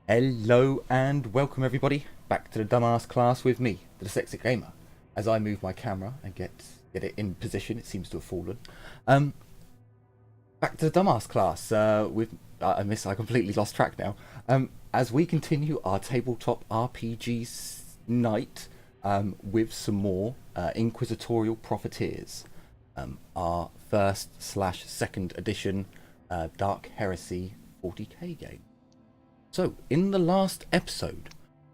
Hello and welcome everybody back to the dumbass class with me, the Dyslexic gamer. As I move my camera and get it in position, it seems to have fallen. Back to the dumbass class with I completely lost track now. As we continue our tabletop RPG night with some more Inquisitorial Profiteers, our first/second edition Dark Heresy 40k game. So, in the last episode,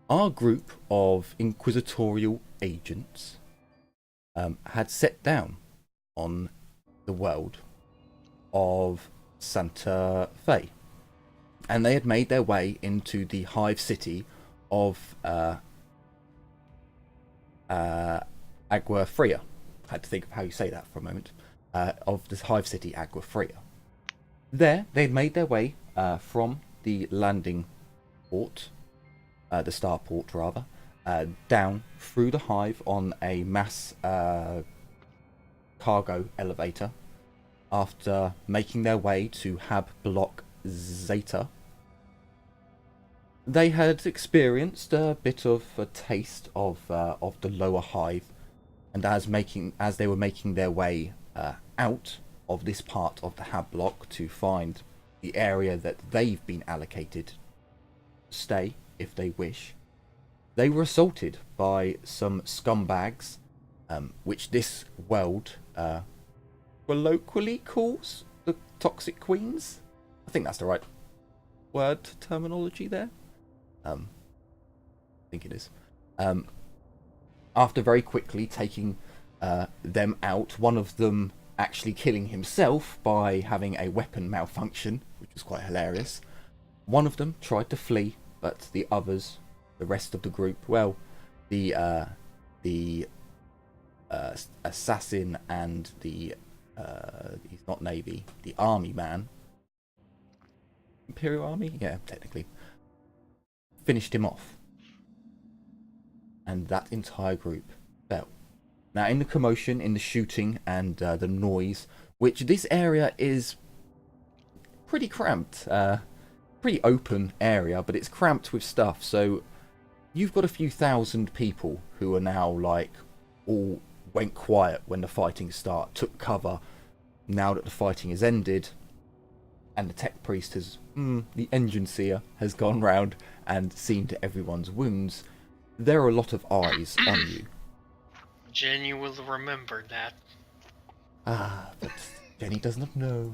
our group of Inquisitorial agents had set down on the world of Santa Fe. And they had made their way into the hive city of Agua Fria. I had to think of how you say that for a moment. Of this hive city, Agua Fria. There, they'd made their way from the landing port, the starport rather, down through the hive on a mass cargo elevator after making their way to Hab Block Zeta. They had experienced a bit of a taste of the lower hive, and as they were making their way out of this part of the Hab Block to find the area that they've been allocated to stay if they wish, they were assaulted by some scumbags, which this world colloquially calls the Toxic Queens. I think that's the right word terminology there. I think it is. After very quickly taking them out, one of them actually killing himself by having a weapon malfunction, which was quite hilarious. One of them tried to flee, but the others, the rest of the group, well, the assassin and the he's not Navy, the army man, Imperial army, yeah, technically, finished him off, and that entire group fell. Now, in the commotion, in the shooting, and the noise, which this area is pretty cramped, pretty open area, but it's cramped with stuff, so you've got a few thousand people who are now, like, all went quiet when the fighting started, took cover, now that the fighting has ended, and the tech priest has, the engine seer, has gone round and seen to everyone's wounds. There are a lot of eyes on you. Jenny will remember that. Ah, but Jenny does not know.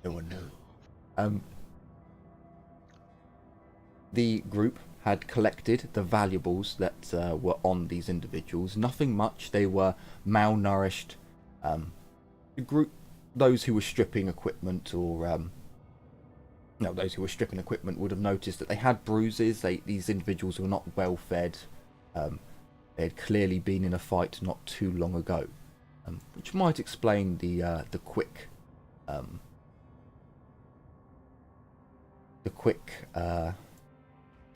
No one knows. The group had collected the valuables that were on these individuals. Nothing much. They were malnourished. The group, those who were stripping equipment, or those who were stripping equipment would have noticed that they had bruises. These individuals were not well fed. They had clearly been in a fight not too long ago, which might explain the quick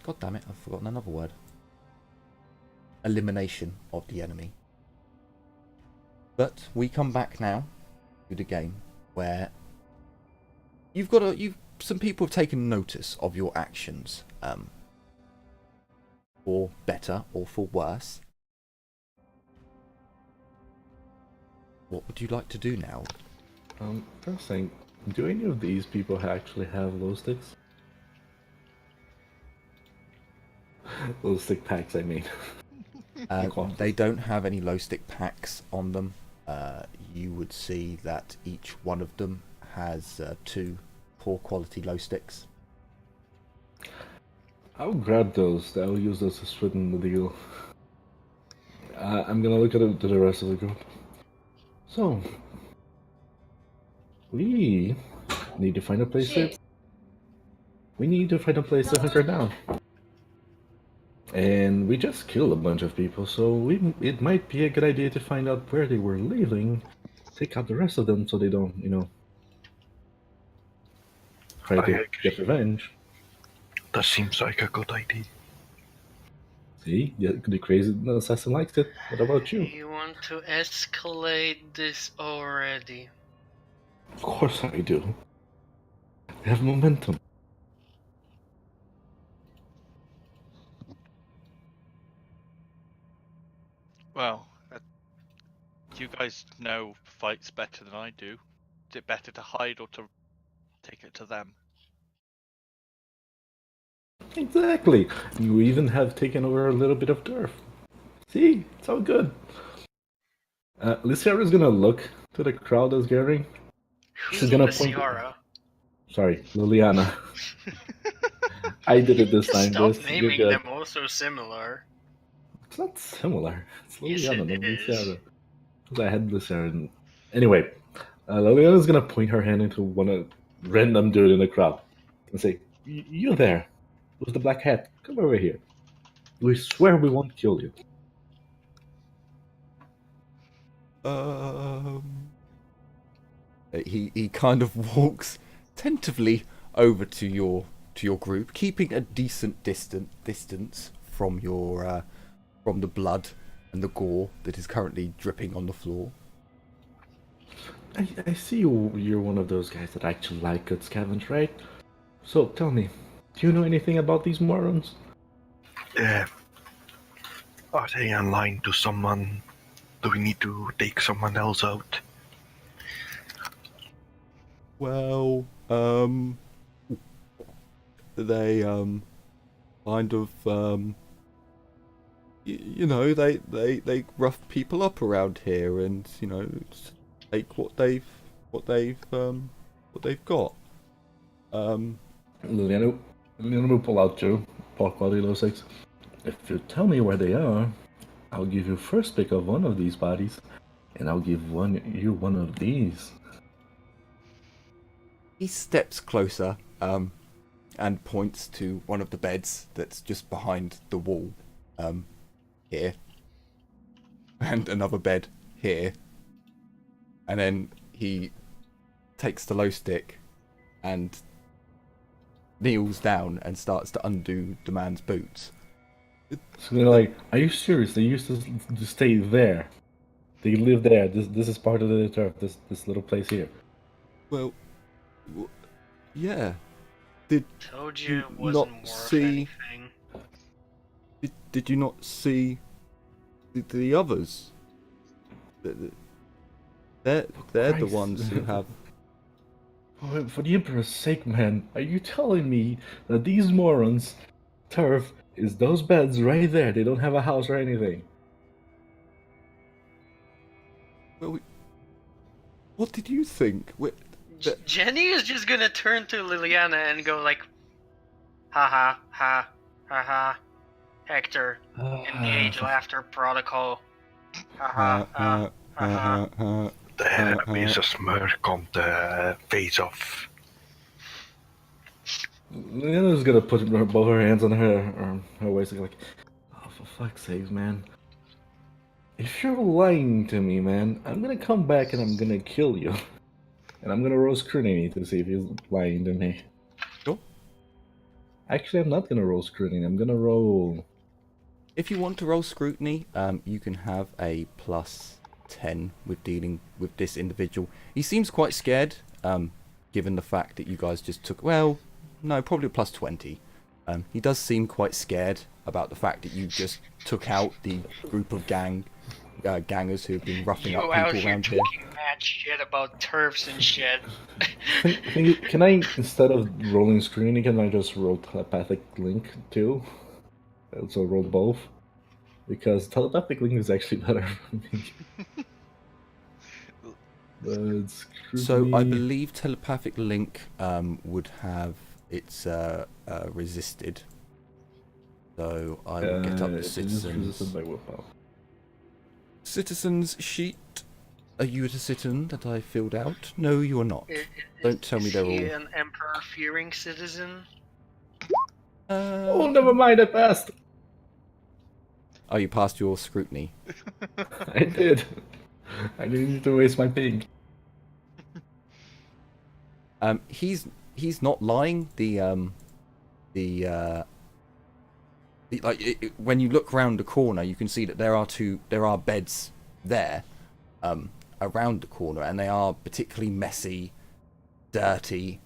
God damn it, I've forgotten another word. Elimination of the enemy. But we come back now to the game where some people have taken notice of your actions, for better or for worse. What would you like to do now? First thing, do any of these people actually have glow sticks? Glow stick packs, I mean. They don't have any low stick packs on them. You would see that each one of them has 2 poor quality low sticks. I'll grab those. I'll use those to sweeten the deal. I'm gonna look at the rest of the group. So, we need to find a place to... We need to find a place to hunker down. And we just killed a bunch of people, so it might be a good idea to find out where they were living, take out the rest of them so they don't, try to get revenge. That seems like a good idea. See, the crazy assassin liked it. What about you? You want to escalate this already? Of course I do. We have momentum. Well, you guys know fights better than I do. Is it better to hide or to take it to them? Exactly. You even have taken over a little bit of turf. See, it's all good. Lysiara's gonna look to the crowd that's gathering. Who's She's gonna point. Lysiara? Sorry, Liliana. I did it this Just time, stop Jess. You're naming good. them all so similar. It's not similar. It's Yes, Liliana, it not is. Lysiara. Because I had Lysiara. Anyway, Liliana's gonna point her hand into one of random dude in the crowd and say, "You there, with the black hat? Come over here. We swear we won't kill you." He kind of walks tentatively over to your group, keeping a decent distance from your from the blood and the gore that is currently dripping on the floor. I see you're one of those guys that actually like good scavenge, right? So tell me, do you know anything about these morons? Are they aligned to someone? Do we need to take someone else out? Well, they kind of you know, they rough people up around here, and you know, take what they've got. Liliana will pull out Joe, Paul quality low 6. If you tell me where they are, I'll give you first pick of one of these bodies, and I'll give you one of these. He steps closer, and points to one of the beds that's just behind the wall, here, and another bed here, and then he takes the low stick and kneels down and starts to undo the man's boots. So they're like, "Are you serious? They used to stay there. They live there. This is part of the turf. This little place here." Well, yeah. Did Told you you it wasn't not worth see- anything. did you not see the others? They're the Christ. ones who have. Oh, for the Emperor's sake, man, are you telling me that these morons' turf is those beds right there? They don't have a house or anything. Well, what did you think? Jenny is just gonna turn to Liliana and go like, ha ha ha ha ha. Hector, engage laughter protocol. Ha ha ha ha ha. There is a smirk on the face of. Lena's gonna put both her hands on her waist, like, "Oh, for fuck's sake, man! If you're lying to me, man, I'm gonna come back and I'm gonna kill you, and I'm gonna roll scrutiny to see if he's lying to me." Sure. Actually, I'm not gonna roll scrutiny. I'm gonna roll. If you want to roll scrutiny, you can have a +10 with dealing with this individual. He seems quite scared, given the fact that you guys just took. Well, no, probably a +20. He does seem quite scared about the fact that you just took out the group of gangers who have been roughing You up out people here around here. talking mad shit about turfs and shit. Can I, instead of rolling scrutiny, can I just roll telepathic link too? Also roll both, because telepathic link is actually better for me. But So I scrutiny- believe telepathic link would have its resisted. So I will get up the it is citizens. resisted by willpower. Citizens sheet. Are you a citizen that I filled out? No, you are not. Don't tell me they're Is he all. an emperor-fearing citizen? Oh, never mind, I passed! Oh, you passed your scrutiny. I did. I didn't need to waste my ping. He's not lying. When you look round the corner, you can see that there are beds there, around the corner, and they are particularly messy, dirty,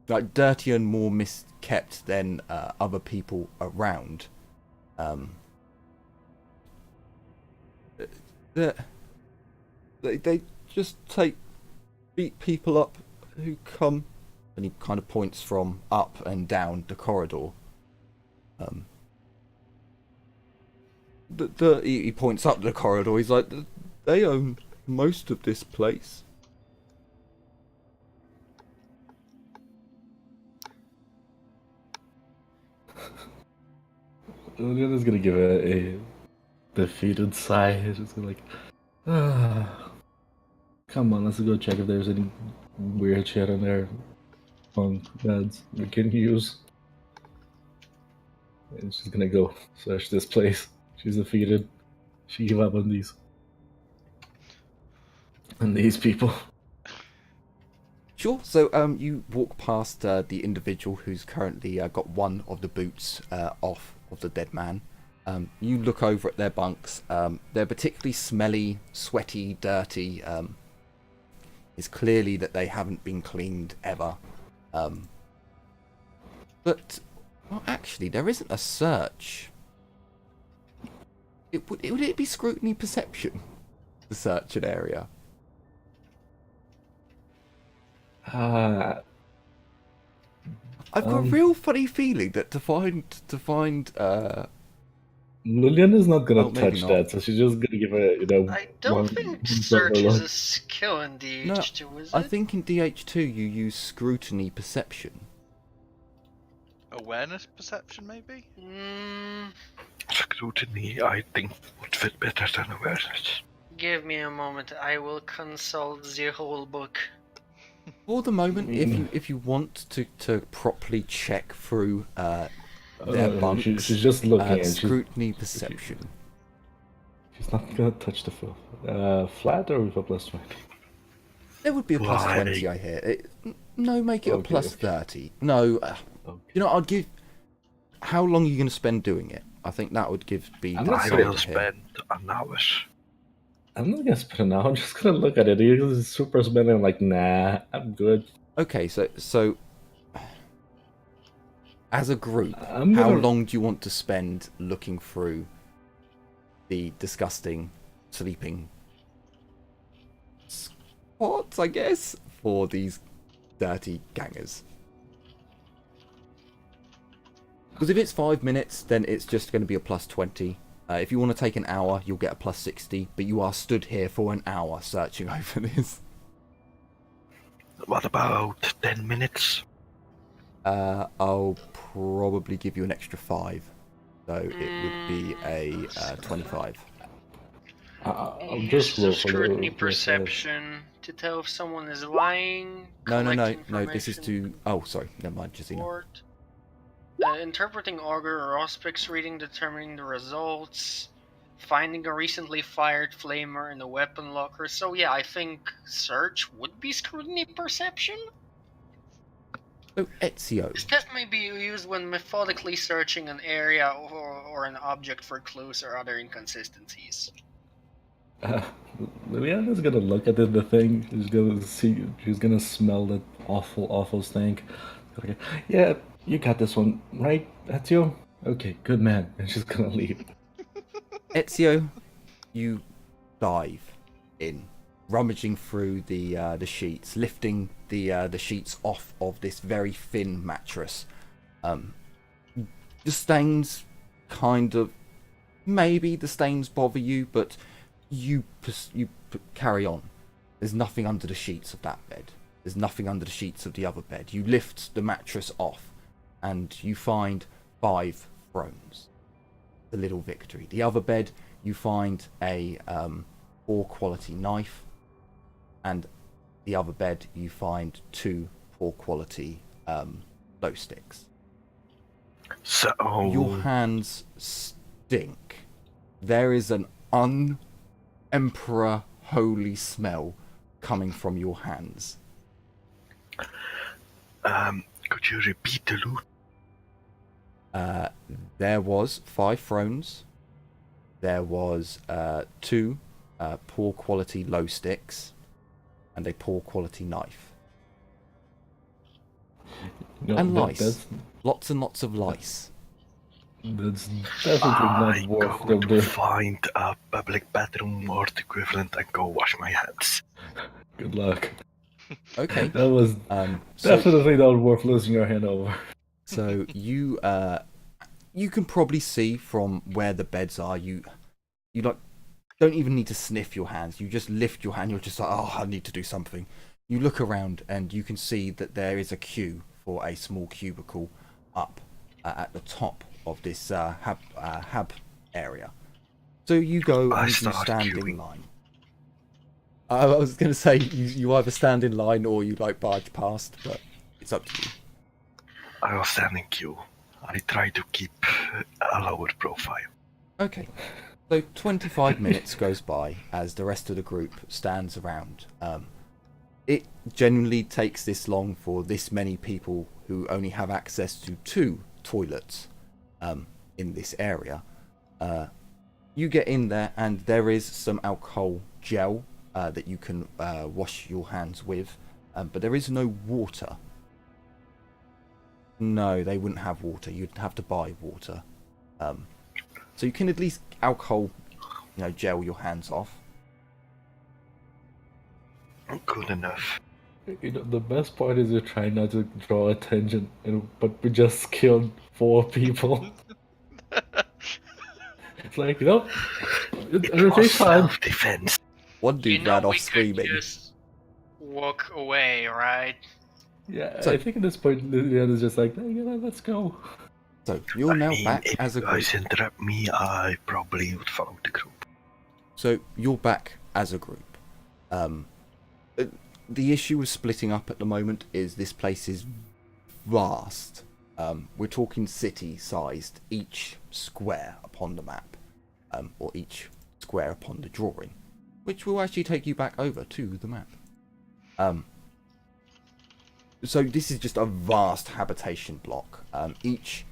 like dirtier and more miskept than other people around. They just beat people up who come, and he kind of points from up and down the corridor. He points up the corridor. He's like, they own most of this place. Liliana's gonna give a defeated sigh. Just like, come on, let's go check if there's any weird shit in there. Bunk beds we can use. And she's gonna go search this place. She's defeated. She gave up on these. And these people. Sure. So you walk past the individual who's currently got one of the boots off of the dead man. You look over at their bunks. They're particularly smelly, sweaty, dirty. It's clearly that they haven't been cleaned ever. But well, actually, there isn't a search. Would it be scrutiny perception to search an area? Uh, I've got a real funny feeling that to find Liliana's not gonna Oh, maybe touch not. that, so she's just gonna give a I don't one think proper search is look. a skill in DH2, is it? I think in DH2 you use scrutiny perception. Awareness perception, maybe? Scrutiny, I think, would fit better than awareness. Give me a moment, I will consult the whole book. For the moment, if you want to properly check through their bunks, She's just looking and scrutiny perception. she's not gonna touch the filth. Flat or with a +20? There would be a plus Why? 20, I hear. No, make it a Okay, plus okay. 30. No, Okay. you know, I'd give. How long are you going to spend doing it? I think that would be. I'm the not I decider will here. spend an hour. I'm not gonna spend an hour. I'm just gonna look at it. He's super smelly. I'm like, nah, I'm good. Okay, so as a group, I'm how gonna- long do you want to spend looking through the disgusting sleeping spots, I guess, for these dirty gangers? Because if it's 5 minutes, then it's just going to be a plus 20. If you want to take an hour, you'll get a plus 60, but you are stood here for an hour searching over this. What about 10 minutes? I'll probably give you an extra 5. So it would be a 25. I'll Use just roll of for scrutiny the- perception to tell if someone is lying. No, collect this is information, to... Oh, sorry, never mind, Jazina. report, interpreting augur or auspics reading, determining the results, finding a recently fired flamer in a weapon locker. So yeah, I think search would be scrutiny perception. So, Ezio, This test may be used when methodically searching an area or an object for clues or other inconsistencies. Liliana's gonna look at the thing. She's gonna see. She's gonna smell that awful stink. Okay, yeah, you got this one, right? That's you. Okay, good man. And she's gonna leave. Ezio, you dive in, rummaging through the sheets, lifting the sheets off of this very thin mattress. The stains kind of, maybe the stains bother you, but you carry on. There's nothing under the sheets of that bed. There's nothing under the sheets of the other bed. You lift the mattress off, and you find 5 thrones. The little victory. The other bed, you find a poor quality knife, and the other bed, you find 2 poor quality glow sticks. So, Your hands stink. There is an emperor holy smell coming from your hands. could you repeat the loot? There was 5 thrones. There was 2 poor quality low sticks, and a poor quality knife. No, And lice. that's- Lots and lots of lice. That's definitely not I worth go to the find a public bathroom or the equivalent and go wash my hands. good luck. Okay. That was So definitely not worth losing your hand over. so you can probably see from where the beds are. You like don't even need to sniff your hands. You just lift your hand. You're just like, oh, I need to do something. You look around and you can see that there is a queue for a small cubicle up at the top of this hab area. So you go I and you start stand in queuing. line. I was going to say you either stand in line or you like barge past, but it's up to you. I will stand in queue. I try to keep a lower profile. Okay. So 25 minutes goes by as the rest of the group stands around. It genuinely takes this long for this many people who only have access to 2 toilets in this area. You get in there and there is some alcohol gel that you can wash your hands with, but there is no water. No, they wouldn't have water. You'd have to buy water. So you can at least alcohol, gel your hands off. Good enough. The best part is you're trying not to draw attention, but we just killed 4 people. It's like, It it'll was take time. self-defense. One dude ran off we could screaming. just walk away, right? Yeah, So- I think at this point, Leon is just like, hey, let's go. So you're now back if as a you group. guys interrupt me, I probably would follow the group. So you're back as a group. The issue with splitting up at the moment is this place is vast. We're talking city-sized, each square upon the map, or each square upon the drawing, which will actually take you back over to the map. So this is just a vast habitation block. Each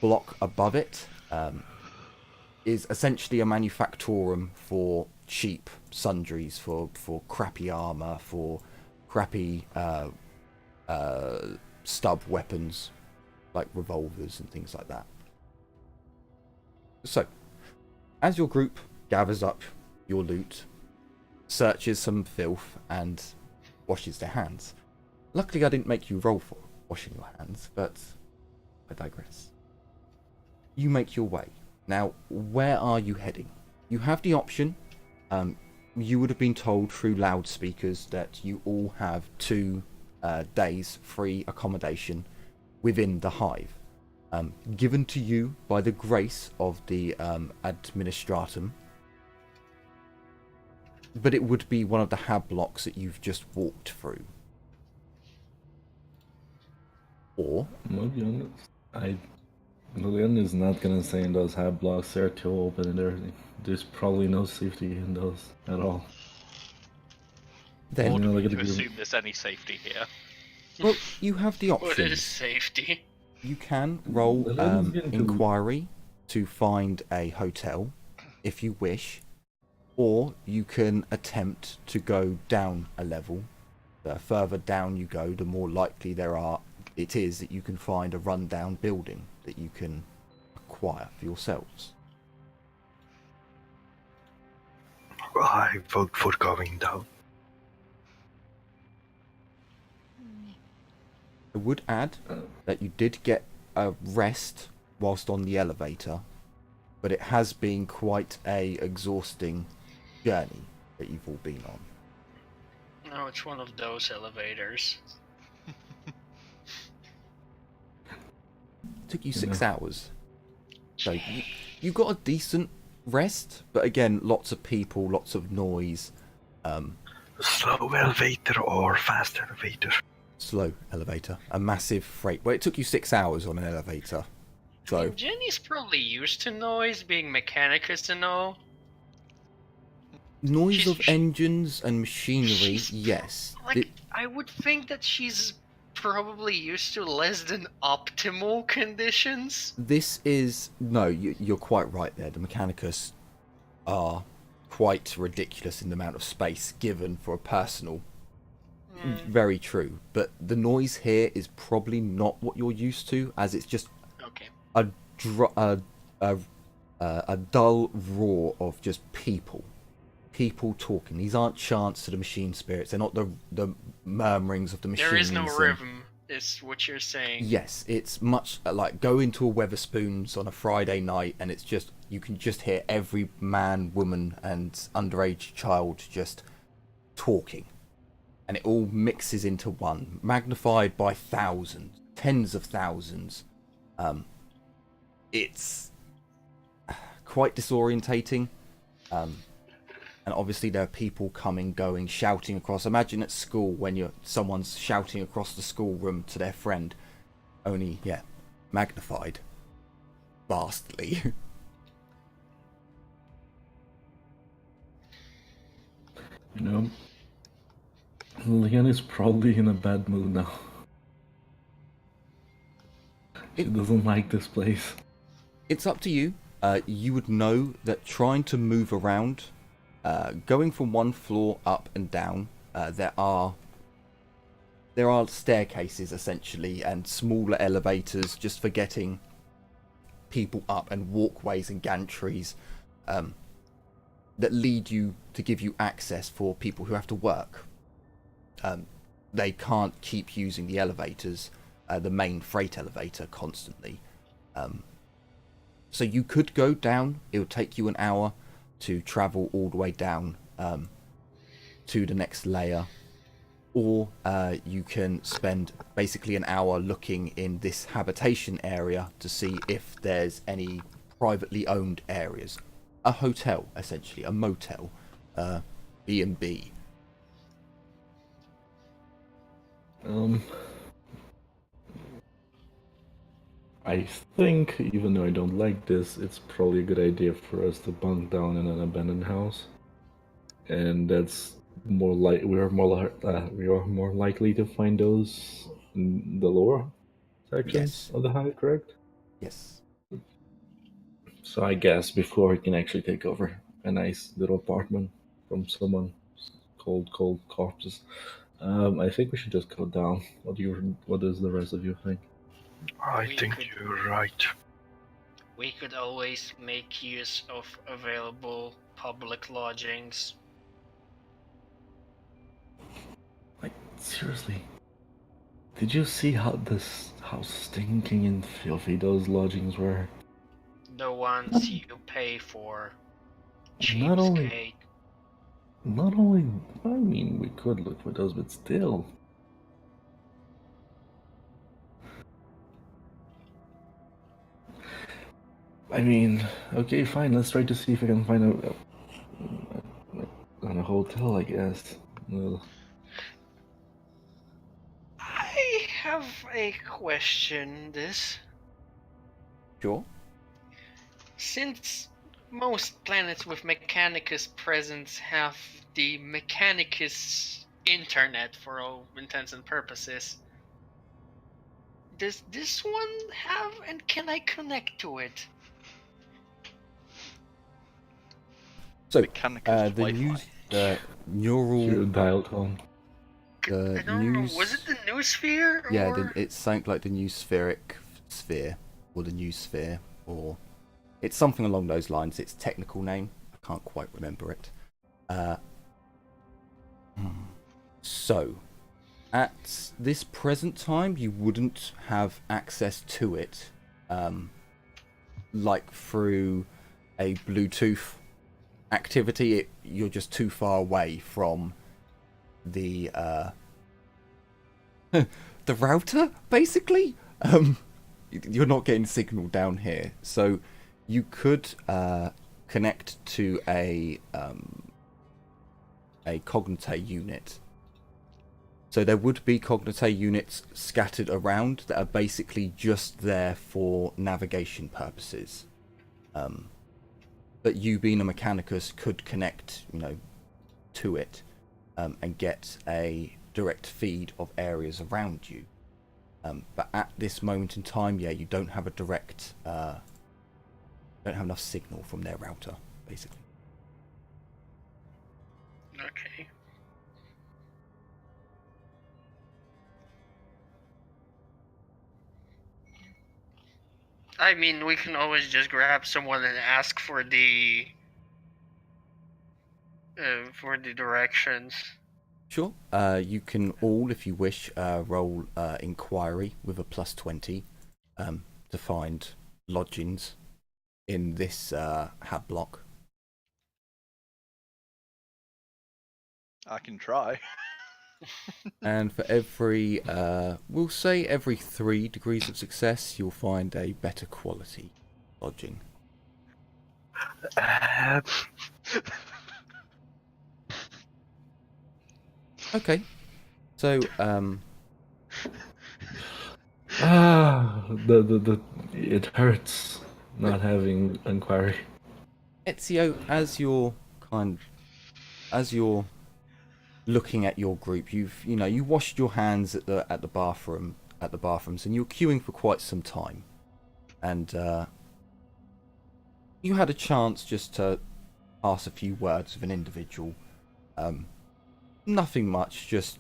block above it is essentially a manufactorum for cheap sundries, for crappy armor, for crappy stub weapons like revolvers and things like that. So as your group gathers up your loot, searches some filth and washes their hands. Luckily I didn't make you roll for washing your hands, but I digress. You make your way. Now, where are you heading? You have the option. You would have been told through loudspeakers that you all have 2 days free accommodation within the hive, given to you by the grace of the administratum. But it would be one of the hab blocks that you've just walked through. Or I'm gonna be honest, Leon is not gonna say in those hab blocks they're too open and there's probably no safety in those at all. then, Or do like we at the assume there's any safety here? well, you have the What option. is safety? You can roll Well, that is going to- inquiry to find a hotel if you wish, or you can attempt to go down a level. The further down you go, the more likely it is that you can find a rundown building that you can acquire for yourselves. I vote for going down. I would add that you did get a rest whilst on the elevator, but it has been quite a exhausting journey that you've all been on. No, it's one of those elevators. Took you 6 hours. So you got a decent rest, but again, lots of people, lots of noise. Slow elevator or fast elevator? Slow elevator. A massive freight. Well, it took you 6 hours on an elevator. So Jenny's probably used to noise, being Mechanicus and all. noise She's- of engines and machinery, she's- yes. Like, I would think that she's probably used to less than optimal conditions. This is... No, you're quite right there. The Mechanicus are quite ridiculous in the amount of space given for a personal. Very true. But the noise here is probably not what you're used to, as it's just Okay. a a dull roar of just people talking. These aren't chants to the machine spirits. They're not the murmurings of the machines. There is no rhythm, is what you're saying. Yes, it's much like go into a Weatherspoons on a Friday night, and it's just you can just hear every man, woman, and underage child just talking, and it all mixes into one, magnified by thousands, tens of thousands. It's quite disorientating. And obviously there are people coming, going, shouting across. Imagine at school when someone's shouting across the schoolroom to their friend. Only, yeah, magnified. Vastly. You know, Liliana is probably in a bad mood now. She doesn't like this place. It's up to you. You would know that trying to move around, going from one floor up and down, there are staircases essentially and smaller elevators just for getting people up, and walkways and gantries that lead you to give you access for people who have to work. They can't keep using the elevators, the main freight elevator, constantly. So you could go down. It would take you an hour to travel all the way down to the next layer, or you can spend basically an hour looking in this habitation area to see if there's any privately owned areas. A hotel, essentially, a motel, B&B. I think, even though I don't like this, it's probably a good idea for us to bunk down in an abandoned house, and that's more like we are more likely to find those in the lower sections of the high, correct? Yes. So I guess before we can actually take over a nice little apartment from someone cold corpses, I think we should just go down. What does the rest of you think? I think you're right. We could always make use of available public lodgings. Like, seriously, did you see how stinking and filthy those lodgings were? The ones you pay for. Not only- Cheapskate. Not only, I mean, we could look for those, but still. I mean, okay, fine. Let's try to see if we can find a hotel, I guess. Well, I have a question, this. Sure. Since most planets with Mechanicus presence have the Mechanicus internet for all intents and purposes, does this one have, and can I connect to it? So, Mechanicus the Wi-Fi. neural... your dial tone. The I don't news... know, was it the Noosphere? Yeah, or... it's something like the new spheric sphere, or the new sphere, or it's something along those lines. Its technical name, I can't quite remember it. So, at this present time, you wouldn't have access to it, like through a Bluetooth activity. You're just too far away from the the router, basically. You're not getting signal down here, so you could connect to a Cognite unit. So there would be Cognite units scattered around that are basically just there for navigation purposes. But you, being a Mechanicus, could connect, to it and get a direct feed of areas around you. But at this moment in time, yeah, you don't have a direct, don't have enough signal from their router, basically. Okay. I mean, we can always just grab someone and ask for the directions. Sure. You can all, if you wish, roll inquiry with a +20 to find lodgings in this hab block. I can try. And for every, we'll say every 3 degrees of success, you'll find a better quality lodging. Okay. So, it hurts not having inquiry. Ezio, as you're looking at your group, you washed your hands at the bathrooms, and you're queuing for quite some time, and you had a chance just to pass a few words with an individual. Nothing much, just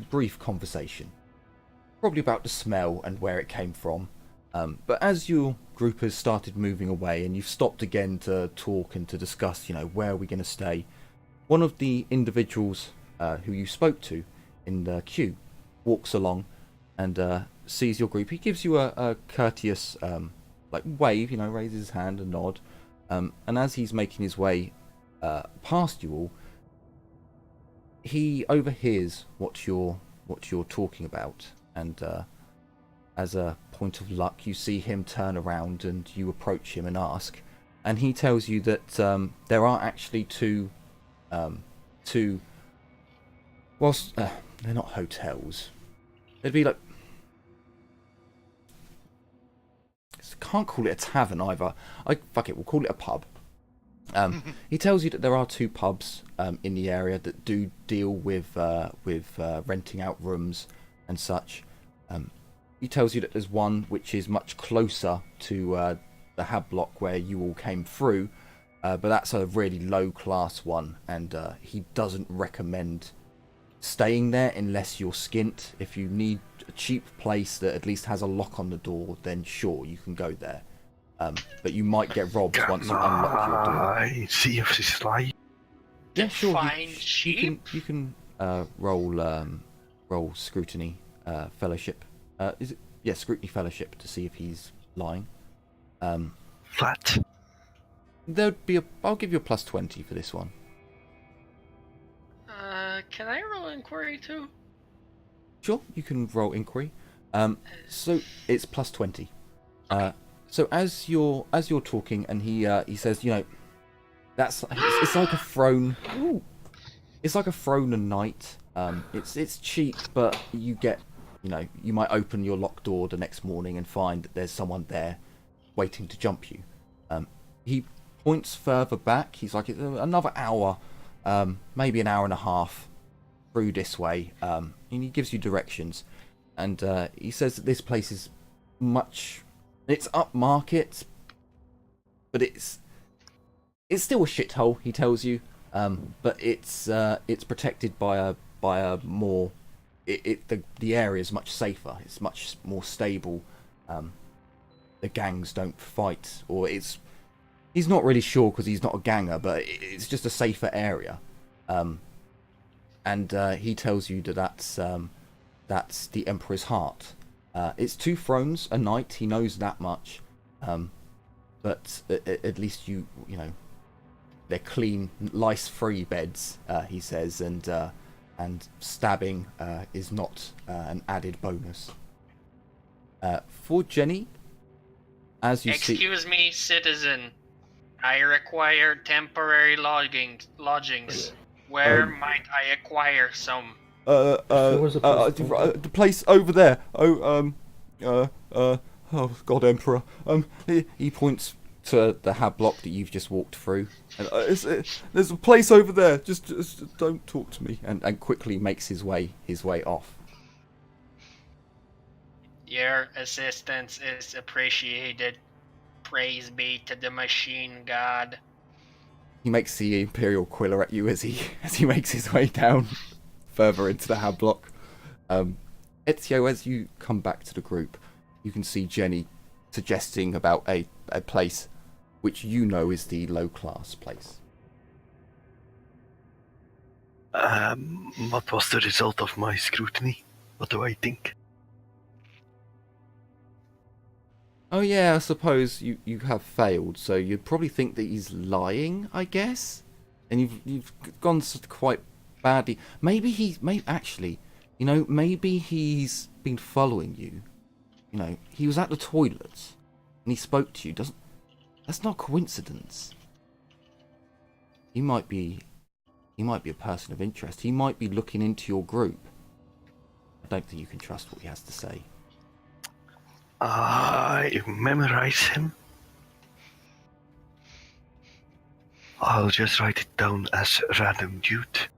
brief conversation, probably about the smell and where it came from. But as your group has started moving away and you've stopped again to talk and to discuss, where are we going to stay, one of the individuals who you spoke to in the queue walks along and sees your group. He gives you a courteous wave, raises his hand and nod. And as he's making his way past you all, he overhears what you're talking about, and as a point of luck, you see him turn around and you approach him and ask, and he tells you that there are actually two. Whilst they're not hotels, they'd be like. Can't call it a tavern either. We'll call it a pub. He tells you that there are 2 pubs in the area that do deal with renting out rooms and such. He tells you that there's one which is much closer to the hab block where you all came through, but that's a really low class one, and he doesn't recommend staying there unless you're skint. If you need a cheap place that at least has a lock on the door, then sure, you can go there. But you might get robbed once you unlock your door. I see if this is like. Yeah, sure. Define cheap? You can roll scrutiny fellowship. Is it? Yeah, scrutiny fellowship to see if he's lying. Flat. There'd be I'll give you a +20 for this one. Can I roll inquiry too? Sure, you can roll inquiry. So it's +20. So as you're talking, and he says, it's like a throne. Ooh, it's like a throne a night. It's cheap, but you get, you might open your locked door the next morning and find that there's someone there waiting to jump you. He points further back. He's like, another hour, maybe an hour and a half through this way, and he gives you directions. And he says that this place is it's upmarket, but it's still a shithole. He tells you, but it's protected by a more the area is much safer. It's much more stable. The gangs don't fight, or he's not really sure because he's not a ganger, but it's just a safer area. And he tells you that that's the Emperor's Heart. It's 2 thrones a night. He knows that much, but at least they're clean, lice-free beds. He says, and stabbing is not an added bonus. For Jenny, as you see. Excuse me, citizen. I require temporary lodgings. Where might I acquire some? The place over there. Oh God, Emperor. He points to the hab block that you've just walked through. And, there's a place over there. Just don't talk to me. And quickly makes his way off. Your assistance is appreciated. Praise be to the machine god. He makes the Imperial quiller at you as he makes his way down further into the hab block. Ezio, as you come back to the group, you can see Jenny suggesting about a place which you know is the low-class place. What was the result of my scrutiny? What do I think? Oh yeah, I suppose you have failed, so you'd probably think that he's lying, I guess. And you've gone quite badly. Maybe actually, maybe he's been following you. He was at the toilets and he spoke to you. That's not coincidence. He might be a person of interest. He might be looking into your group. I don't think you can trust what he has to say. I memorize him. I'll just write it down as random dude.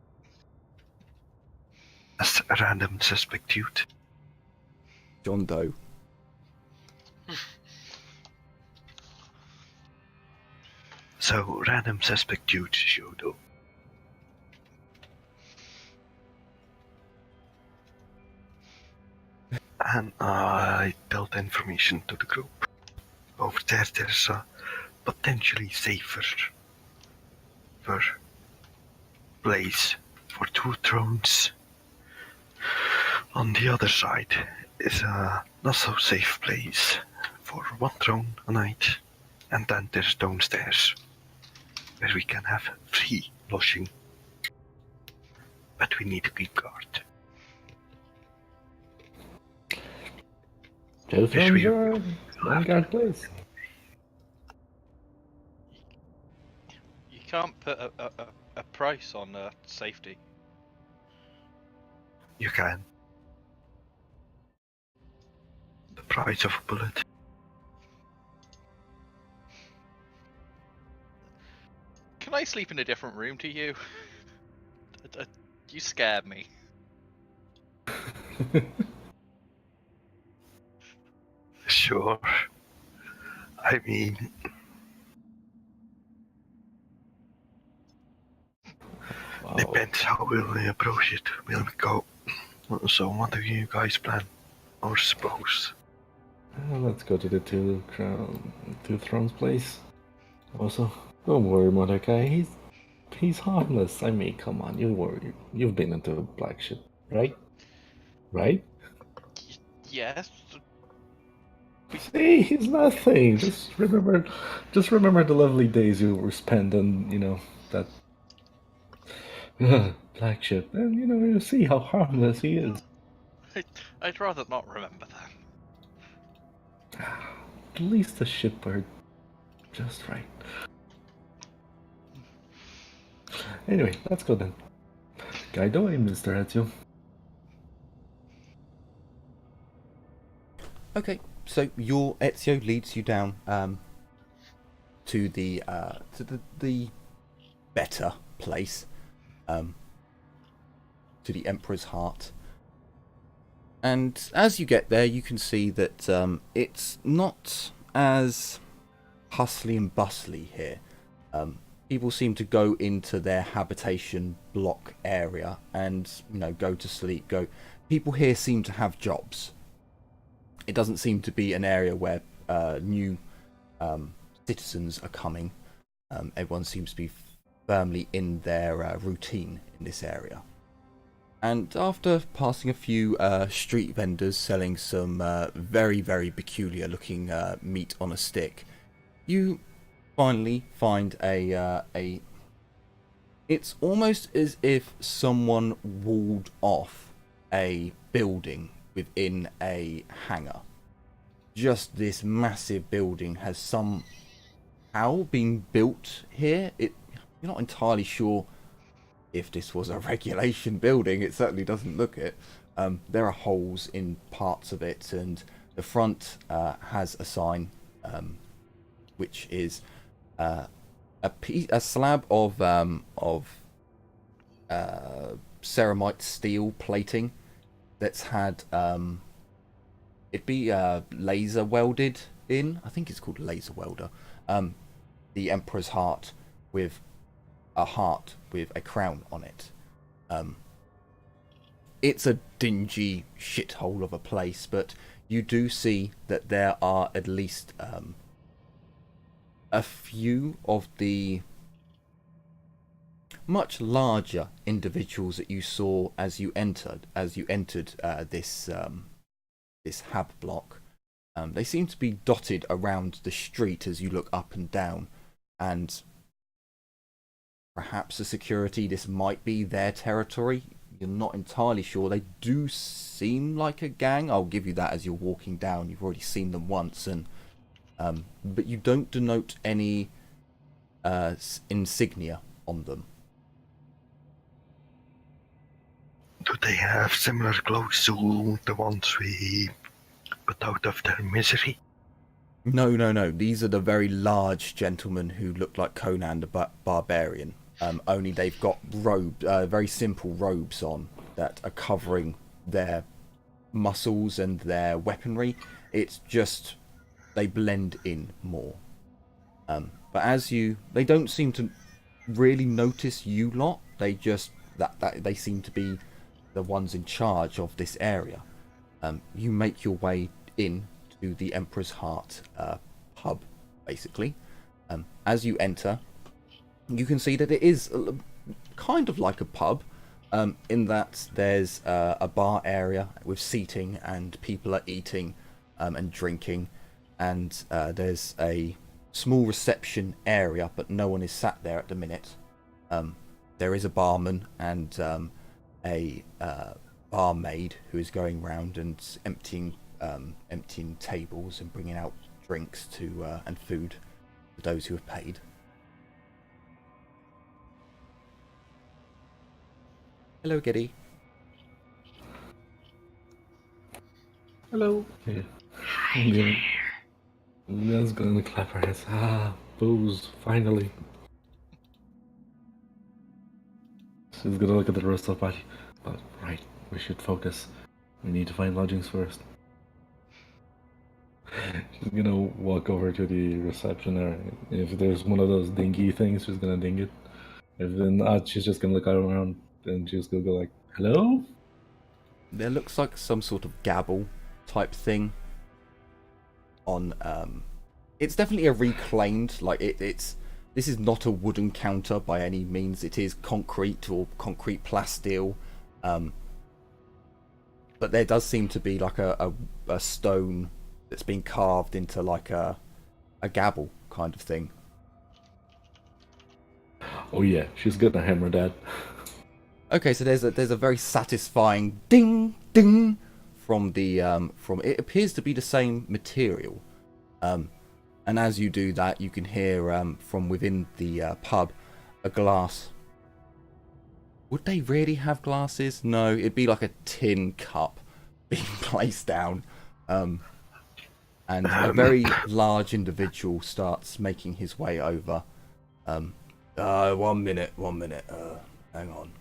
As a random suspect dude. John Doe. So, random suspect dude, Shodo. And I tell the information to the group. Over there's a potentially safer place for 2 thrones. On the other side is a not so safe place for 1 throne a night. And then there's downstairs where we can have free lodging. But we need a key card. 2 thrones are one guard place. You can't put a price on safety. You can. The price of a bullet. Can I sleep in a different room to you? You scared me. Sure. I mean... Wow. Depends how we'll approach it. Will we go... So what do you guys plan? Or suppose? Let's go to the two thrones place. Also, don't worry, Mordecai. He's harmless. I mean, come on, you've been into a black ship, right? Right? Yes. See, he's nothing. Just remember the lovely days you were spent on, that black ship, and you see how harmless he is. I'd rather not remember that. At least the ship were just right. Anyway, let's go then. Guide away, Mr. Ezio. Okay, so your Ezio leads you down to the better place, to the Emperor's Heart. And as you get there, you can see that it's not as hustly and bustly here. People seem to go into their habitation block area and go to sleep. People here seem to have jobs. It doesn't seem to be an area where new citizens are coming. Everyone seems to be firmly in their routine in this area. And after passing a few street vendors selling some very, very peculiar looking meat on a stick, you finally find it's almost as if someone walled off a building within a hangar. Just this massive building has somehow been built here. You're not entirely sure if this was a regulation building. It certainly doesn't look it. There are holes in parts of it, and the front has a sign which is a slab of ceramite steel plating that's had it'd be laser welded in. I think it's called laser welder. The Emperor's Heart with a heart with a crown on it. It's a dingy shithole of a place, but you do see that there are at least a few of the much larger individuals that you saw as you entered this hab block. They seem to be dotted around the street as you look up and down, and perhaps the security, this might be their territory. You're not entirely sure. They do seem like a gang. I'll give you that as you're walking down. You've already seen them once, and but you don't denote any insignia on them. Do they have similar clothes to the ones we put out of their misery? No. These are the very large gentlemen who look like Conan the Barbarian. Only they've got very simple robes on that are covering their muscles and their weaponry. It's just they blend in more. But they don't seem to really notice you lot. They just that they seem to be the ones in charge of this area. You make your way in to the Emperor's Heart pub, basically. As you enter, you can see that it is kind of like a pub, in that there's a bar area with seating and people are eating and drinking, and there's a small reception area, but no one is sat there at the minute. There is a barman and a barmaid who is going round and emptying tables and bringing out drinks and food for those who have paid. Hello, Giddy. Hello. Yeah. Leanne's gonna clap her hands. Booze, finally. She's gonna look at the rest of the party. But, right, we should focus. We need to find lodgings first. She's gonna walk over to the reception area. If there's one of those dingy things, she's gonna ding it. If not, she's just gonna look around and she's gonna go like, hello? There looks like some sort of gabble type thing on it's definitely a reclaimed, like this is not a wooden counter by any means. It is concrete or concrete plasteel, but there does seem to be like a stone that's been carved into like a gabble kind of thing. Oh yeah, she's gonna hammer that. Okay, so there's a very satisfying ding ding from it appears to be the same material, and as you do that, you can hear from within the pub a glass. Would they really have glasses? No, it'd be like a tin cup being placed down, and a very large individual starts making his way over. 1 minute. Hang on.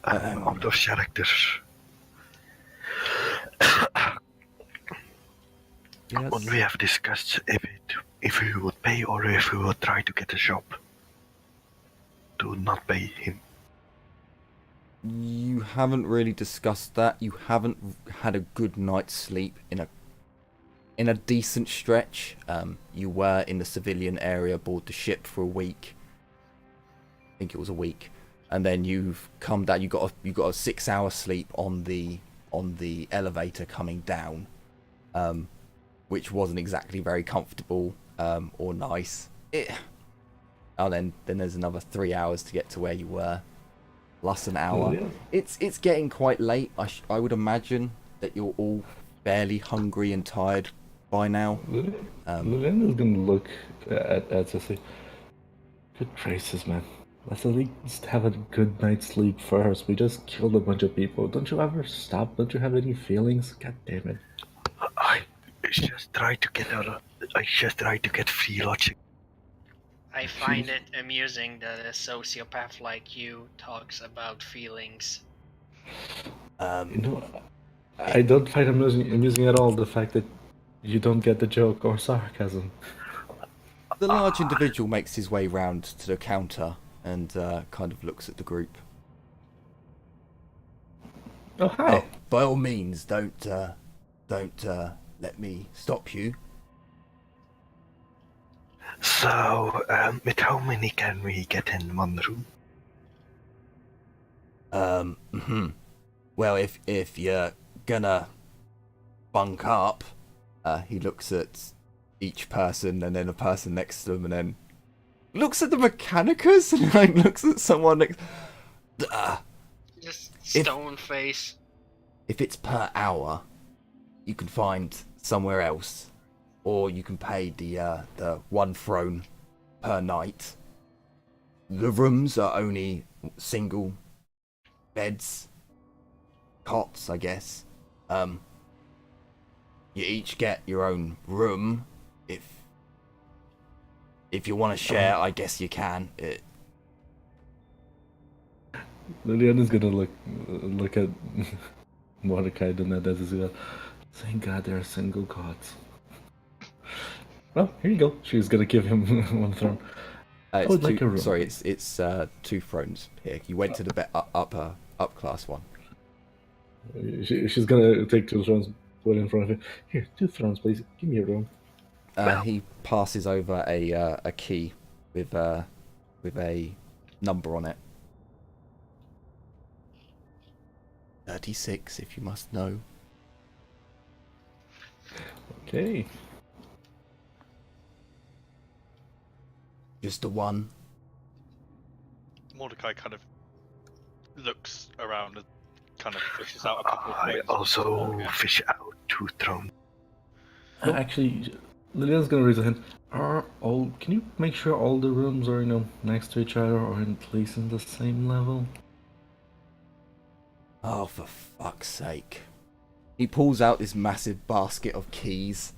Out of character. Yes. When we have discussed if we would pay or if we would try to get a job to not pay him. You haven't really discussed that. You haven't had a good night's sleep in a decent stretch. You were in the civilian area aboard the ship for a week. I think it was a week. And then you've come down. You got a 6-hour sleep on the elevator coming down, which wasn't exactly very comfortable or nice. Then there's another 3 hours to get to where you were, plus an hour. Yeah. It's getting quite late. I would imagine that you're all fairly hungry and tired by now. Lilian is gonna look at Ceci. Good gracious, man. Let's at least have a good night's sleep first. We just killed a bunch of people. Don't you ever stop? Don't you have any feelings? God damn it. I just try to get free logic. I find it amusing that a sociopath like you talks about feelings. I don't find amusing at all the fact that you don't get the joke or sarcasm. The large individual makes his way round to the counter and kind of looks at the group. Oh, hi. By all means, don't don't let me stop you. So, with how many can we get in one room? Well, if you're gonna bunk up, he looks at each person and then a person next to them and then looks at the Mechanicus and like looks at someone next. Just stone face. If it's per hour, you can find somewhere else, or you can pay the one throne per night. The rooms are only single beds, cots, I guess. You each get your own room. If you want to share, I guess you can. Liliana's gonna look at Mordecai doing that as well. Thank God there are single cots. Well, here you go. She's gonna give him one throne. I would like a room. Sorry, it's 2 thrones here. You went to the up class one. She's gonna take 2 thrones, put it in front of him. Here, 2 thrones, please. Give me a room. He passes over a key with a number on it. 36, if you must know. Okay. Just the one. Mordecai kind of looks around and kind of fishes out a couple of I things. also fish out 2 thrones. Actually, Liliana's gonna raise a hand. Can you make sure all the rooms are, next to each other or at least in the same level? Oh, for fuck's sake. He pulls out this massive basket of keys.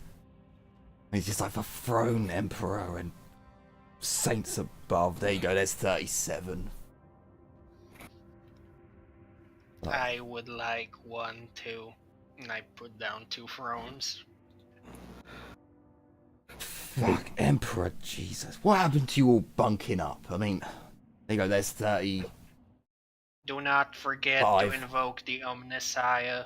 And he's just like, for throne, emperor, and saints above. There you go, there's 37. I would like 1, 2, and I put down 2 thrones. Fuck, emperor, Jesus. What happened to you all bunking up? I mean, there you go, there's 30. Do not forget 5. to invoke the Omnissiah.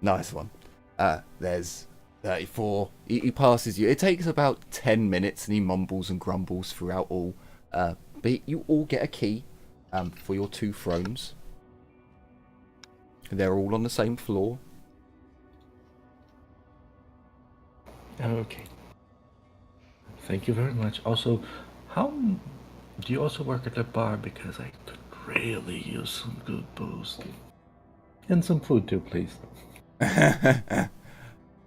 Nice one. There's 34. He passes you. It takes about 10 minutes and he mumbles and grumbles throughout all. But you all get a key for your 2 thrones. They're all on the same floor. Okay. Thank you very much. Also, do you also work at the bar? Because I could really use some good booze. And some food too, please.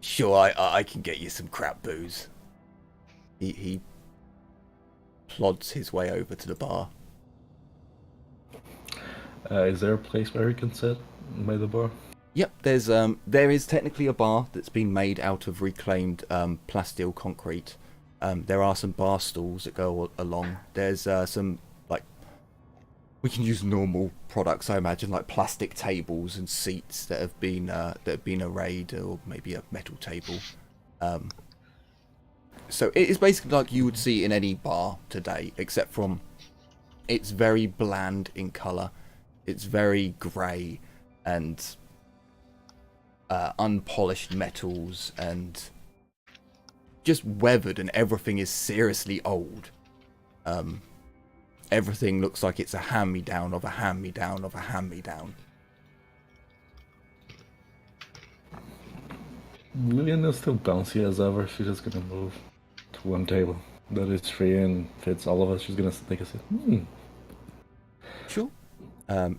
Sure, I can get you some crap booze. He plods his way over to the bar. Is there a place where we can sit by the bar? Yep, there is technically a bar that's been made out of reclaimed plasteel concrete. There are some bar stools that go along. There's some, like, we can use normal products, I imagine, like plastic tables and seats that have been arrayed, or maybe a metal table. So it is basically like you would see in any bar today, except from it's very bland in colour. It's very grey and unpolished metals and just weathered, and everything is seriously old. Everything looks like it's a hand-me-down of a hand-me-down of a hand-me-down. Lillian is still bouncy as ever. She's just gonna move to one table that is free and fits all of us. She's gonna take a sip. Sure.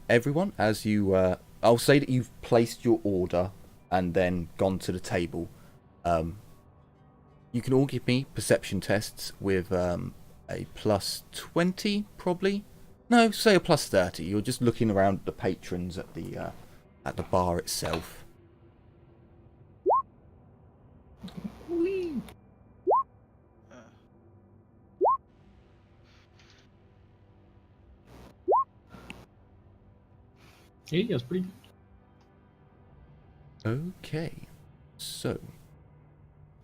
Everyone, as you... I'll say that you've placed your order and then gone to the table. You can all give me perception tests with a plus 20, probably. No, say a plus 30. You're just looking around the patrons at the bar itself. Yeah, that's pretty good. Okay, so...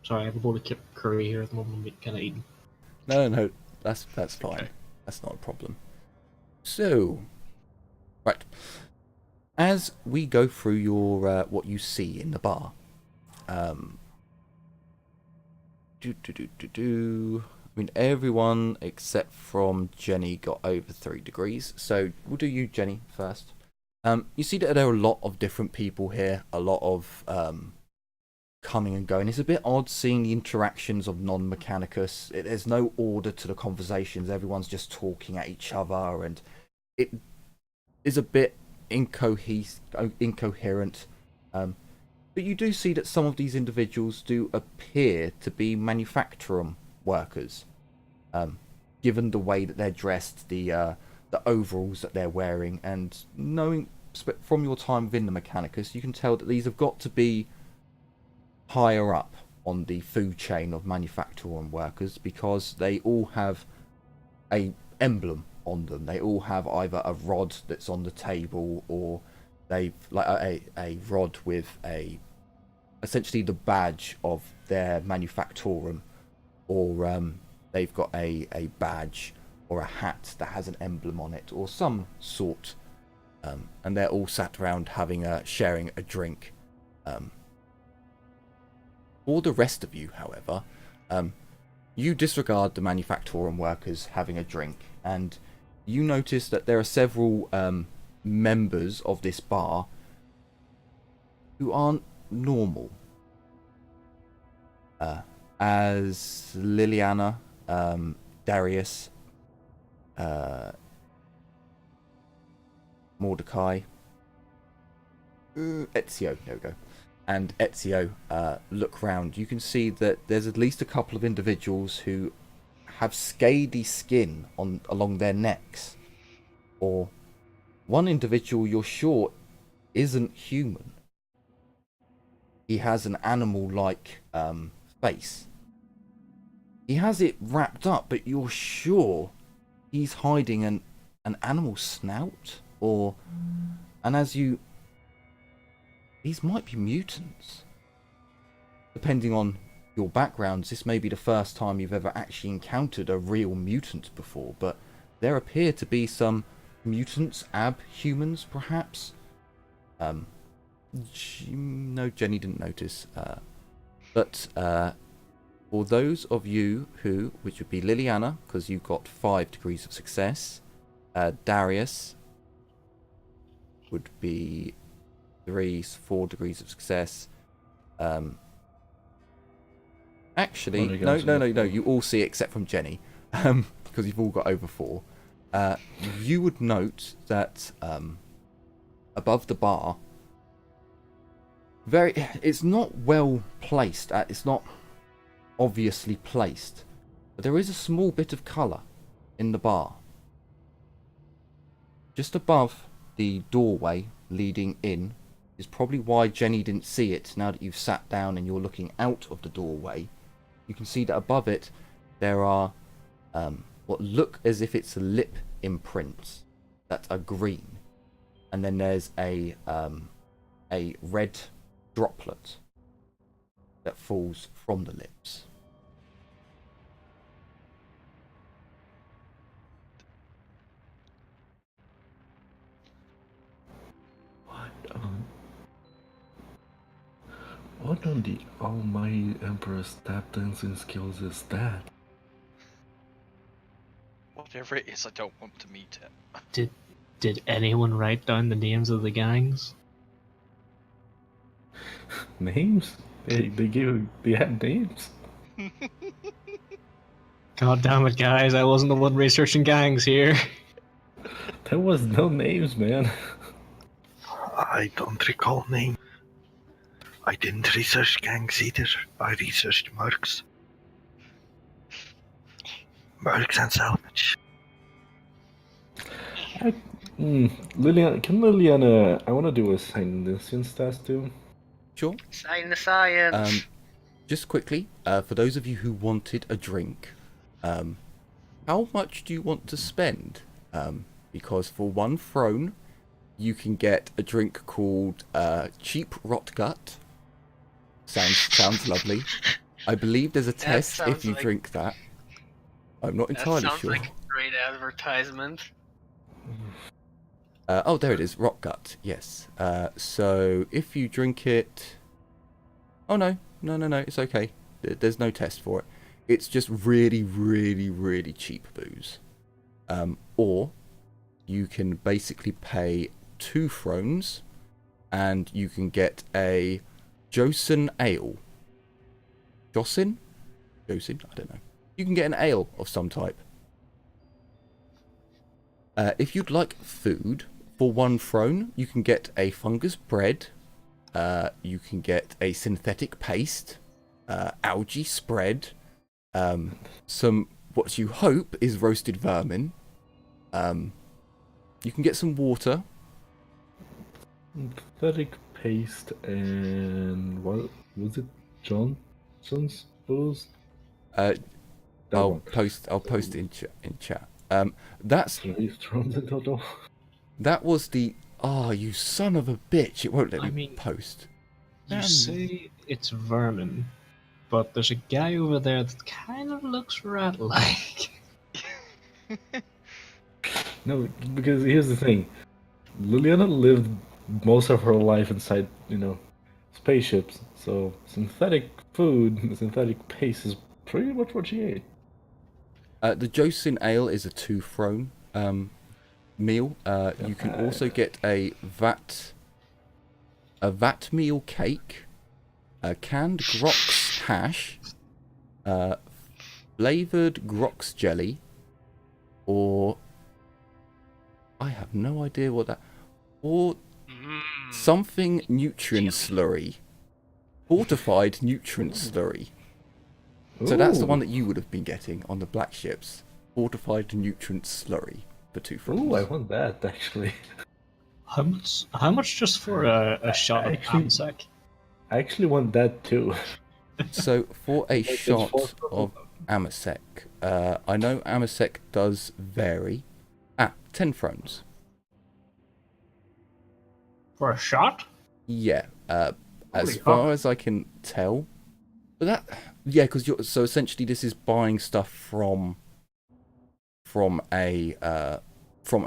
Sorry, I have a bowl of curry here at the moment. I'm kind of eating. No, that's fine. Okay. That's not a problem. So, Right. As we go through your what you see in the bar, I mean, everyone except from Jenny got over 3 degrees. So we'll do you, Jenny, first. You see that there are a lot of different people here, a lot of coming and going. It's a bit odd seeing the interactions of non-Mechanicus. There's no order to the conversations. Everyone's just talking at each other, and it is a bit incoherent. But you do see that some of these individuals do appear to be manufacturum workers, given the way that they're dressed, the overalls that they're wearing, and knowing from your time within the Mechanicus, you can tell that these have got to be higher up on the food chain of manufacturing workers, because they all have a emblem on them. They all have either a rod that's on the table, or they've like a rod with essentially the badge of their manufactorum, or they've got a badge or a hat that has an emblem on it, or some sort, and they're all sat around sharing a drink. For the rest of you, however, you disregard the manufactorum workers having a drink, and you notice that there are several members of this bar who aren't normal. As Liliana, Darius, Mordecai, Ezio, there we go, and Ezio look round, you can see that there's at least a couple of individuals who have scaly skin along their necks, or one individual you're sure isn't human. He has an animal-like face. He has it wrapped up, but you're sure he's hiding an animal snout, these might be mutants. Depending on your backgrounds, this may be the first time you've ever actually encountered a real mutant before, but there appear to be some mutants, humans perhaps. No, Jenny didn't notice. But for those of you which would be Liliana, because you got 5 degrees of success, Darius would be 4 degrees of success. Actually, no, you all see it except from Jenny, because you've all got over 4. You would note that above the bar, it's not well placed, it's not obviously placed, but there is a small bit of colour in the bar. Just above the doorway leading in is probably why Jenny didn't see it. Now that you've sat down and you're looking out of the doorway, you can see that above it there are what look as if it's lip imprints that are green, and then there's a red droplet that falls from the lips. What on the almighty Emperor's tap dancing skills is that? Whatever it is, I don't want to meet it. Did anyone write down the names of the gangs? Names? They had names. God damn it, guys! I wasn't the one researching gangs here. There was no names, man. I don't recall name. I didn't research gangs either. I researched mercs. Mercs and salvage. Liliana, I want to do a science test too. Sure. Science. Just quickly, for those of you who wanted a drink, how much do you want to spend? Because for 1 throne, you can get a drink called Cheap Rot Gut. Sounds lovely. I believe there's a test if you drink that. I'm not entirely sure. That sounds like a great advertisement. Oh, there it is. Rock gut. Yes. So if you drink it... Oh, no. No. It's okay. There's no test for it. It's just really, really, really cheap booze. Or you can basically pay 2 thrones and you can get a Josin ale. Josin? Josin? I don't know. You can get an ale of some type. If you'd like food, for 1 throne, you can get a fungus bread. You can get a synthetic paste, algae spread, some what you hope is roasted vermin. You can get some water. Synthetic paste and what was it? Johnson's booze? I'll post it in chat. That's Thrones in total. that was the you son of a bitch! It won't let me post. You say it's vermin, but there's a guy over there that kind of looks rat-like. No, because here's the thing. Liliana lived most of her life inside, spaceships. So synthetic food, synthetic paste is pretty much what she ate. The Josin Ale is a 2 throne meal. You can also get a vat meal cake, canned grox hash, flavoured grox jelly, or I have no idea what that, or something nutrient slurry, fortified nutrient slurry. So that's the one that you would have been getting on the black ships. Fortified nutrient slurry for 2 thrones. Ooh, I want that actually. How much just for a shot of Amsec? I actually want that too. So for a shot of Amasec, I know Amasec does vary. 10 thrones. For a shot? Yeah, as Holy far fuck. as I can tell. But that, yeah, because so essentially this is buying stuff from a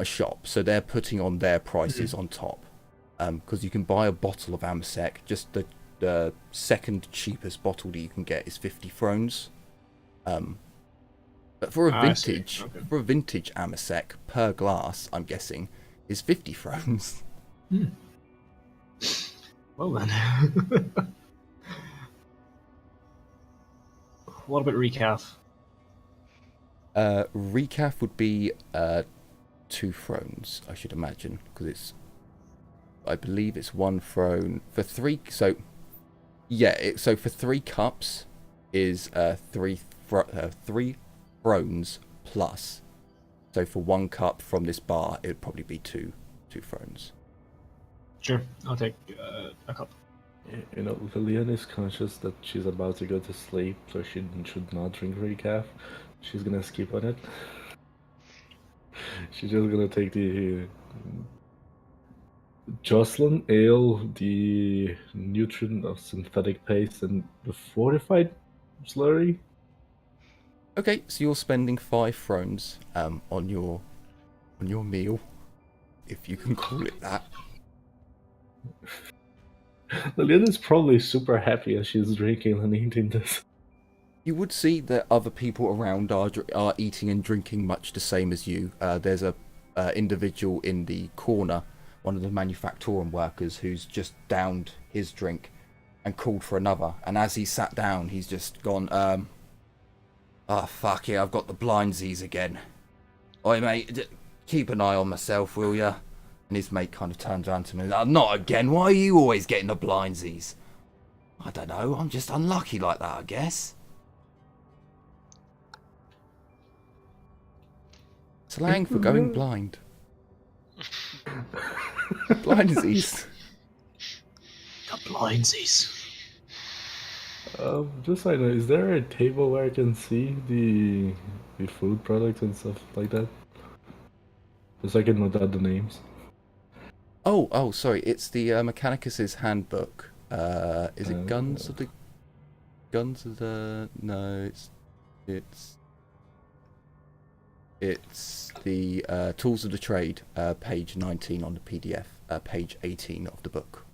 shop, so they're putting on their prices on top. Because you can buy a bottle of Amasec, just the second cheapest bottle that you can get is 50 thrones. But for a vintage Amasec per glass, I'm guessing, is 50 thrones. Well then. What about recaf? Recaf would be 2 thrones, I should imagine, because I believe it's 1 throne for 3. So yeah, so for 3 cups is 3 thrones plus. So for 1 cup from this bar, it would probably be 2 thrones. Sure, I'll take a cup. Liliana is conscious that she's about to go to sleep, so she should not drink recaf. She's gonna skip on it. She's just gonna take the Jocelyn Ale, the nutrient of synthetic paste, and the fortified slurry. Okay, so you're spending 5 thrones on your meal, if you can call it that. Liliana's probably super happy as she's drinking and eating this. You would see that other people around are eating and drinking much the same as you. There's a individual in the corner, one of the manufacturing workers, who's just downed his drink and called for another. And as he sat down, he's just gone, oh, fuck it, I've got the blindsies again. Oi, mate, keep an eye on myself, will ya? And his mate kind of turns around to me, not again, why are you always getting the blindsies? I don't know, I'm just unlucky like that, I guess. Slang for going blind. Blindsies. The blindsies. Just so I know, is there a table where I can see the food products and stuff like that? Just so I can note out the names. Oh, sorry. It's the Mechanicus's handbook. Is it Guns of the? No, it's. It's the Tools of the Trade, page 19 on the PDF, page 18 of the book.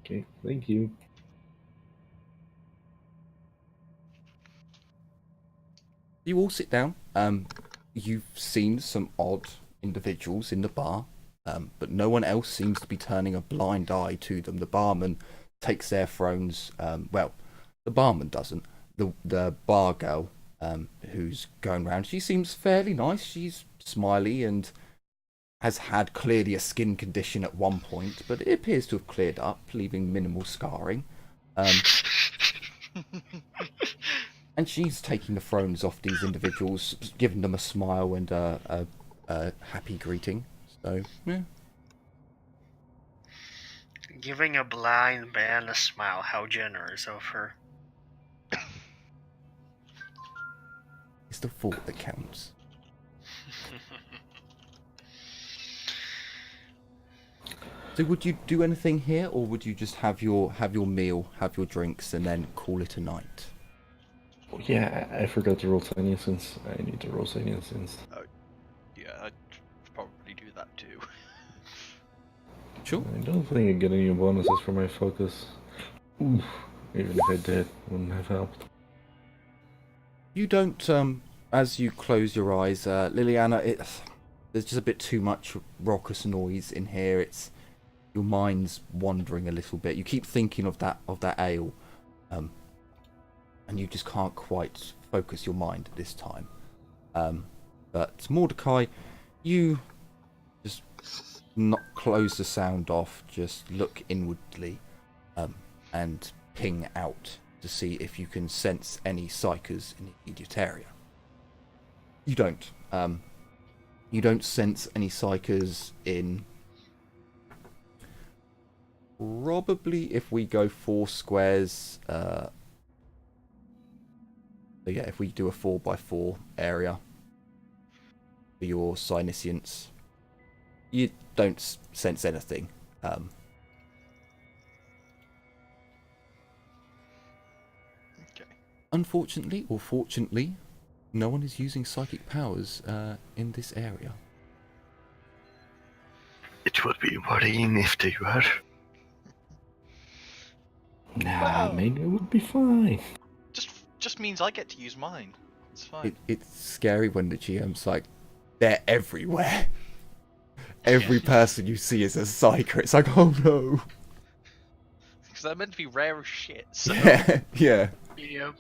Okay, thank you. You all sit down. You've seen some odd individuals in the bar, but no one else seems to be turning a blind eye to them. The barman takes their thrones. Well, the barman doesn't. The bar girl, who's going round, she seems fairly nice. She's smiley and has had clearly a skin condition at one point, but it appears to have cleared up, leaving minimal scarring. And she's taking the thrones off these individuals, giving them a smile and a happy greeting. So, yeah. Giving a blind man a smile, how generous of her. It's the thought that counts. So would you do anything here, or would you just have your meal, have your drinks, and then call it a night? Oh, yeah, I forgot to roll Tiny Essence. I need to roll Tiny Essence. Yeah, I'd probably do that too. Sure. I don't think I get any bonuses for my focus. Oof, even if I did, wouldn't have helped. You don't, as you close your eyes, Liliana, there's just a bit too much raucous noise in here. Your mind's wandering a little bit. You keep thinking of that ale, and you just can't quite focus your mind at this time. But Mordecai, you just not close the sound off, just look inwardly, and ping out to see if you can sense any psychers in the immediate area. You don't. You don't sense any psychers in... Probably if we go 4 squares... So yeah, if we do a 4x4 area for your Synesians, you don't sense anything. Okay. Unfortunately, or fortunately, no one is using psychic powers in this area. It would be worrying if they were. Nah, maybe it would be fine. Just means I get to use mine. It's fine. It's scary when the GM's like, they're everywhere. Every person you see is a psyker. It's like, oh no. Because they're meant to be rare as shit. So. Yeah, yeah. Yep.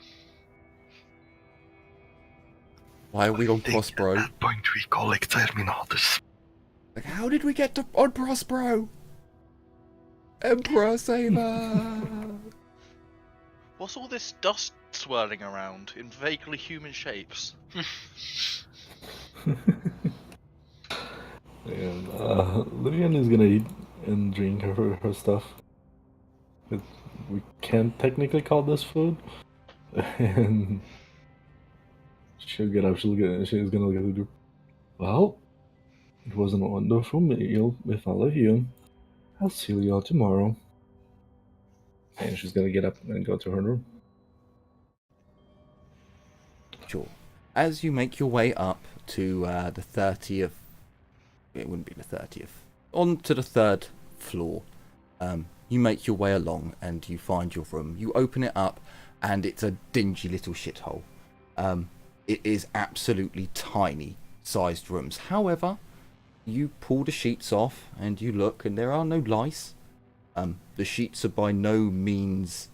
Why are we on At Prospero? that point we call exterminatus. Like, how did we get on Prospero? Emperor Saber! What's all this dust swirling around in vaguely human shapes? And Lillian is gonna eat and drink her stuff. But we can't technically call this food. And she'll get up, she's gonna look at the well, it was a wonderful meal with all of you. I'll see you all tomorrow. And she's gonna get up and go to her room. Sure. As you make your way up to the 30th... It wouldn't be the 30th. On to the 3rd floor. You make your way along and you find your room. You open it up and it's a dingy little shithole. It is absolutely tiny sized rooms. However, you pull the sheets off and you look and there are no lice. The sheets are by no means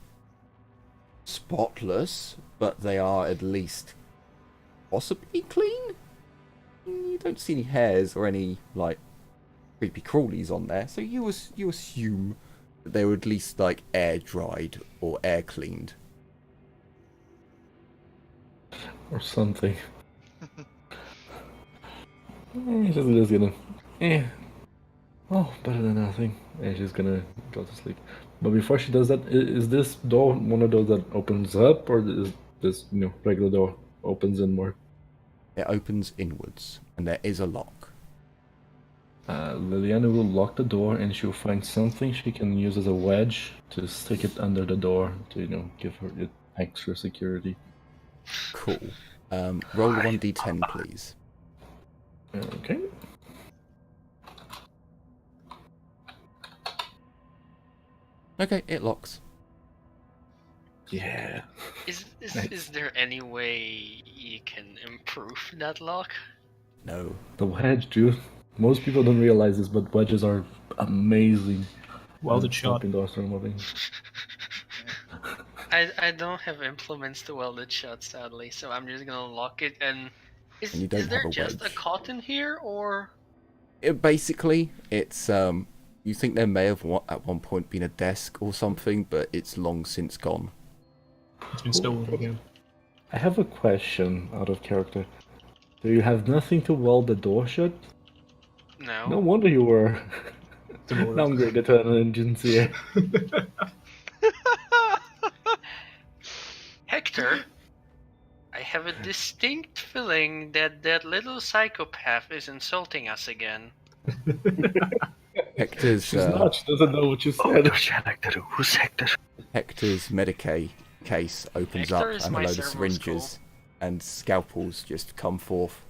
spotless, but they are at least possibly clean. You don't see any hairs or any like creepy crawlies on there, so you assume that they were at least like air dried or air cleaned. Or something. She's just gonna... Oh, better than nothing. And she's gonna go to sleep. But before she does that, is this door one of those that opens up, or is this regular door opens inward? It opens inwards, and there is a lock. Liliana will lock the door, and she'll find something she can use as a wedge to stick it under the door to give her extra security. Cool. Roll a 1d10, please. Okay. Okay, it locks. Yeah. Is there any way you can improve that lock? No. The wedge, dude. Most people don't realize this, but wedges are amazing. Welded shot. Stopping doors from moving. I don't have implements to weld it shut, sadly, so I'm just gonna lock it. And And you don't is there have a just a wedge. cotton here, or Basically, it's you think there may have at one point been a desk or something, but it's long since gone. It's been stolen again. I have a question out of character. Do you have nothing to weld the door shut? no? No wonder you were Tomorrow. downgraded to an engineer. Hector, I have a distinct feeling that that little psychopath is insulting us again. Hector's She's not. She doesn't know what you Oh, said. there's Hector. Who's Hector? Medicae case opens Hector up is and a my load of servo syringes skull. and scalpels just come forth.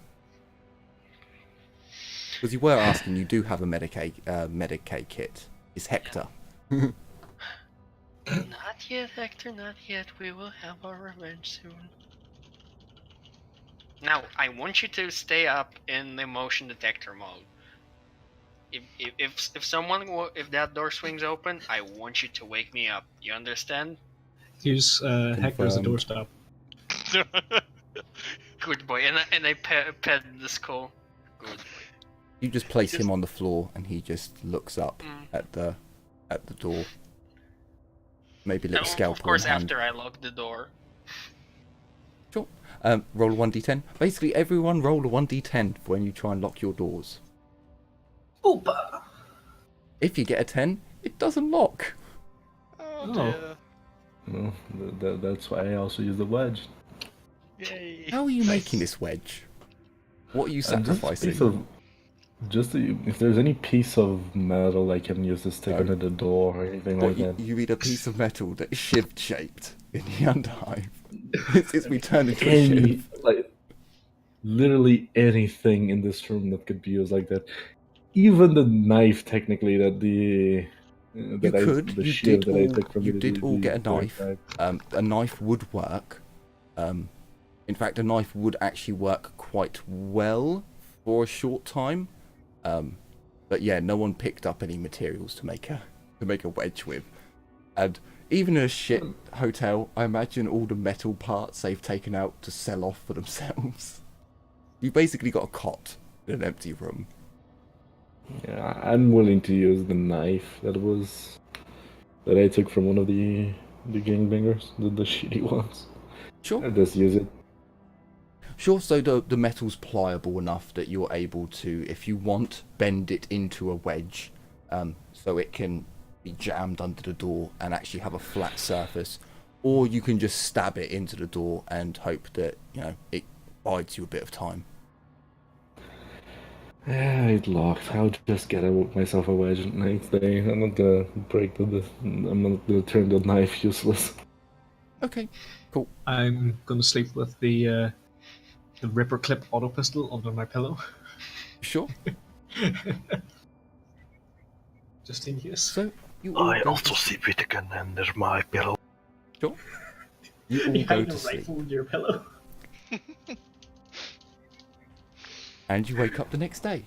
Because you were asking, you do have a Medicae kit. It's Hector. Not yet, Hector, not yet. We will have our revenge soon. Now, I want you to stay up in the motion detector mode. If that door swings open, I want you to wake me up. You understand? Use Hector as a Confirmed. doorstop. Good boy. And I pet the skull. Good boy. You just place him on the floor and he just looks up at the door. Maybe a little scalpel Of course, in hand. after I lock the door. Sure. Roll a 1d10. Basically, everyone roll a 1d10 for when you try and lock your doors. Oopa! If you get a 10, it doesn't lock. Oh, Oh. dear. No, that's why I also use the wedge. Yay. How are you making this wedge? What are you sacrificing? If there's any piece of metal I can use to stick No. under the door or anything What, like that. you need a piece of metal that is shiv shaped in the underhive. It's we turned into a Any, shiv. like, literally anything in this room that could be used like that. Even the knife, technically, that the You shiv did that I all, took from you the- did all the get a dark knife. side. A knife would work. In fact, a knife would actually work quite well for a short time. But yeah, no one picked up any materials to make a wedge with. And even in a shit hotel, I imagine all the metal parts they've taken out to sell off for themselves. You basically got a cot in an empty room. Yeah, I'm willing to use the knife that I took from one of the gangbangers, the shitty ones. Sure. I just use it. Sure, so the metal's pliable enough that you're able to, if you want, bend it into a wedge, so it can be jammed under the door and actually have a flat surface, or you can just stab it into the door and hope that, it bides you a bit of time. Yeah, it locked. I'll just get myself a wedge next day. I'm not gonna I'm not gonna turn the knife useless. Okay, cool. I'm gonna sleep with the Ripper Clip auto pistol under my pillow. Sure. Just in case. So, you all I go also to sleep with a gun under my pillow. Sure. You all You go hide to a sleep. rifle with your pillow. And you wake up the next day.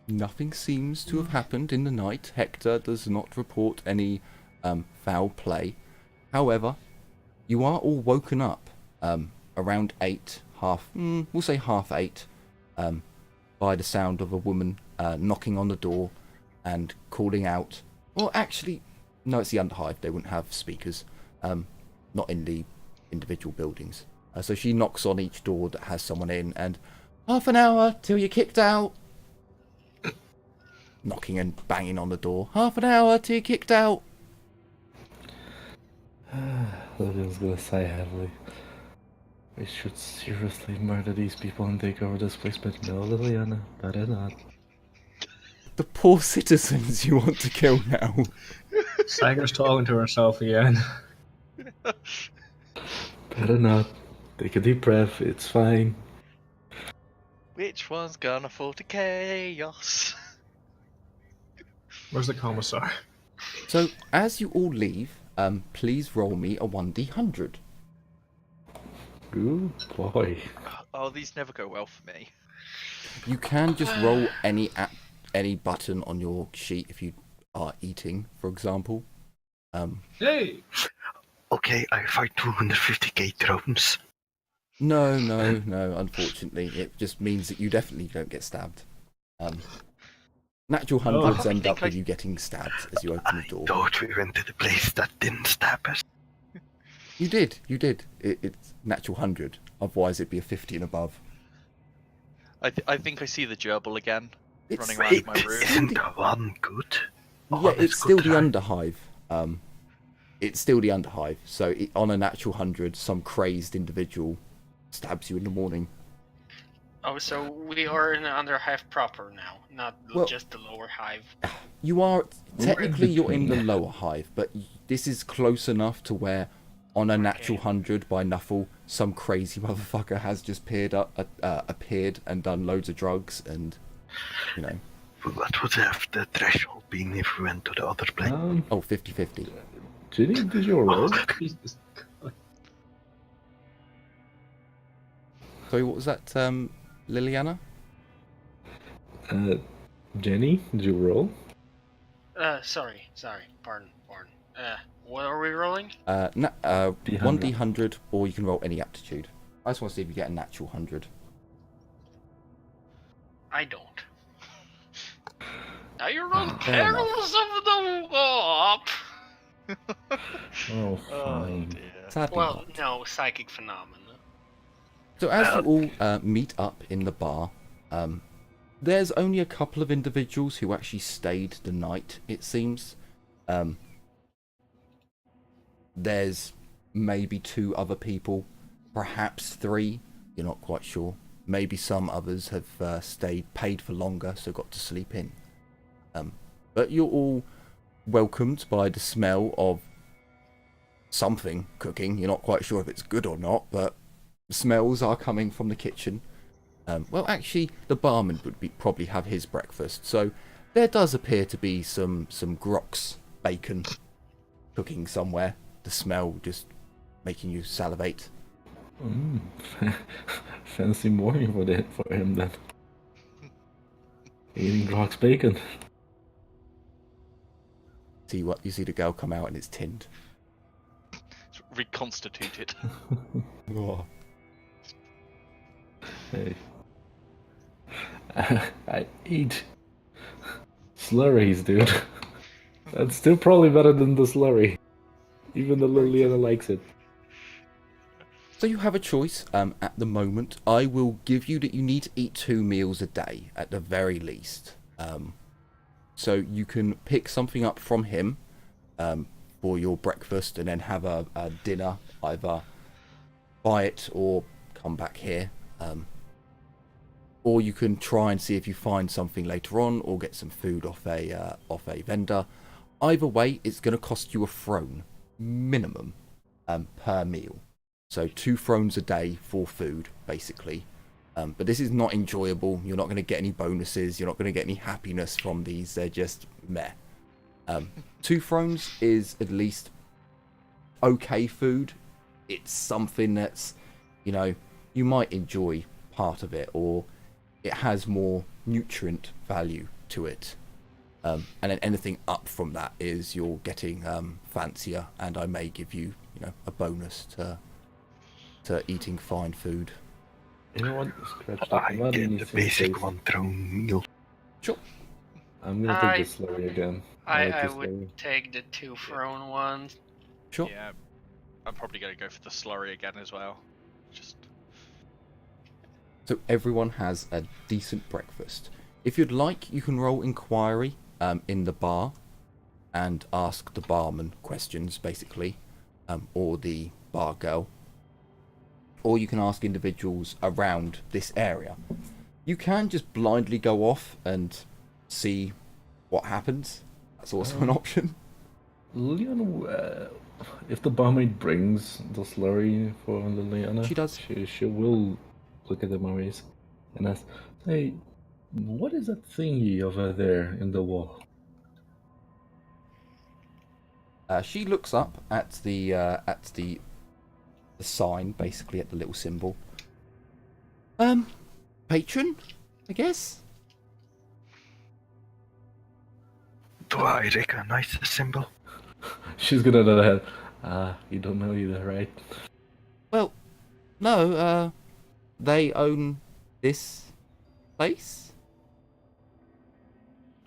Nothing seems to have happened in the night. Hector does not report any foul play. However, you are all woken up around 8, we'll say half 8, by the sound of a woman knocking on the door and calling out. Well, actually, no, it's the underhive. They wouldn't have speakers, not in the individual buildings. So she knocks on each door that has someone in, and 1/2 an hour till you're kicked out. Knocking and banging on the door. 1/2 an hour till you're kicked out. Logan's gonna sigh heavily. We should seriously murder these people and take over this place, but no, Liliana, better not. The poor citizens you want to kill now. Sager's talking to herself again. Better not. Take a deep breath. It's fine. Which one's gonna fall to chaos? Where's the commissar? So as you all leave, please roll me a 1d100. Good boy. Oh, these never go well for me. You can just roll any button on your sheet if you are eating, for example. Hey! Okay, I fight 250k drones. No, unfortunately. It just means that you definitely don't get stabbed. Natural hundreds I end think up with you getting stabbed as you open the I door. thought we went to the place that didn't stab us. You did. It's natural 100. Otherwise it'd be a 50 and above. I think I see the gerbil again, It's, running around Wait, my room. isn't the one good? yeah, Oh, it's that's still good the try. underhive. It's still the underhive. So on a natural 100, some crazed individual stabs you in the morning. Oh, so we are in the underhive proper now, not Well- just the lower hive. You are technically you're in the between. lower hive, but this is close enough to where on a natural 100 by Nuffle, some crazy motherfucker has just appeared and done loads of drugs and, you know. What would have the threshold been if we went to the other place? Oh, 50-50. Ginny, did you roll? Jesus Christ. Sorry, what was that, Liliana? Jenny, did you roll? Sorry, pardon. What are we rolling? 1d100, or you can roll any aptitude. I just want to see if you get a natural 100. I don't. Now you're on fair enough. perils of the warp! Oh, Oh fine. dear. Sadly Well, not. no, psychic phenomena. So as you all meet up in the bar, there's only a couple of individuals who actually stayed the night, it seems. There's maybe 2 other people, perhaps 3, you're not quite sure. Maybe some others have stayed, paid for longer, so got to sleep in. But you're all welcomed by the smell of something cooking. You're not quite sure if it's good or not, but smells are coming from the kitchen. Well, actually, the barman would probably have his breakfast, so there does appear to be some grox bacon cooking somewhere. The smell just making you salivate. Fancy morning for him then. Eating Grox bacon. See what you see the girl come out and it's tinned. It's reconstituted. Oh. Hey. I eat slurries, dude. That's still probably better than the slurry. Even though Liliana likes it. So you have a choice at the moment. I will give you that you need to eat 2 meals a day at the very least. So you can pick something up from him for your breakfast and then have a dinner. Either buy it or come back here. Or you can try and see if you find something later on or get some food off a vendor. Either way, it's going to cost you a throne minimum per meal. So 2 thrones a day for food, basically. But this is not enjoyable. You're not going to get any bonuses. You're not going to get any happiness from these. They're just meh. 2 thrones is at least okay food. It's something that's, you know, you might enjoy part of it, or it has more nutrient value to it. And then anything up from that is you're getting fancier, and I may give you, you know, a bonus to eating fine food. You know what? Scratch that. I get the basic 1 throne meal. Sure. I'm gonna I- take the slurry again. I like the would slurry. take the 2 throne ones. Sure. Yeah, I'm probably going to go for the slurry again as well. Just So everyone has a decent breakfast. If you'd like, you can roll inquiry in the bar and ask the barman questions, basically, or the bar girl. Or you can ask individuals around this area. You can just blindly go off and see what happens. That's also an option. Leon, if the barmaid brings the slurry for Liliana, She does. She will look at the mermaids and ask, "Hey, what is that thingy over there in the wall?" She looks up at the sign, basically at the little symbol. Patron, I guess. Do I recognize the symbol? She's gonna nod her head. You don't know either, right? Well, no. They own this place.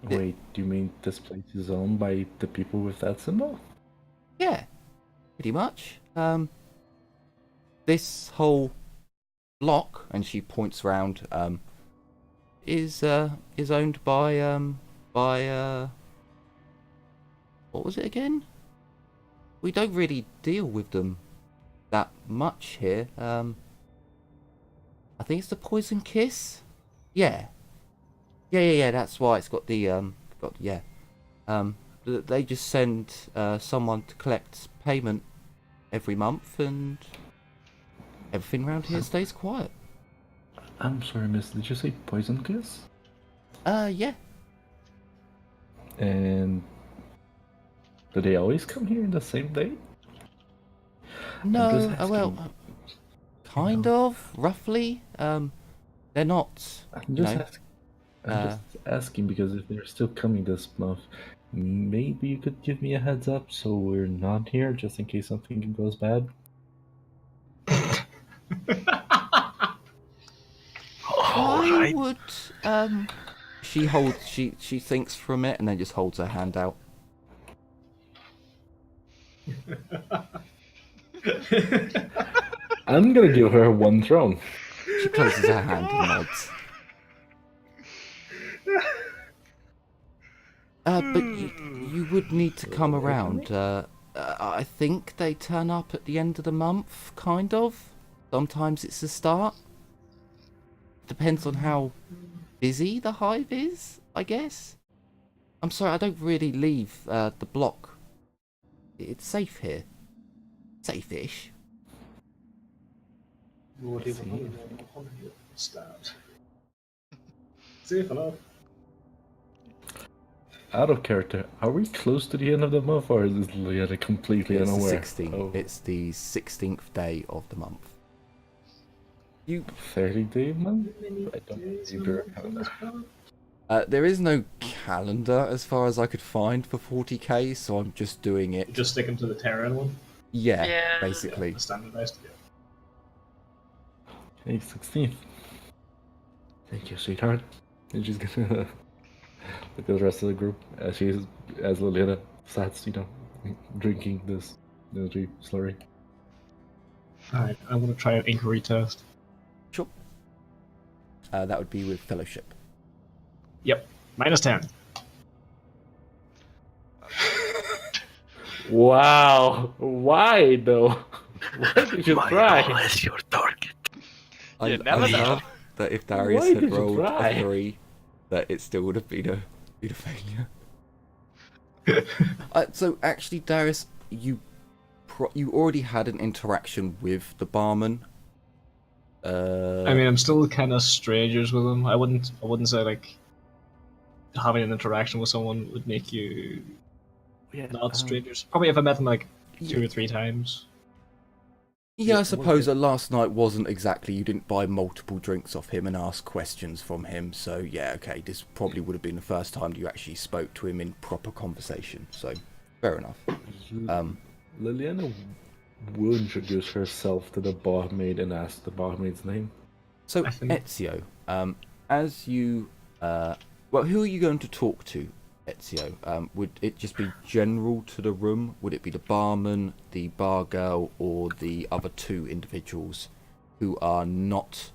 Wait, do you mean this place is owned by the people with that symbol? Yeah, pretty much. This whole block, and she points round, is owned by what was it again? We don't really deal with them that much here. I think it's the Poison Kiss. Yeah. That's why it's got the They just send someone to collect payment every month, and everything around here stays quiet. I'm sorry, miss, did you say Poison Kiss? Yeah. And do they always come here in the same day? No, just asking, well, kind of, roughly. They're not. I'm just asking because if they're still coming this month, maybe you could give me a heads up so we're not here just in case something goes bad. I would. She thinks for a minute and then just holds her hand out. I'm gonna give her one throne. She closes her hand and nods. But you would need to come around. I think they turn up at the end of the month, kind of. Sometimes it's the start. Depends on how busy the hive is, I guess. I'm sorry, I don't really leave the block. It's safe here. Safe-ish. Safe enough. Out of character, are we close to the end of the month or is this Liana completely It's unaware? the 16th. Oh. It's the 16th day of the month. 30-day month? I don't know. YouTubere calendar. There is no calendar as far as I could find for 40k, so I'm just doing it. Just sticking to the Terran one. Yeah. Basically. The standardized. Okay, 16th. Thank you, sweetheart. And she's gonna look at the rest of the group as Liliana starts, drinking this energy slurry. Alright, I'm gonna try an inquiry test. Sure. That would be with fellowship. Yep. -10. Wow! Why though? Why did you My try? goal is your target. I never know. love that if Darius Why had did you rolled try? a 3, that it still would have been a failure. So actually, Darius, you already had an interaction with the barman. I mean, I'm still kind of strangers with him. I wouldn't say like having an interaction with someone would make you not strangers. Probably if I met him like 2 or 3 times. Yeah, I suppose that last night wasn't exactly, you didn't buy multiple drinks off him and ask questions from him, so yeah, okay, this probably would have been the first time you actually spoke to him in proper conversation, so fair enough. Liliana will introduce herself to the barmaid and ask the barmaid's name. So, I think- Ezio, as you, well, who are you going to talk to, Ezio? Would it just be general to the room? Would it be the barman, the bar girl, or the other 2 individuals who are not...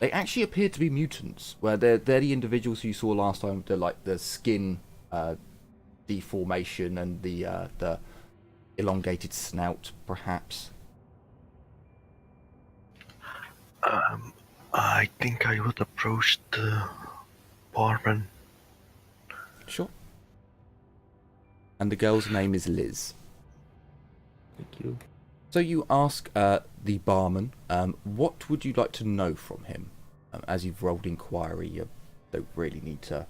They actually appear to be mutants, where they're the individuals who you saw last time. They're like the skin deformation and the elongated snout, perhaps. I think I would approach the barman. Sure. And the girl's name is Liz. Thank you. So you ask the barman, what would you like to know from him? As you've rolled inquiry, you don't really need to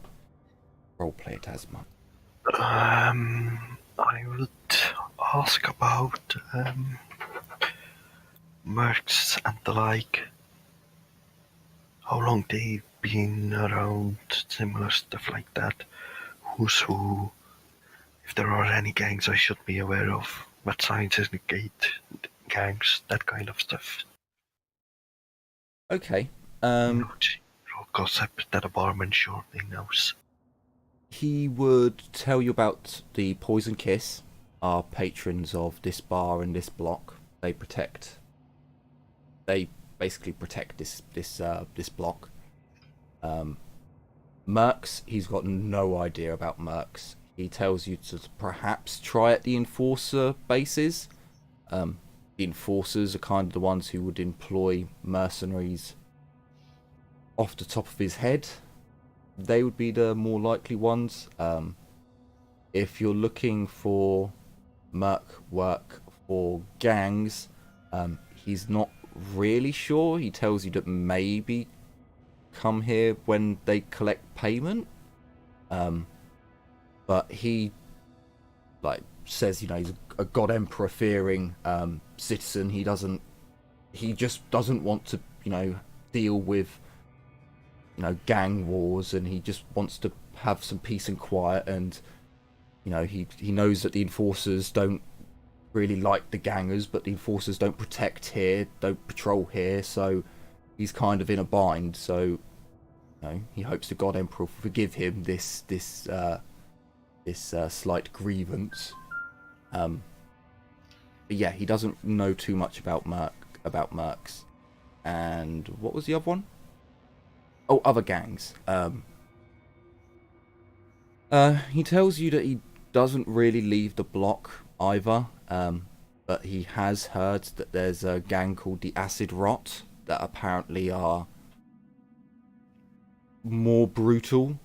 roleplay it as much. I would ask about mercs and the like. How long they've been around, similar stuff like that. Who's who? If there are any gangs I should be aware of. What signs negate gangs, that kind of stuff. Okay. Road gossip that a barman surely knows. He would tell you about the Poison Kiss, are patrons of this bar and this block. They basically protect this block. Mercs, he's got no idea about mercs. He tells you to perhaps try at the enforcer bases. The enforcers are kind of the ones who would employ mercenaries. Off the top of his head, they would be the more likely ones. If you're looking for merc work for gangs, he's not really sure. He tells you that maybe come here when they collect payment. But he says, he's a god emperor fearing citizen. He just doesn't want to, deal with gang wars, and he just wants to have some peace and quiet. And he knows that the enforcers don't really like the gangers, but the enforcers don't protect here, don't patrol here, so he's kind of in a bind. So he hopes the god emperor will forgive him this slight grievance. But yeah, he doesn't know too much about mercs. And what was the other one? Oh, other gangs. He tells you that he doesn't really leave the block either, but he has heard that there's a gang called the Acid Rot that apparently are more brutal.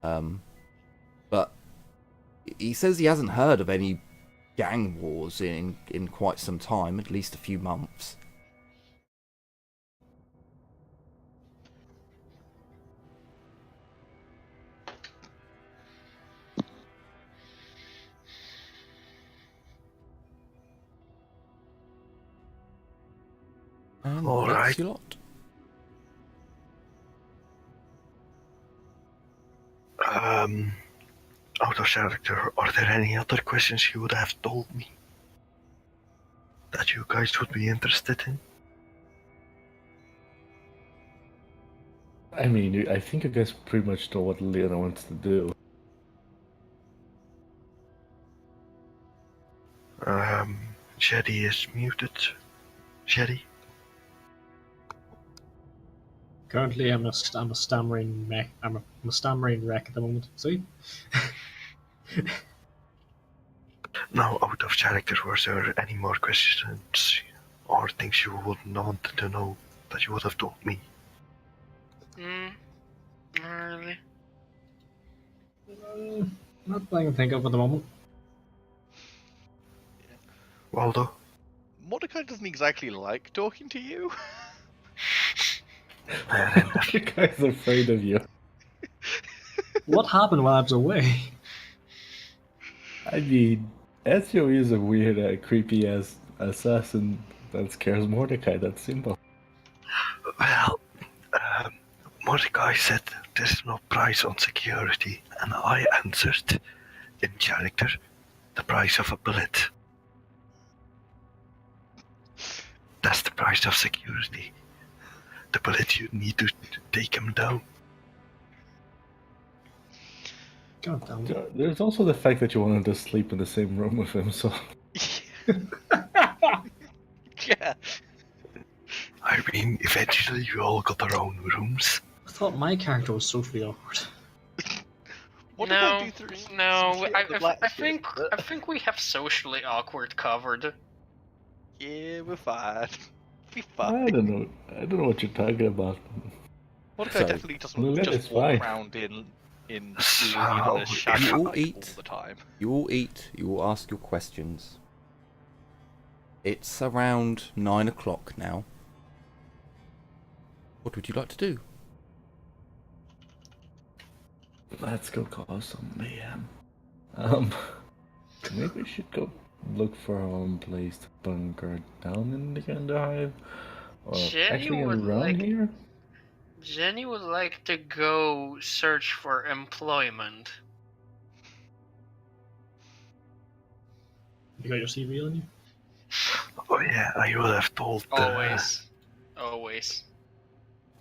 But he says he hasn't heard of any gang wars in quite some time, at least a few months. And All right. Lancelot? Out of character, are there any other questions you would have told me that you guys would be interested in? I mean, I think you guys pretty much know what Leona wants to do. Sherry is muted. Sherry? Currently, I'm a stammering mech. I'm a stammering wreck at the moment. See? Now, out of character, was there any more questions or things you would want to know that you would have told me? Not really. Not that I can think of at the moment. Waldo? Mordecai doesn't exactly like talking to you. You guys are afraid of you. What happened while I was away? I mean, Ezio is a weird, creepy-ass assassin that scares Mordecai, that's simple. Well, Mordecai said there's no price on security, and I answered, in character, the price of a bullet. That's the price of security. The bullet you need to take him down. God damn it. There's also the fact that you wanted to sleep in the same room with him, so... Yeah. I mean, eventually you all got their own rooms. I thought my character was socially awkward. What No, did I do through no. some shit the last I shit, but- think we have socially awkward covered. Yeah, we're fine. Be I fine. don't know what you're talking about. Mordecai So, definitely doesn't Lilith just is walk fine. around in So, a shag you all all eat. the time. You all eat, you all ask your questions. It's around 9 o'clock now. What would you like to do? Let's go cause some mayhem. Maybe we should go look for our own place to bunker down in the Hive, or Jenny actually would around like- here. Jenny would like to go search for employment. You got your CV on you? Oh yeah, I would have told. Always.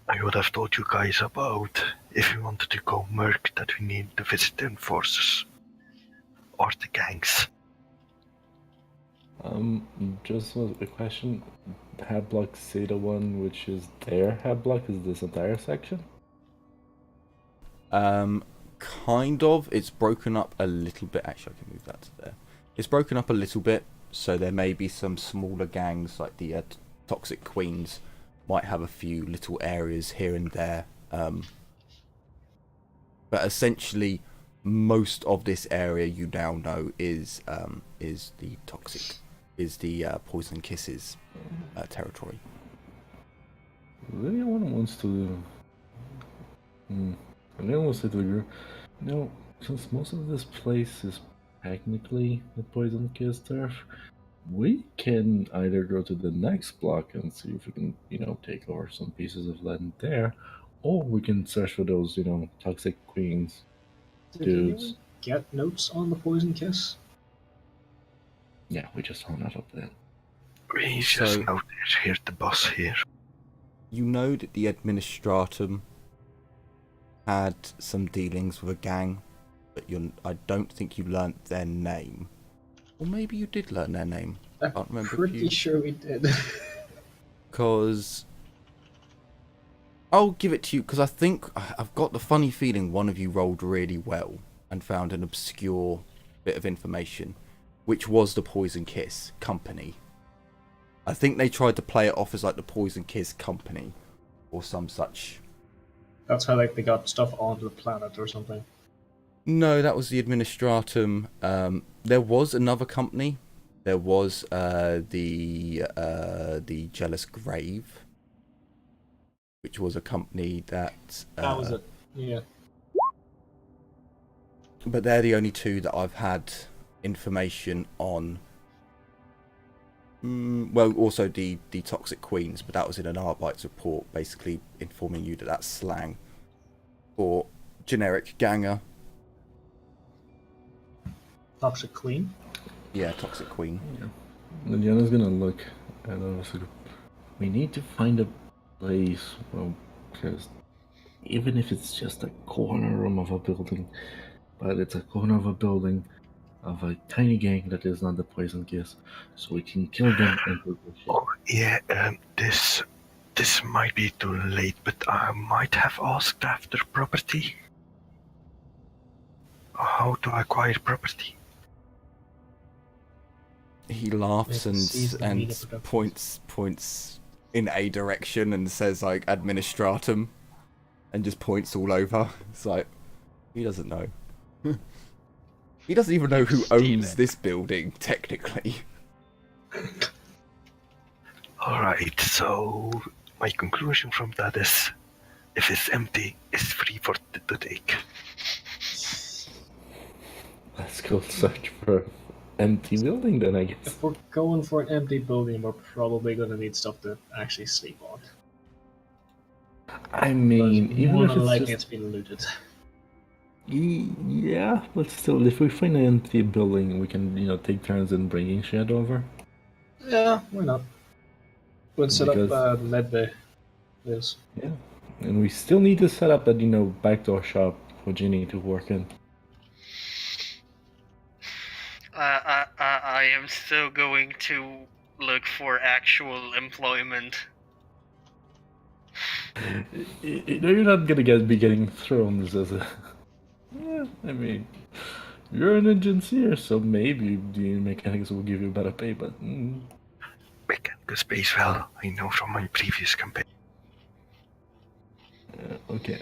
I would have told you guys about if you wanted to go merc that we need to visit the enforcers or the gangs. Just a question. Hab block C, the one which is their hab block, is this entire section? Kind of. It's broken up a little bit. Actually, I can move that to there. It's broken up a little bit, so there may be some smaller gangs, like the Toxic Queens, might have a few little areas here and there. But essentially, most of this area you now know is the Poison Kisses territory. Really, anyone wants to? Anyone wants to agree? No, since most of this place is technically the Poison Kiss turf, we can either go to the next block and see if we can, take over some pieces of land there, or we can search for those, Toxic Queens Did dudes. anyone get notes on the Poison Kiss? Yeah, we just found that up there. We just So- know they're the boss here. You know that the Administratum had some dealings with a gang, but I don't think you learnt their name. Or maybe you did learn their name. I'm Can't remember if pretty you... sure we did. Because... I'll give it to you, because I think... I've got the funny feeling one of you rolled really well and found an obscure bit of information, which was the Poison Kiss Company. I think they tried to play it off as like the Poison Kiss Company, or some such. That's how they got stuff onto the planet or something. No, that was the Administratum. There was another company. There was the Jealous Grave, which was a company that... That was it. Yeah. But they're the only two that I've had information on. Well, also the Toxic Queens, but that was in an Arbites report, basically informing you that that's slang for generic ganger. Toxic Queen. Yeah, Toxic Queen. Yeah. Liliana's gonna look at us. We need to find a place, well, because even if it's just a corner room of a building, but it's a corner of a building of a tiny gang that is not the Poison Kiss, so we can kill them and take the shit. Oh yeah, this might be too late, but I might have asked after property. How to acquire property? He laughs Yeah, sees the media and production. points in a direction and says like Administratum, and just points all over. It's like he doesn't know. He doesn't even know who owns this building technically. Alright, so my conclusion from that is, if it's empty, it's free for to take. Let's go search for an empty building then, I guess. If we're going for an empty building, we're probably going to need stuff to actually sleep on. I mean, Because even more if than it's likely just... it's been looted. Yeah, but still, if we find an empty building, we can, take turns in bringing shit over. Yeah, why not? We'll set Because- up medbay. Yes. Yeah. And we still need to set up that, backdoor shop for Ginny to work in. I am still going to look for actual employment. You're not gonna be getting thrown as a... Yeah, I mean, you're an engineer, so maybe the mechanics will give you better pay, but... Mechanical space well, I know from my previous campaign. Okay,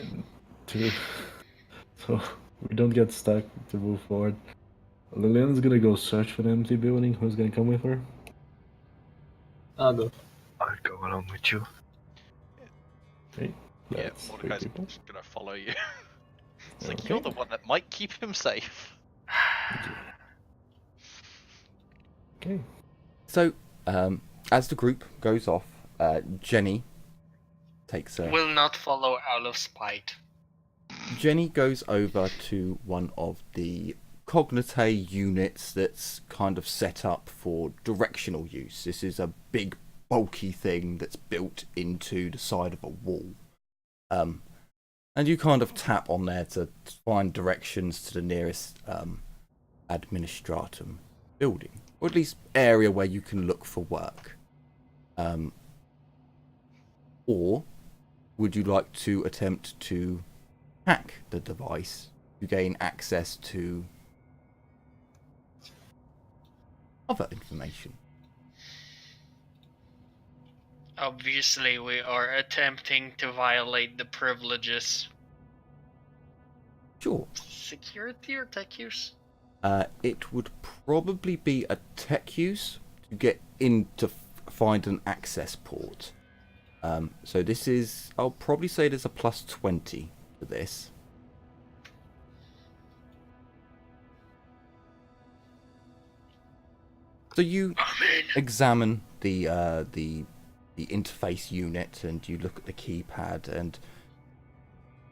so we don't get stuck to move forward. Liliana's gonna go search for an empty building. Who's gonna come with her? I'll go. I'll go along with you. Okay, Yeah, that's 3 Mordecai's people. just gonna follow you. It's like Okay. you're the one that might keep him safe. Okay. So, as the group goes off, Jenny takes a... Will not follow out of spite. Jenny goes over to one of the Cognite units that's kind of set up for directional use. This is a big, bulky thing that's built into the side of a wall. And you kind of tap on there to find directions to the nearest administratum building, or at least area where you can look for work. Or would you like to attempt to hack the device to gain access to other information? Obviously, we are attempting to violate the privileges. Sure. Security or tech use? It would probably be a tech use to get in to find an access port. So this is, I'll probably say there's a plus 20 for this. So you examine the interface unit and you look at the keypad and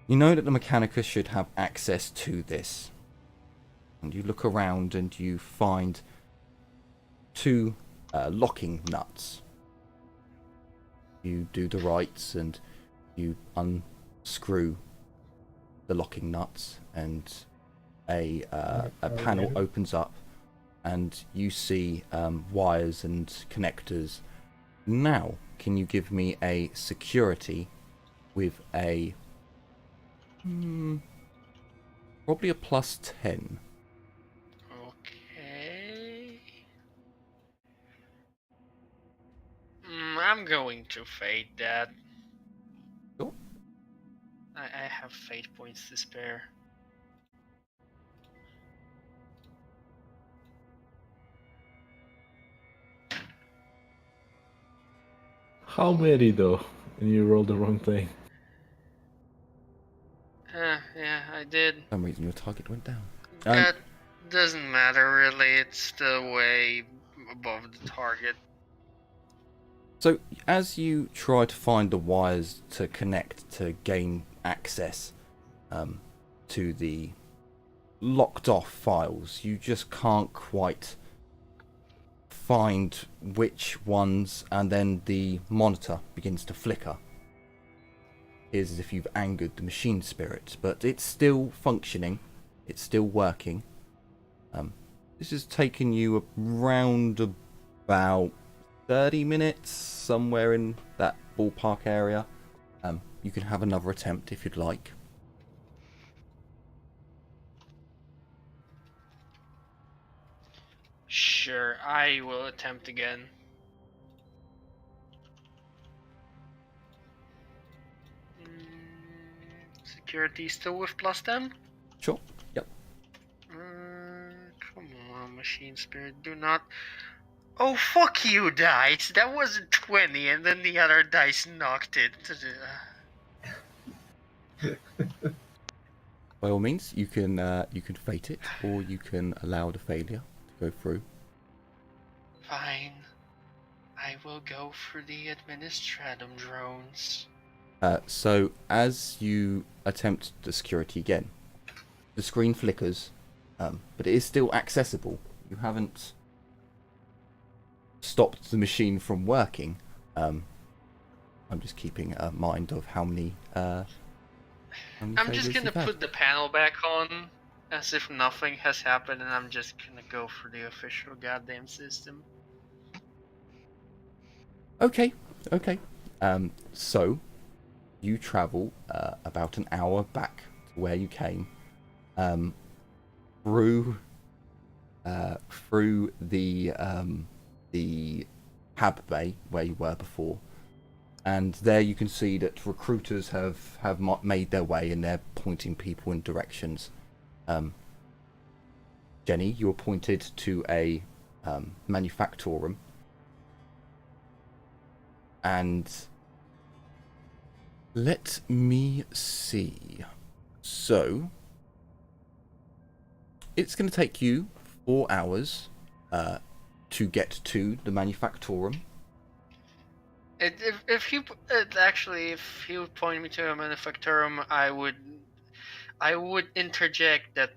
you know that the Mechanicus should have access to this. And you look around and you find 2 locking nuts. You do the rights and you unscrew the locking nuts and a panel opens up and you see wires and connectors. Now, can you give me a security with a probably a plus 10? Okay. I'm going to fade that. Sure. I have fate points to spare. How many though? And you rolled the wrong thing. Yeah, I did. For some reason your target went down. That doesn't matter really, it's still way above the target. So as you try to find the wires to connect to gain access to the locked off files, you just can't quite find which ones, and then the monitor begins to flicker. It's as if you've angered the machine spirit, but it's still functioning, it's still working. This has taken you around about 30 minutes, somewhere in that ballpark area. You can have another attempt if you'd like. Sure, I will attempt again. Security still with plus 10? Sure. Yep. Come on, machine spirit, do not... Oh, fuck you, dice! That wasn't 20, and then the other dice knocked it. By all means, you can fate it, or you can allow the failure to go through. Fine. I will go for the administratum drones. So as you attempt the security again, the screen flickers, but it is still accessible. You haven't stopped the machine from working. I'm just keeping a mind of how many I'm just failures gonna you've had. put the panel back on, as if nothing has happened, and I'm just gonna go for the official goddamn system. Okay. So you travel about an hour back to where you came, through the hab bay where you were before, and there you can see that recruiters have made their way and they're pointing people in directions. Jenny, you're pointed to a manufactorum. And let me see. So it's going to take you 4 hours to get to the Manufactorum. If you point me to a Manufactorum, I would interject that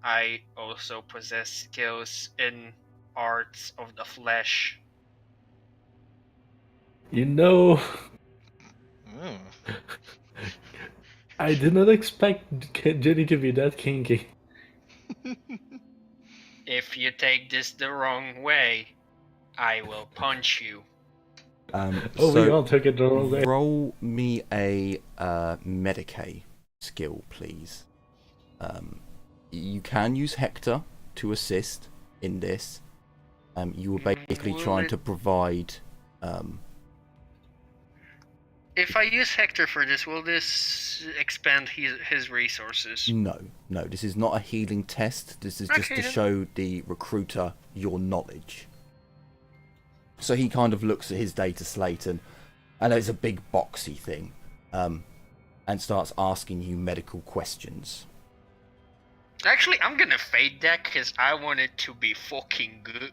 I also possess skills in arts of the flesh. You know, Mm. I did not expect Jenny to be that kinky. If you take this the wrong way, I will punch you. Oh, So we all took it the wrong way. roll me a Medicae skill, please. You can use Hector to assist in this. You were basically trying to provide. If I use Hector for this, will this expand his resources? No, this is not a healing test. This is just to show the recruiter your knowledge. So he kind of looks at his data slate, and I know it's a big boxy thing, and starts asking you medical questions. Actually, I'm gonna fade that because I want it to be fucking good.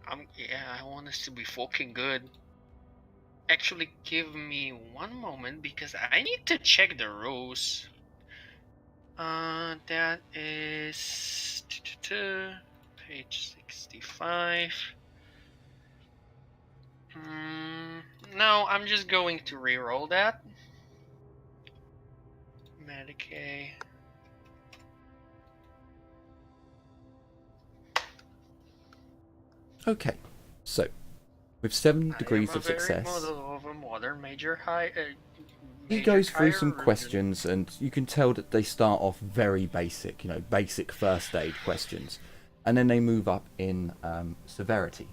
I want this to be fucking good. Actually, give me one moment because I need to check the rules. That is page 65. No, I'm just going to re-roll that. Medicaid. Okay, so with 7 degrees of success, Model of a modern major he goes through some questions, and you can tell that they start off very basic, basic first aid questions, and then they move up in severity.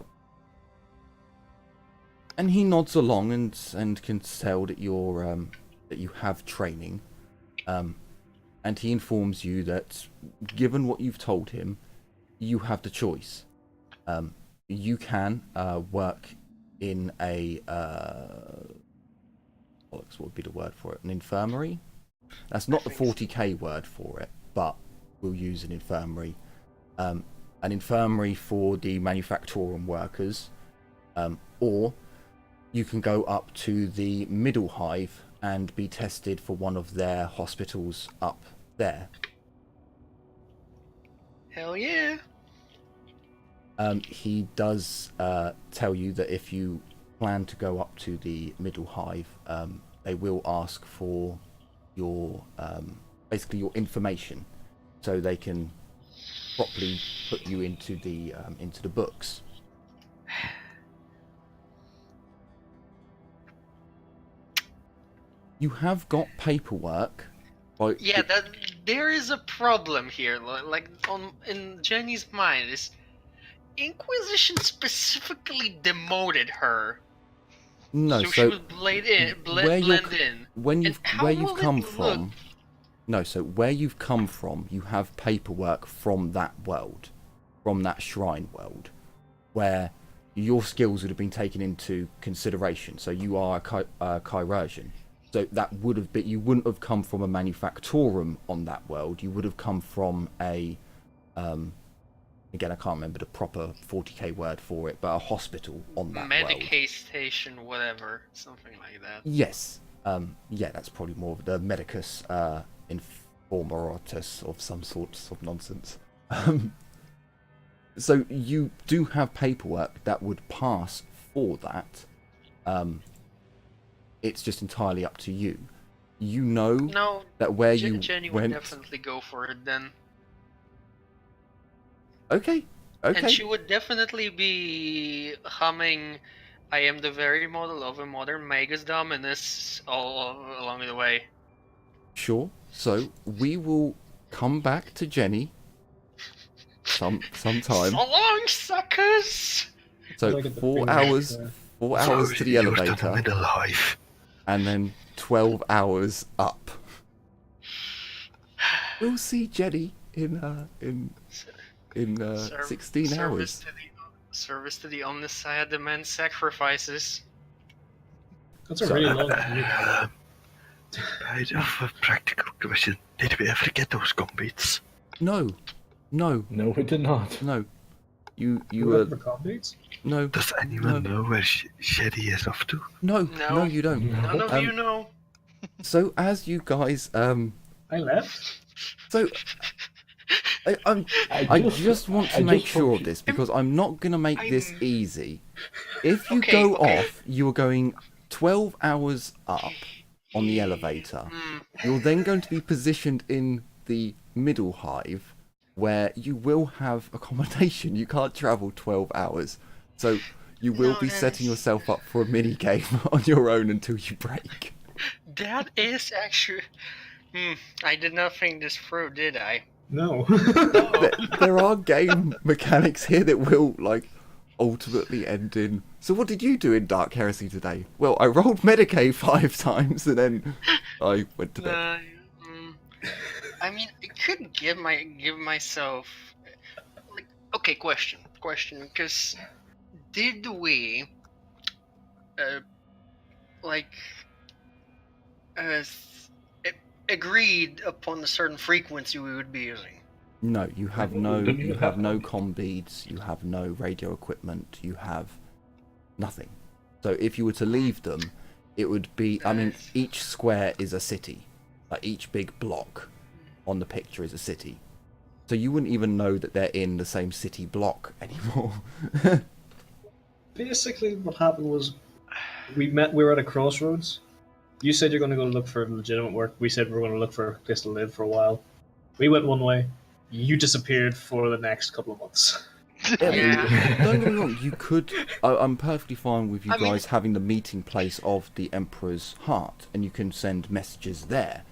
And he nods along and can tell that that you have training, and he informs you that, given what you've told him, you have the choice. You can work in a what would be the word for it? An infirmary? That's not the 40k word for it, but we'll use an infirmary. An infirmary for the Manufactorum workers, or you can go up to the Middle Hive and be tested for one of their hospitals up there. Hell yeah! He does tell you that if you plan to go up to the Middle Hive, they will ask for your basically your information, so they can properly put you into the books. You have got paperwork. Yeah, there is a problem here. Like in Jenny's mind, is Inquisition specifically demoted her. No, so she would blend in. Where you've come from. No, so where you've come from, you have paperwork from that world, from that shrine world, where your skills would have been taken into consideration. So you are a Chirurgian. So that would have been, you wouldn't have come from a Manufactorum on that world. You would have come from a, again, I can't remember the proper 40k word for it, but a hospital on that world. Medicaid station, whatever, something like that. Yes. Yeah, that's probably more of the medicus informatus of some sorts of nonsense. So you do have paperwork that would pass for that. It's just entirely up to you. You know that where you Jenny went... would definitely go for it then. Okay. And she would definitely be humming I am the very model of a modern Magus Dominus all along the way. Sure. So we will come back to Jenny sometime. So long, suckers! So 4 hours, 4 hours to the elevator, Middle Hive. and then 12 hours up. We'll see Jenny in 16 hours. Service to the Omnissiah demands sacrifices. That's a So- really long commute. I have a practical question. Did we ever get those combates? No. No, we did not. You You were for combates? no. Does anyone know where Sherry is off to? No, No. you don't. None of you know. So as you guys I left. so I just want to make sure of this because I'm not going to make this easy. If you go off, you are going 12 hours up on the elevator. You're then going to be positioned in the middle hive where you will have accommodation. You can't travel 12 hours. So you will be setting yourself up for a mini game on your own until you break. That is actually. I did not think this through, did I? No. There are game mechanics here that will, like, ultimately end in... So what did you do in Dark Heresy today? Well, I rolled Medicaid 5 times and then I went to bed. I mean, I could give myself... Like, okay, question, because did we... agreed upon a certain frequency we would be using? No, you have no comm beads, you have no radio equipment, you have nothing. So if you were to leave them, it would be, I mean, each square is a city. Like each big block on the picture is a city. So you wouldn't even know that they're in the same city block anymore. Basically, what happened was we were at a crossroads. You said you're going to go look for legitimate work. We said we're going to look for a place to live for a while. We went one way. You disappeared for the next couple of months. Yeah. Don't get me wrong, you could... I'm perfectly fine with you guys having the meeting place of the Emperor's Heart, and you can send messages there.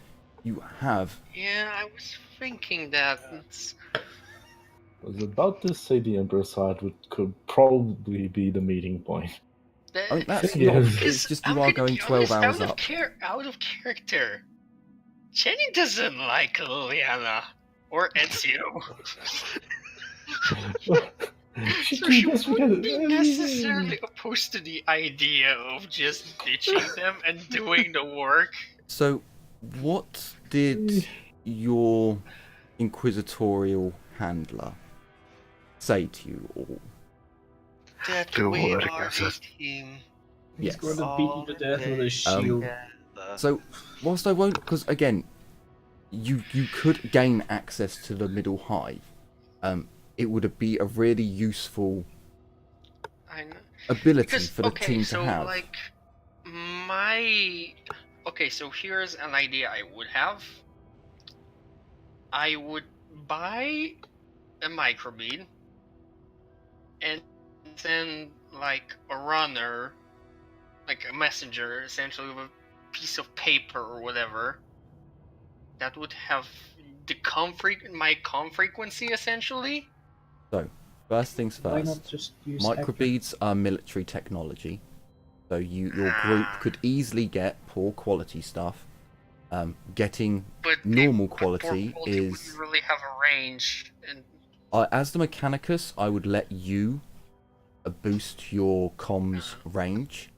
You have... Yeah, I was thinking that. I was about to say the Emperor's Heart could probably be the meeting point. I mean, that's Yeah. not... It's just you are going 12 hours up. Out of character. Jenny doesn't like Liliana or Ezio. So she wouldn't be necessarily opposed to the idea of just ditching them and doing the work. So, what did your Inquisitorial handler say to you all? That To we work are as a a- team. He's Yes. going to beat you to death with his shield. So, whilst I won't... Because, again, you could gain access to the middle hive. It would be a really useful I know. ability for the team so to have. like so here's an idea I would have. I would buy a microbead and then like a runner, like a messenger, essentially with a piece of paper or whatever that would have the my comm frequency essentially. So, first things Why first. not just use Microbeads are military technology, so your group could easily get poor quality stuff. Getting But normal poor quality is... wouldn't really have a range, and as the Mechanicus, I would let you boost your comms range,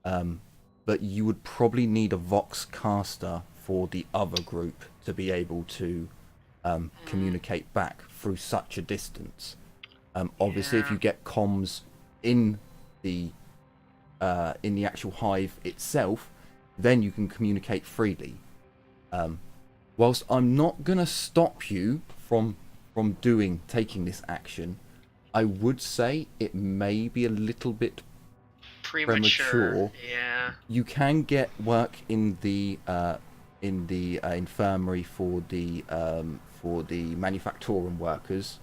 but you would probably need a Vox caster for the other group to be able to communicate back through such a distance. Obviously, if you get comms in the actual hive itself, then you can communicate freely. Whilst I'm not gonna stop you from taking this action, I would say it may be a little bit premature. Yeah. You can get work in the infirmary for the manufactorum workers.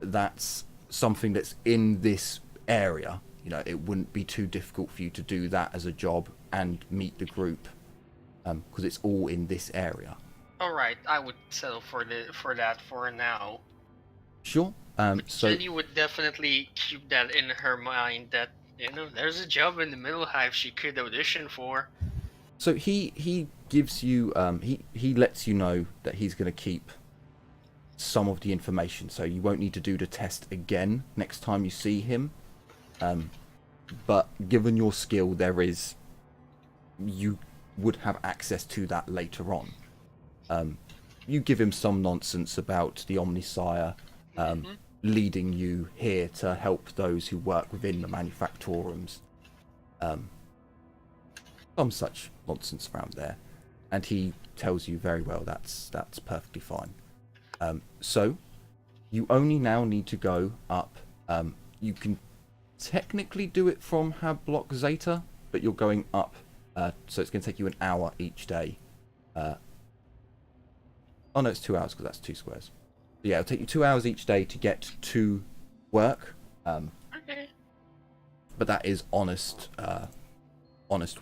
That's something that's in this area. You know, it wouldn't be too difficult for you to do that as a job and meet the group, because it's all in this area. All right, I would settle for that for now. Sure. So Jenny would definitely keep that in her mind that there's a job in the middle hive she could audition for. So he gives you he lets you know that he's going to keep some of the information, so you won't need to do the test again next time you see him. But given your skill, there is you would have access to that later on. You give him some nonsense about the Omnisire leading you here to help those who work within the manufactorums. Some such nonsense around there, and he tells you very well that's perfectly fine. So you only now need to go up. You can technically do it from Hablock Zeta, but you're going up, so it's going to take you an hour each day. Oh no, it's 2 hours because that's 2 squares. But yeah, it'll take you 2 hours each day to get to work. Okay. But that is honest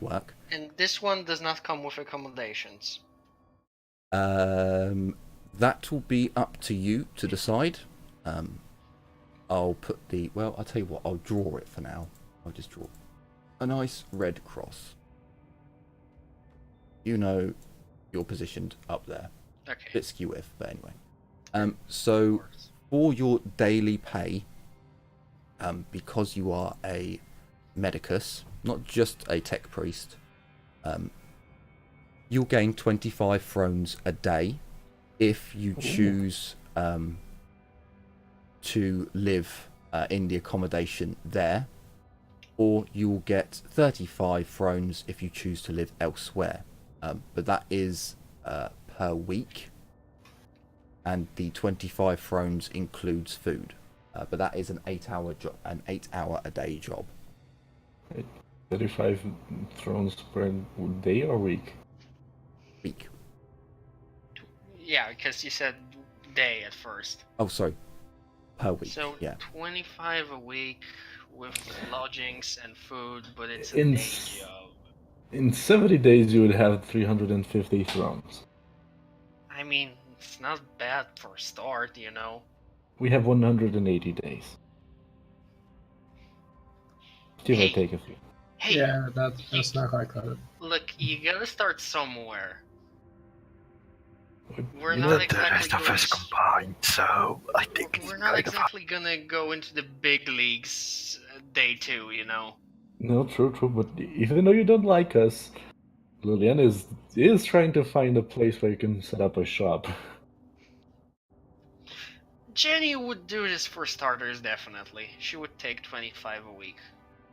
work. And this one does not come with accommodations. That will be up to you to decide. I'll put well, I'll tell you what, I'll draw it for now. I'll just draw a nice red cross. You know you're positioned up there. Okay. Bit skew with, but anyway. So for your daily pay, because you are a medicus, not just a tech priest, you'll gain 25 thrones a day if you choose to live in the accommodation there, or you'll get 35 thrones if you choose to live elsewhere. But that is per week, and the 25 thrones includes food. But that is an 8-hour job, an 8-hour a day job. 35 thrones per day or week? Week. Yeah, because you said day at first. Oh, sorry. Per week. So yeah. 25 a week with lodgings and food, but it's a In day job. In 70 days, you would have 350 thrones. I mean, it's not bad for a start, you know. We have 180 days. Give or Hey. take a few. Hey, Yeah, that's not quite clever. look, you gotta start somewhere. We're You not know, The exactly rest of going us to- combined, so I think it's We're not kind of exactly gonna go into the big leagues day 2, you know. No, true, but even though you don't like us, Liliana is trying to find a place where you can set up a shop. Jenny would do this for starters, definitely. She would take 25 a week.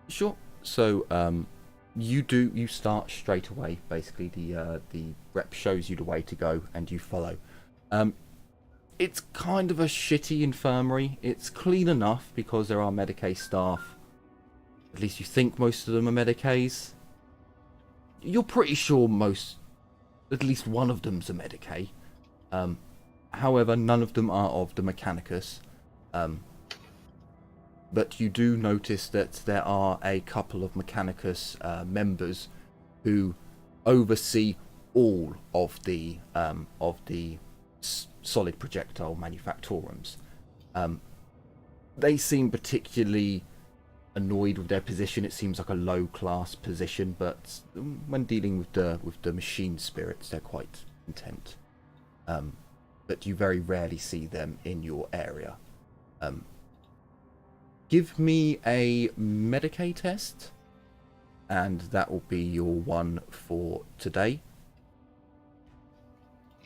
Sure. So, you start straight away. Basically, the rep shows you the way to go, and you follow. It's kind of a shitty infirmary. It's clean enough because there are Medicaid staff. At least you think most of them are Medicaid. You're pretty sure at least one of them's a Medicaid. However, none of them are of the Mechanicus. But you do notice that there are a couple of Mechanicus members who oversee all of the solid projectile manufactorums. They seem particularly annoyed with their position. It seems like a low-class position, but when dealing with the machine spirits, they're quite content. But you very rarely see them in your area. Give me a Medicaid test, and that will be your one for today.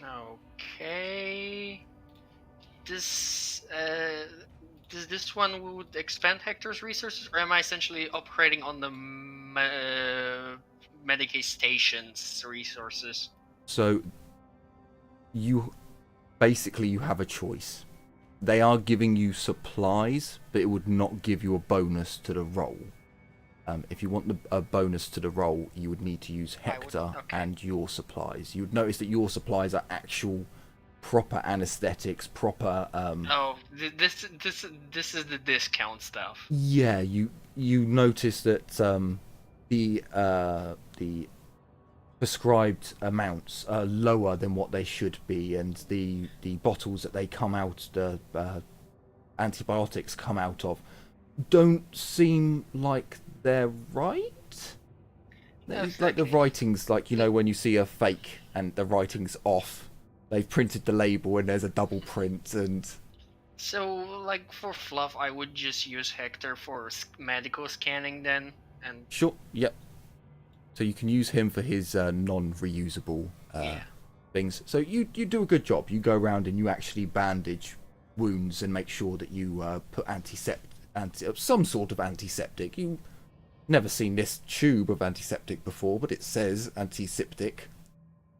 Okay. Does this one would expand Hector's resources, or am I essentially operating on the Medicaid station's resources? So you have a choice. They are giving you supplies, but it would not give you a bonus to the roll. If you want a bonus to the roll, you would need to use Hector and your supplies. You would notice that your supplies are actual proper anesthetics, proper Oh, this is the discount stuff. Yeah, you notice that the prescribed amounts are lower than what they should be, and the bottles that they come out, the antibiotics come out of, don't seem like they're right. It's like the writing's like, you know, when you see a fake and the writing's off, they've printed the label and there's a double print. And so, like, for fluff, I would just use Hector for medical scanning then, and sure, yep. So you can use him for his non-reusable things. So you do a good job. You go around and you actually bandage wounds and make sure that you put some sort of antiseptic. You've never seen this tube of antiseptic before, but it says antiseptic.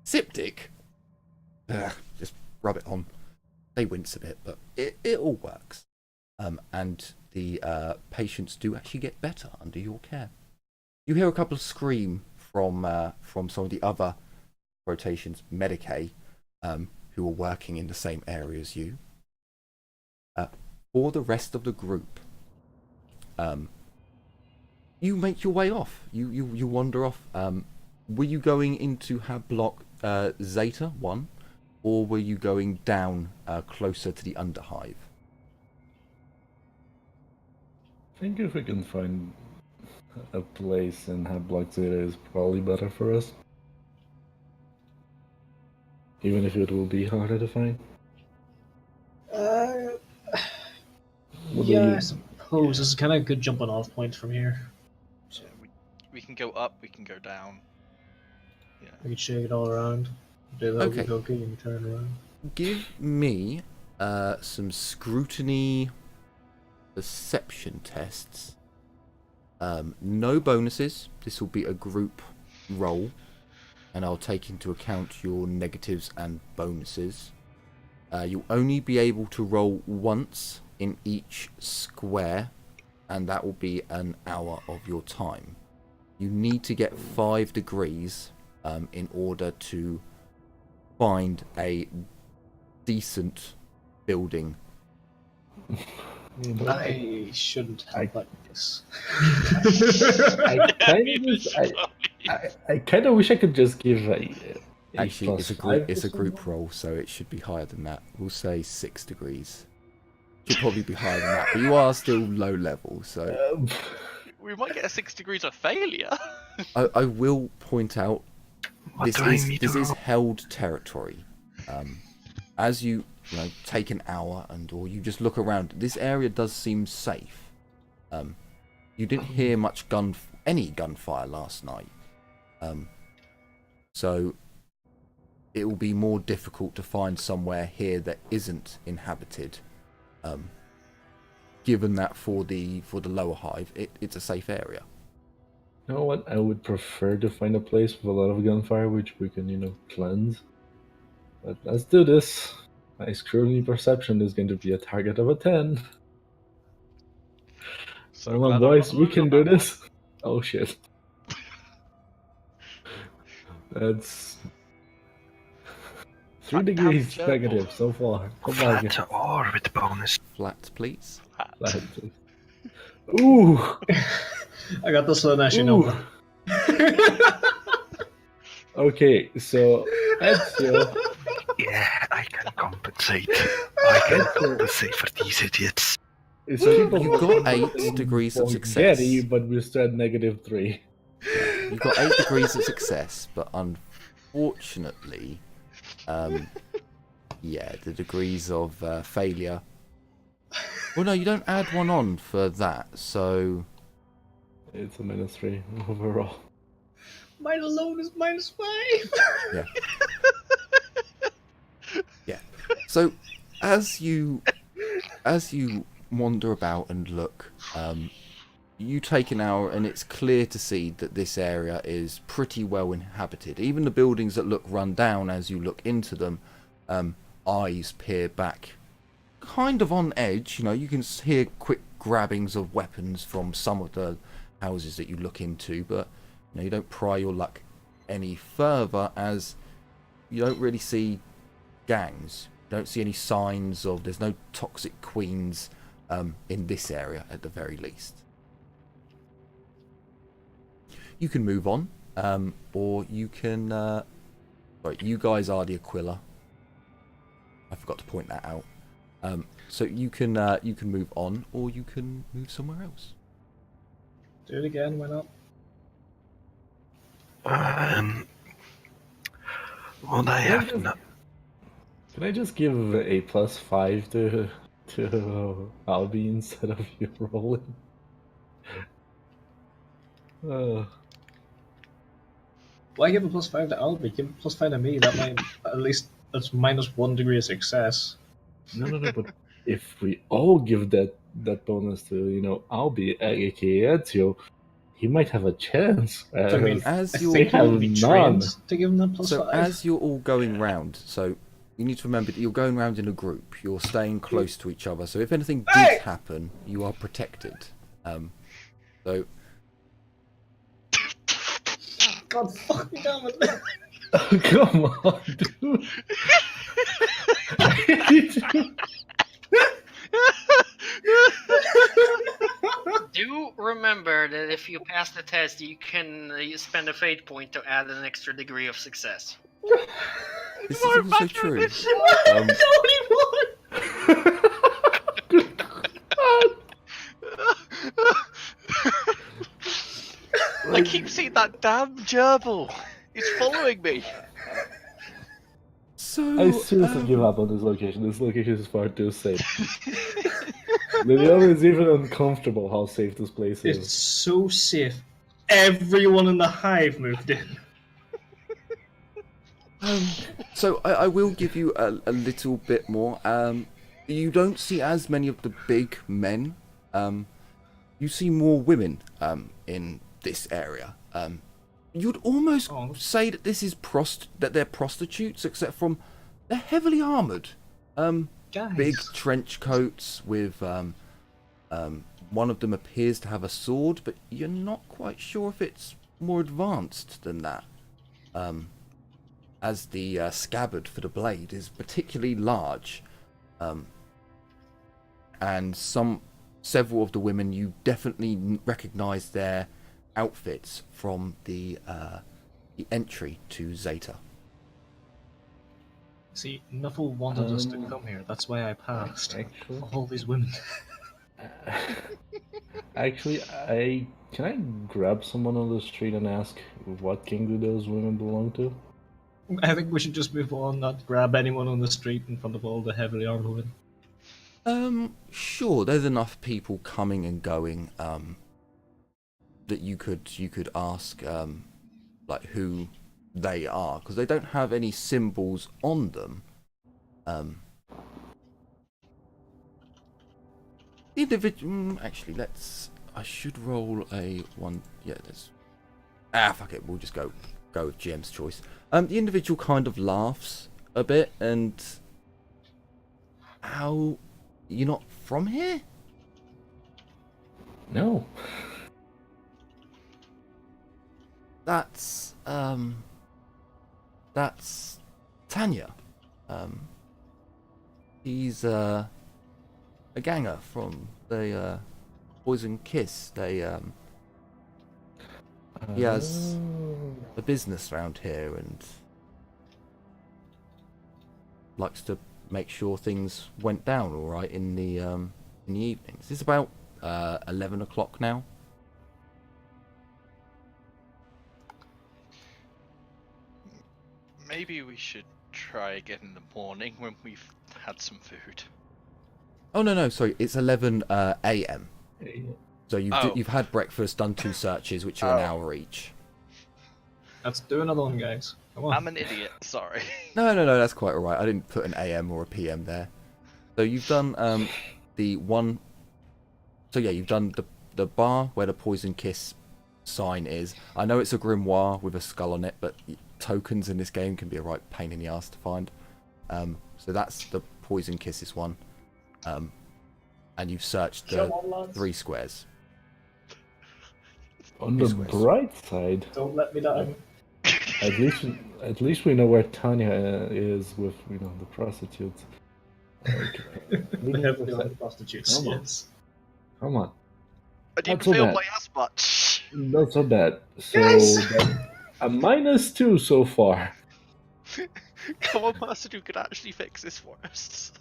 Septic? Just rub it on. They wince a bit, but it all works. And the patients do actually get better under your care. You hear a couple of scream from some of the other rotations, Medicae, who are working in the same area as you. For the rest of the group, you make your way off. You wander off. Were you going into block Zeta 1, or were you going down closer to the Underhive? I think if we can find a place in block Zeta is probably better for us. Even if it will be harder to find. Yeah, I suppose this is kind of a good jumping off point from here. So we can go up, we can go down. Yeah. We can shake it all around. Do that Okay. okay and turn around. Give me some scrutiny perception tests. No bonuses. This will be a group roll, and I'll take into account your negatives and bonuses. You'll only be able to roll once in each square, and that will be an hour of your time. You need to get 5 degrees in order to find a decent building. I shouldn't have like this. I kind of wish I could just give a Actually, it's a +5 group roll, so it should be higher than that. We'll say 6 degrees. Should probably be higher than that, but you are still low level, so... We might get a 6 degrees of failure. I will point out, What this do I need to is roll? held territory. As you take an hour or you just look around, this area does seem safe. You didn't hear much any gunfire last night, so it will be more difficult to find somewhere here that isn't inhabited. Given that for the lower hive, it's a safe area. You know what? I would prefer to find a place with a lot of gunfire, which we can, cleanse. But let's do this. My scrutiny perception is going to be a target of a 10. So Come on, glad I'm boys, not we alone can on do that this. Oh shit. That's 3 Flat degrees damage negative so far. Come on, Flat or with bonus? Flat, please. one. flat, please. Ooh! I got this one actually Ooh. no. Okay, so Ezio, Yeah, I can compensate. I can compensate for these idiots. so You got 8 degrees of success. Spaghetti, but we're still at -3. You've got 8 degrees of success, but unfortunately, the degrees of failure. Well, no, you don't add one on for that, so It's a -3 overall. Mine alone is -5. yeah, yeah. So as you wander about and look, you take an hour, and it's clear to see that this area is pretty well inhabited. Even the buildings that look run down, as you look into them, eyes peer back, kind of on edge. You can hear quick grabbings of weapons from some of the houses that you look into, but you don't pry your luck any further, as you don't really see gangs. You don't see any signs of... There's no toxic queens in this area, at the very least. You can move on, or you can... Right, you guys are the Aquila. I forgot to point that out. So you can move on, or you can move somewhere else. Do it again, why not? What I have not. Can I just give a +5 to Albie instead of you rolling? Why give a +5 to Albie? Give a +5 to me. That might at least that's -1 degree of success. No. But if we all give that bonus to Albie, aka Ezio, he might have a chance. I mean, as I you're think have he'll be none. trained to give him that +5. So as you're all going round, so you need to remember that you're going round in a group. You're staying close to each other. So if anything did happen, you are protected. So God fucking damn it! Oh, come on, dude. Do remember that if you pass the test, you can spend a fate point to add an extra degree of success. this is also true. I keep seeing that damn gerbil. It's following me. So I seriously give up on this location. This location is far too safe. Liliana is even uncomfortable how safe this place It's is. so safe. Everyone in the hive moved in. So I will give you a little bit more. You don't see as many of the big men. You see more women in this area. You'd almost say that this is that they're prostitutes, except from they're heavily armoured. Guys. Big trench coats with one of them appears to have a sword, but you're not quite sure if it's more advanced than that. As the scabbard for the blade is particularly large, and several of the women you definitely recognise their outfits from the entry to Zeta. See, Nuffle wanted us to come here. That's why I passed. All these women. Actually, can I grab someone on the street and ask what king do those women belong to? I think we should just move on, not grab anyone on the street in front of all the heavily armed women. Sure. There's enough people coming and going that you could ask like who they are, because they don't have any symbols on them. The individual. Actually, I should roll a one. Yeah, fuck it. We'll just go with GM's choice. The individual kind of laughs a bit and. How? You're not from here? No. That's Tanya. He's a ganger from the Poison Kiss. He has a business around here and likes to make sure things went down all right in the evenings. It's about 11 o'clock now. Maybe we should try again in the morning when we've had some food. Oh no, sorry, it's 11 a.m. So you've had breakfast, done 2 searches, which are an hour each. Let's do another one, guys. Come on. I'm an idiot, sorry. No, that's quite alright. I didn't put an AM or a PM there. So you've done the one. So yeah, you've done the bar where the Poison Kiss sign is. I know it's a grimoire with a skull on it, but tokens in this game can be a right pain in the ass to find. So that's the Poison Kisses one. And you've searched the 3 squares. On the bright side, Don't let me die. at least we know where Tanya is with the prostitutes. We have the prostitutes. Come on. Yes. Come on, I didn't Not so feel bad. my ass much. not so bad. So Yes! a -2 so far. Come on, person who could actually fix this for us.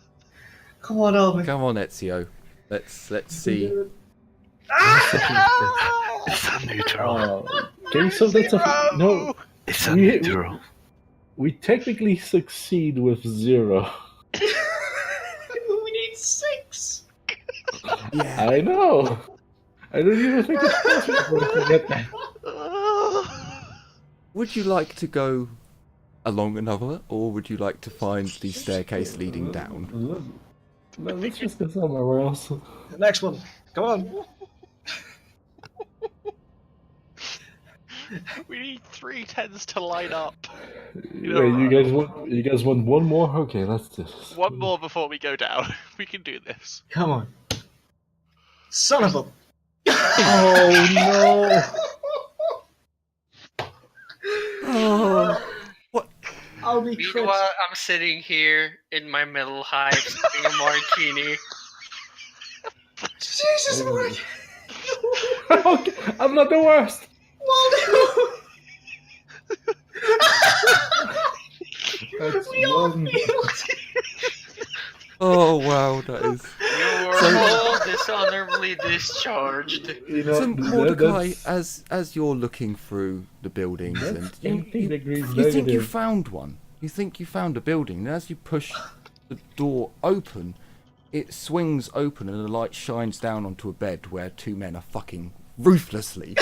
Come on, Albie. Come on, Ezio. Let's see. It's a neutral. Okay, so that's no. It's a we- neutral. We technically succeed with 0. We need 6. Yeah. I know. I don't even think it's possible to get that. would you like to go along another, or would you like to find the staircase leading down? Let's just go somewhere else. The next one. Come on. We need 3 tens to line up. Yeah, you guys want one more? Okay, let's do this. One more before we go down. We can do this. Come on. Son of a... Oh Oh, what? I'll be Meanwhile, I'm sitting here in my middle hive, sipping a martini. Jesus, no! Okay, I'm not the worst. That's one. Oh wow, that is. You were all dishonorably discharged. You know, So Mordecai, that's as you're looking through the buildings, and 80 degrees you think you negative. found one. You think you found a building, and as you push the door open, it swings open, and the light shines down onto a bed where 2 men are fucking ruthlessly,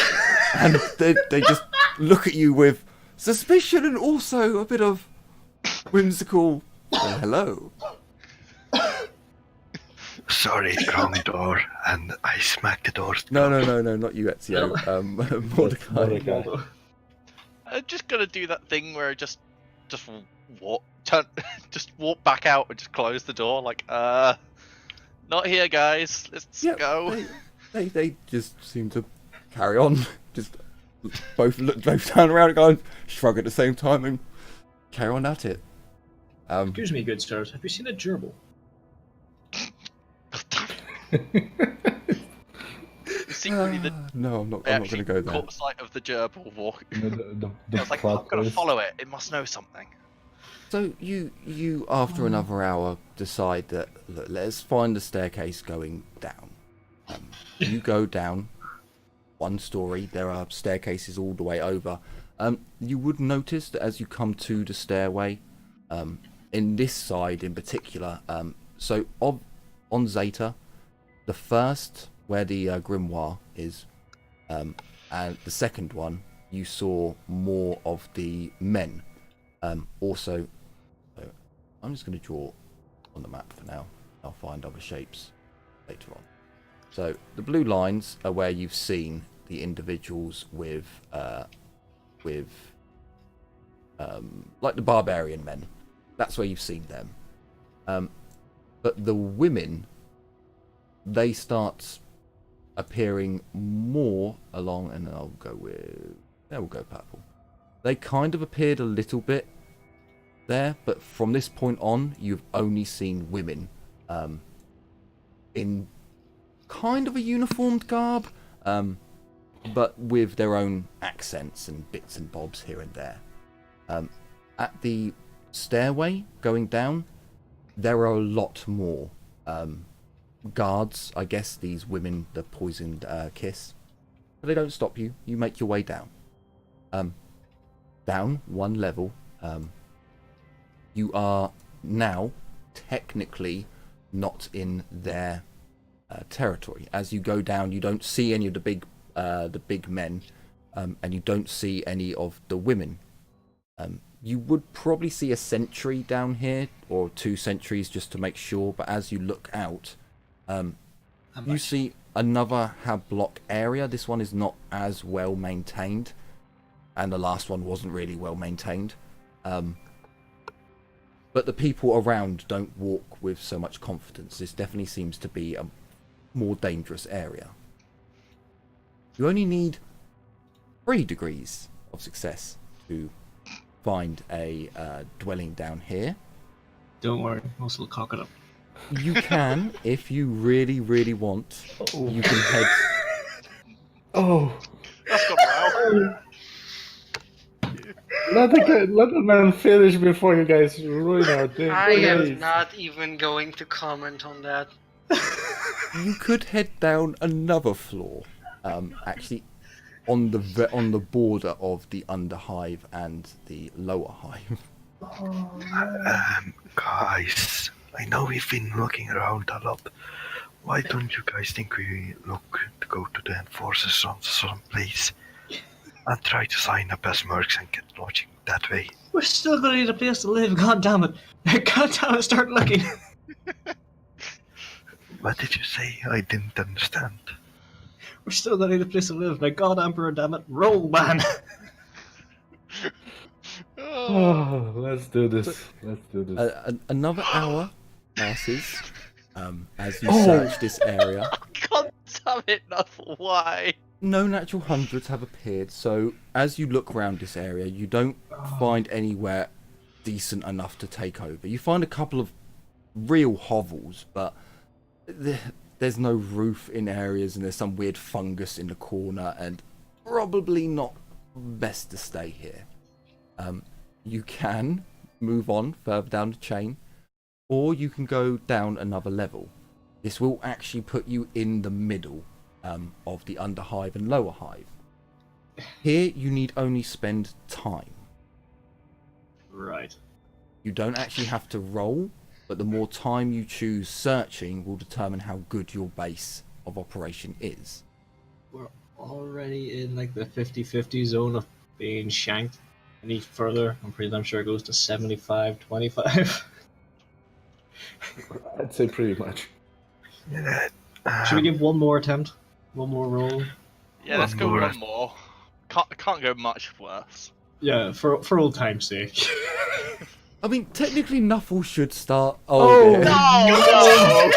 and they just look at you with suspicion and also a bit of whimsical. Well, hello. Sorry, wrong door, and I smacked the door. No, not you, Ezio. Mordecai. I'm just gonna do that thing where I just walk, just walk back out and just close the door. Like, not here, guys. Let's go. They just seem to carry on. Just both turn around and go and shrug at the same time and carry on at it. Excuse me, good sirs. Have you seen a gerbil? Secretly, no, I'm not I going actually to go there. caught sight of the gerbil walk. The I was like, I'm gonna follow it. It must know something. So you after another hour decide that look, let's find the staircase going down. You go down 1 story. There are staircases all the way over. You would notice that as you come to the stairway, in this side in particular, so on Zeta, the first where the grimoire is, and the second one, you saw more of the men. Also, so I'm just going to draw on the map for now. I'll find other shapes later on. So the blue lines are where you've seen the individuals with like the barbarian men. That's where you've seen them. But the women, they start appearing more along, and we'll go purple. They kind of appeared a little bit there, but from this point on, you've only seen women in kind of a uniformed garb, but with their own accents and bits and bobs here and there. At the stairway going down, there are a lot more guards. I guess these women, the poisoned kiss, but they don't stop you. You make your way down. Down 1 level. You are now technically not in their territory. As you go down, you don't see any of the big men, and you don't see any of the women. You would probably see a sentry down here, or 2 sentries just to make sure, but as you look out, you see another hab block area. This one is not as well maintained, and the last one wasn't really well maintained. But the people around don't walk with so much confidence. This definitely seems to be a more dangerous area. You only need 3 degrees of success to find a dwelling down here. Don't worry, I'll still cock it up. You can, if you really, really want, you can head... Oh, That's gone well. let the man finish before you guys ruin our day. I am not even going to comment on that. You could head down another floor, actually, on the border of the underhive and the lower hive. Guys, I know we've been looking around a lot. Why don't you guys think we look to go to the enforcers on some place? and try to sign up as mercs and get lodging that way. We're still gonna need a place to live, god damn it. God damn it, start looking. What did you say? I didn't understand. We're still gonna need a place to live. My god, Emperor, damn it. Roll, man. Oh, let's do this. Let's do this. Another hour passes as you search this area. God damn it, Nuffle, why? No natural hundreds have appeared, so as you look around this area, you don't find anywhere decent enough to take over. You find a couple of real hovels, but there's no roof in areas, and there's some weird fungus in the corner, and probably not best to stay here. You can move on further down the chain, or you can go down another level. This will actually put you in the middle of the underhive and lower hive. Here you need only spend time. Right. You don't actually have to roll, but the more time you choose searching will determine how good your base of operation is. We're already in like the 50-50 zone of being shanked. Any further, I'm pretty damn sure it goes to 75-25. I'd say pretty much. Should we give one more attempt? One more roll? Yeah, let's go more. one more. Can't go much worse. Yeah, for old time's sake. I mean, technically Nuffle should start. Oh, dear. No! I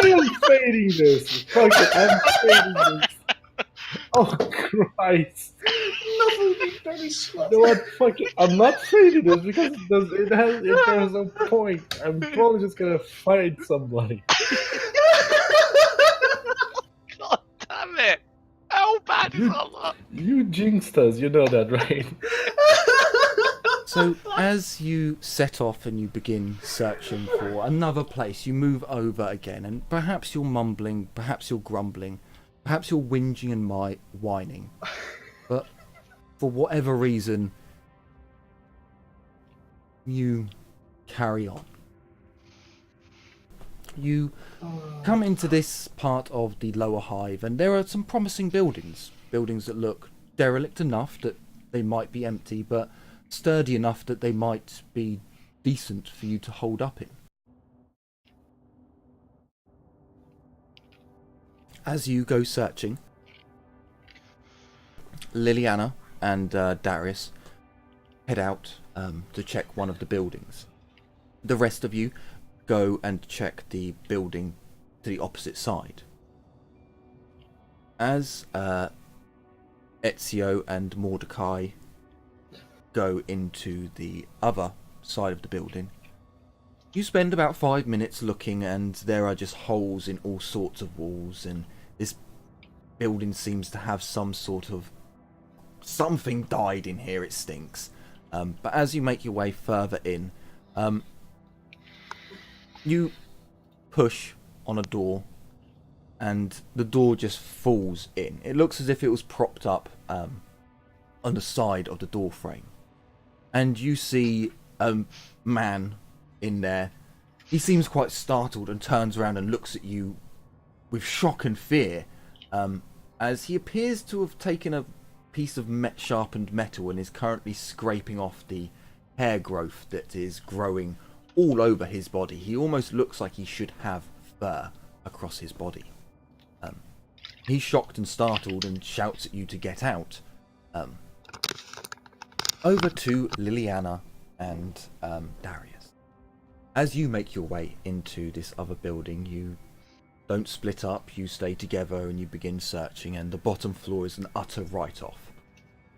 am fading this. Fuck it, I'm fading this. Oh Christ! Nothing be very slow. You know what? Fuck it. I'm not fading this because there's no point. I'm probably just gonna fight somebody. God damn it! How bad is all that? You jinxed us, you know that, right? So as you set off and you begin searching for another place, you move over again, and perhaps you're mumbling, perhaps you're grumbling, perhaps you're whinging and whining, but for whatever reason, you carry on. You come into this part of the lower hive, and there are some promising buildings that look derelict enough that they might be empty, but sturdy enough that they might be decent for you to hold up in. As you go searching, Liliana and Darius head out to check one of the buildings. The rest of you go and check the building to the opposite side. As Ezio and Mordecai go into the other side of the building, you spend about 5 minutes looking, and there are just holes in all sorts of walls, and this building seems to have some sort of something died in here. It stinks. But as you make your way further in, you push on a door, and the door just falls in. It looks as if it was propped up on the side of the door frame, and you see a man in there. He seems quite startled and turns around and looks at you with shock and fear, as he appears to have taken a piece of sharpened metal and is currently scraping off the hair growth that is growing all over his body. He almost looks like he should have fur across his body. He's shocked and startled and shouts at you to get out. Over to Liliana and Darius. As you make your way into this other building, you don't split up, you stay together and you begin searching, and the bottom floor is an utter write-off.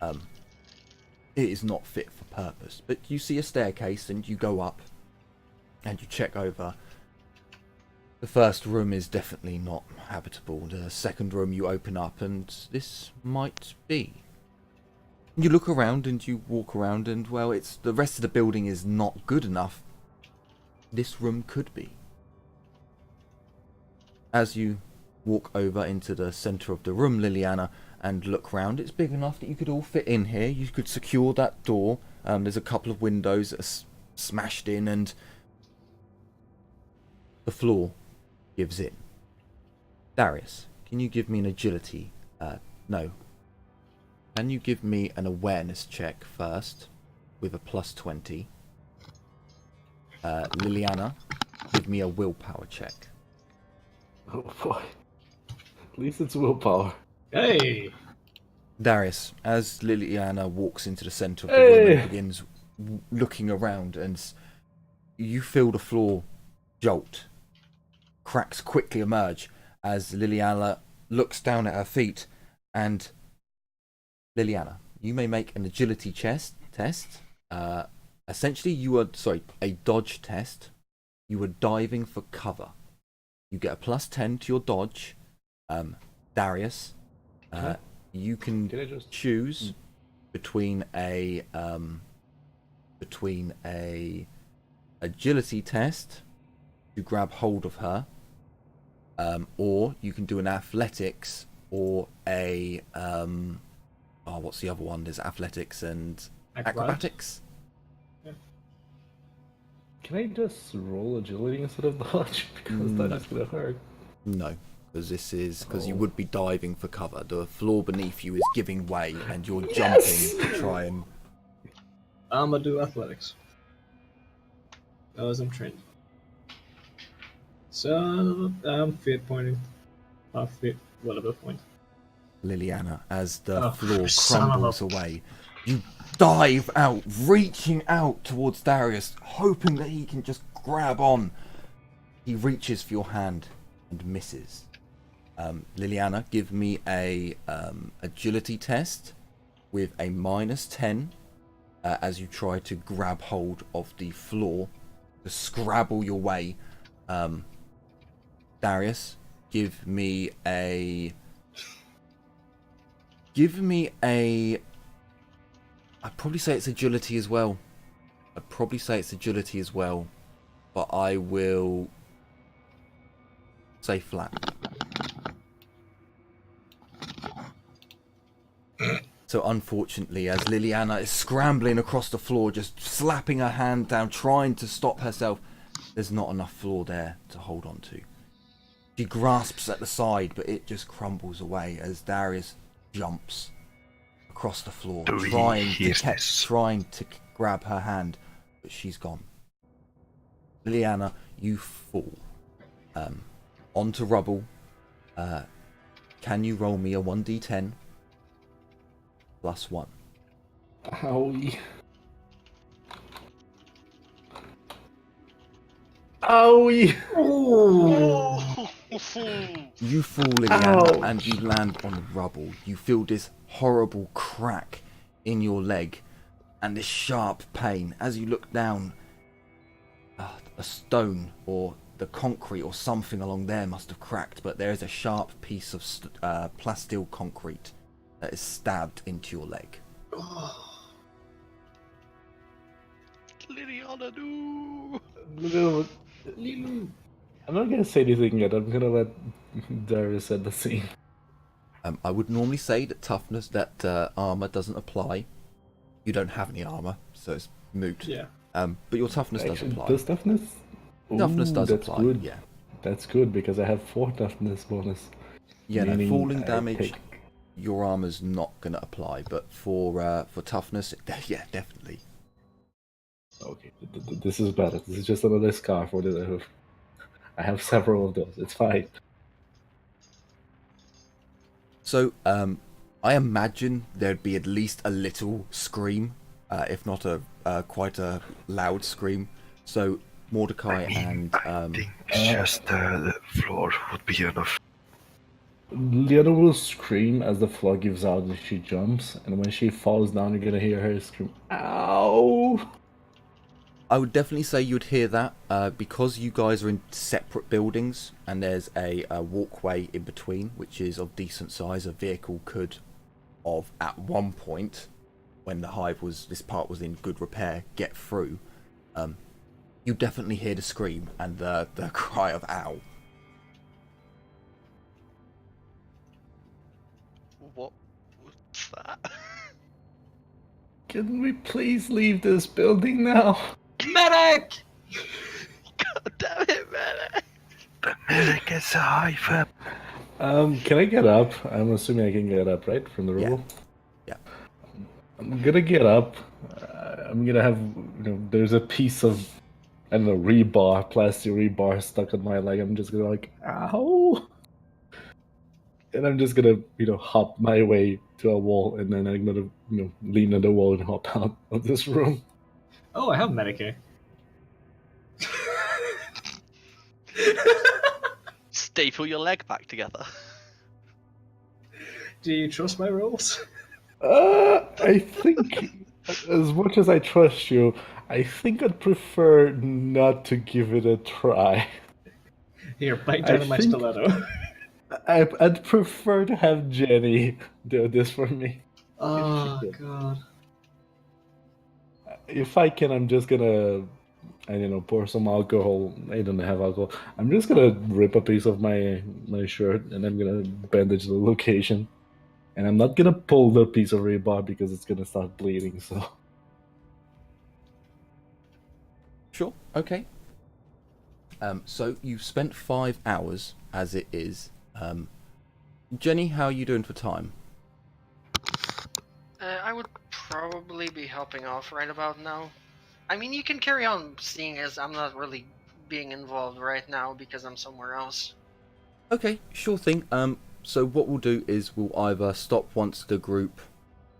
It is not fit for purpose, but you see a staircase and you go up and you check over. The first room is definitely not habitable. The second room you open up, and this might be. You look around and you walk around, and well, it's the rest of the building is not good enough. This room could be. As you walk over into the centre of the room, Liliana, and look round, it's big enough that you could all fit in here. You could secure that door. There's a couple of windows that are smashed in, and the floor gives in. Darius, can you give me an agility? No. Can you give me an awareness check first with a +20? Liliana, give me a willpower check. Oh boy. At least it's willpower. Hey! Darius, as Liliana walks into the centre of the room and begins looking around, and you feel the floor jolt. Cracks quickly emerge as Liliana looks down at her feet, and Liliana, you may make an agility test. Essentially, a dodge test. You are diving for cover. You get a +10 to your dodge. Darius, you can choose between a agility test to grab hold of her, or you can do an athletics or a what's the other one? There's athletics and acrobatics. Yeah. Can I just roll agility instead of dodge? Because that is gonna hurt. No, because you would be diving for cover. The floor beneath you is giving way, and you're jumping to try and. I'm gonna do athletics. As I'm trained. So I'm feet pointing. Half feet, whatever point. Liliana, as the floor crumbles away, you dive out, reaching out towards Darius, hoping that he can just grab on. He reaches for your hand and misses. Liliana, give me a agility test with a -10 as you try to grab hold of the floor to scrabble your way. Darius, give me a. I'd probably say it's agility as well. But I will say flat. So unfortunately, as Liliana is scrambling across the floor, just slapping her hand down, trying to stop herself, there's not enough floor there to hold on to. She grasps at the side, but it just crumbles away as Darius jumps across the floor, trying to grab her hand, but she's gone. Liliana, you fall onto rubble. Can you roll me a 1d10 +1? Owie. Owie! Oh. You fall, Liliana, and you land on rubble. You feel this horrible crack in your leg and this sharp pain. As you look down, a stone or the concrete or something along there must have cracked, but there is a sharp piece of plasteel concrete that is stabbed into your leg. Liliana, no! I'm not gonna say anything yet. I'm gonna let Darius set the scene. I would normally say that toughness, armor doesn't apply. You don't have any armor, so it's moot. Yeah. But your toughness does apply. Does toughness? Toughness does that's apply. Good. Yeah. That's good because I have 4 toughness bonus. Yeah. No, meaning falling I damage, your armor's not gonna apply. But for toughness, yeah, definitely. Okay, this is better. This is just another scar for the hoof. I have several of those. It's fine. So, I imagine there'd be at least a little scream, if not quite a loud scream. So, Mordecai and I think just the floor would be enough. Liana will scream as the floor gives out and she jumps, and when she falls down, you're gonna hear her scream, "Ow!" I would definitely say you'd hear that because you guys are in separate buildings and there's a walkway in between, which is of decent size. A vehicle could, at one point, when this part was in good repair, get through. You definitely hear the scream and the cry of "ow." What was that? Can we please leave this building now? Medic! God damn it, man! The medic is a hyphen. Can I get up? I'm assuming I can get up, right? From the rubble? Yeah. I'm gonna get up. I'm gonna have, there's a piece of, I don't know, rebar, plastic rebar stuck on my leg. I'm just gonna like, ow! And I'm just gonna, hop my way to a wall, and then I'm gonna, lean on the wall and hop out of this room. Oh, I have Medicare. Staple your leg back together. Do you trust my rolls? I think, as much as I trust you, I think I'd prefer not to give it a try. Here, bite down on my stiletto. I'd prefer to have Jenny do this for me. Oh, God. If I can, I'm just gonna, pour some alcohol. I don't have alcohol. I'm just gonna rip a piece of my shirt, and I'm gonna bandage the location. And I'm not gonna pull the piece of rebar because it's gonna start bleeding. So. Sure. Okay. So you've spent 5 hours as it is. Jenny, how are you doing for time? I would probably be helping off right about now. I mean, you can carry on, seeing as I'm not really being involved right now because I'm somewhere else. Okay, sure thing. So what we'll do is we'll either stop once the group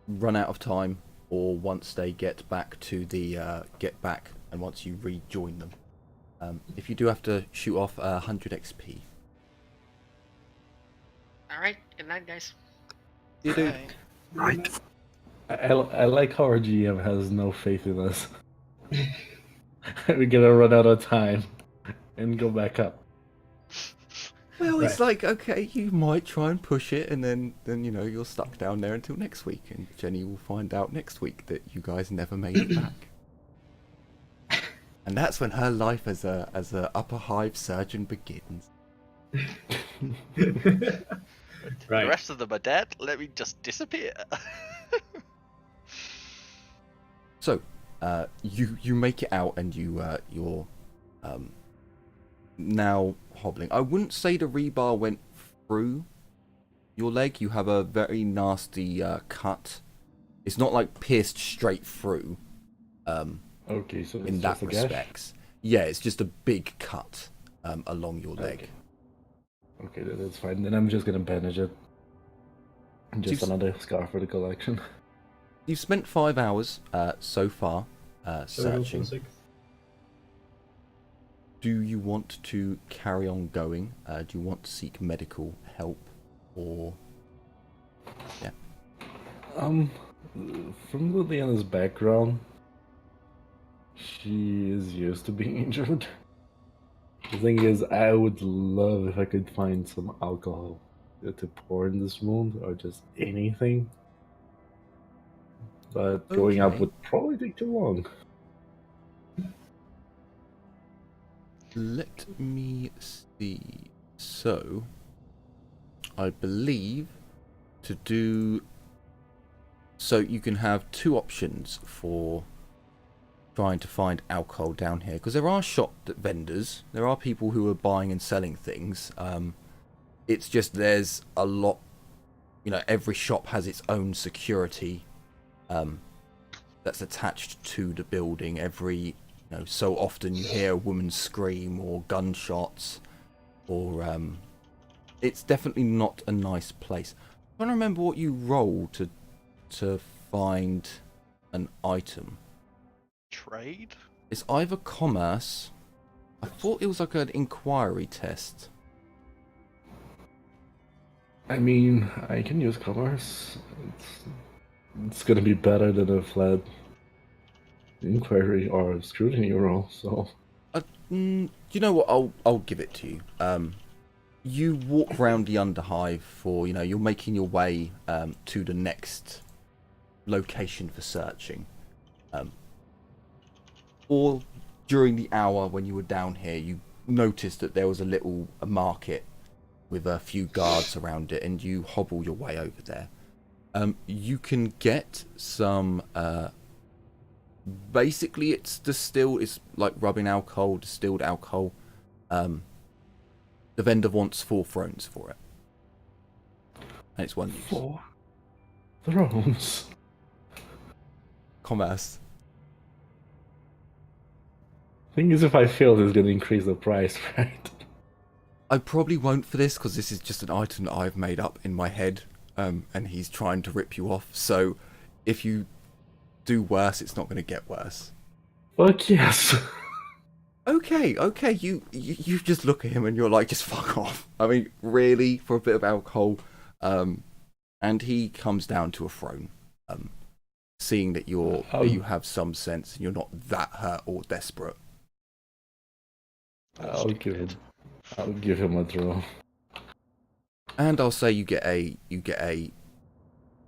run out of time, or once they get back to the and once you rejoin them. If you do have to shoot off 100 XP. Alright, good night, guys. You do. Right. I like how our GM has no faith in us. We're gonna run out of time and go back up. Well, it's like, okay, you might try and push it, and then you're stuck down there until next week, and Jenny will find out next week that you guys never made it back. And that's when her life as a upper hive surgeon begins. Right. The rest of them are dead. Let me just disappear. So, you make it out, and you're now hobbling. I wouldn't say the rebar went through your leg. You have a very nasty cut. It's not like pierced straight through. Okay, so it's In that just a gash? respects, yeah, it's just a big cut along your leg. Okay, that's fine. Then I'm just gonna bandage it. Just You've- another scar for the collection. You've spent 5 hours so far searching. Do you want to carry on going? Do you want to seek medical help, or yeah? From Liliana's background, she is used to being injured. The thing is, I would love if I could find some alcohol to pour in this wound, or just anything. But going up Okay. would probably take too long. Let me see. So, I believe to do. So you can have 2 options for trying to find alcohol down here, because there are vendors, there are people who are buying and selling things. It's just there's a lot. Every shop has its own security that's attached to the building. Every so often you hear a woman scream or gunshots, or it's definitely not a nice place. I don't remember what you roll to find an item. Trade? It's either commerce. I thought it was like an inquiry test. I mean, I can use commerce. It's gonna be better than a flat inquiry or scrutiny roll. So, You know what? I'll give it to you. You walk around the underhive for you're making your way to the next location for searching. Or during the hour when you were down here, you noticed that there was a market with a few guards around it, and you hobble your way over there. You can get some. Basically, it's distilled. It's like rubbing alcohol, distilled alcohol. The vendor wants 4 thrones for it, and it's 1 use. 4 thrones. commerce. Thing is, if I fail, it's gonna increase the price, right? I probably won't for this because this is just an item that I've made up in my head, and he's trying to rip you off. So if you do worse, it's not going to get worse. Fuck yes. Okay. You just look at him and you're like, just fuck off. I mean, really, for a bit of alcohol, and he comes down to a throne, seeing that that you have some sense and you're not that hurt or desperate. I'll give him a throw. And I'll say you get a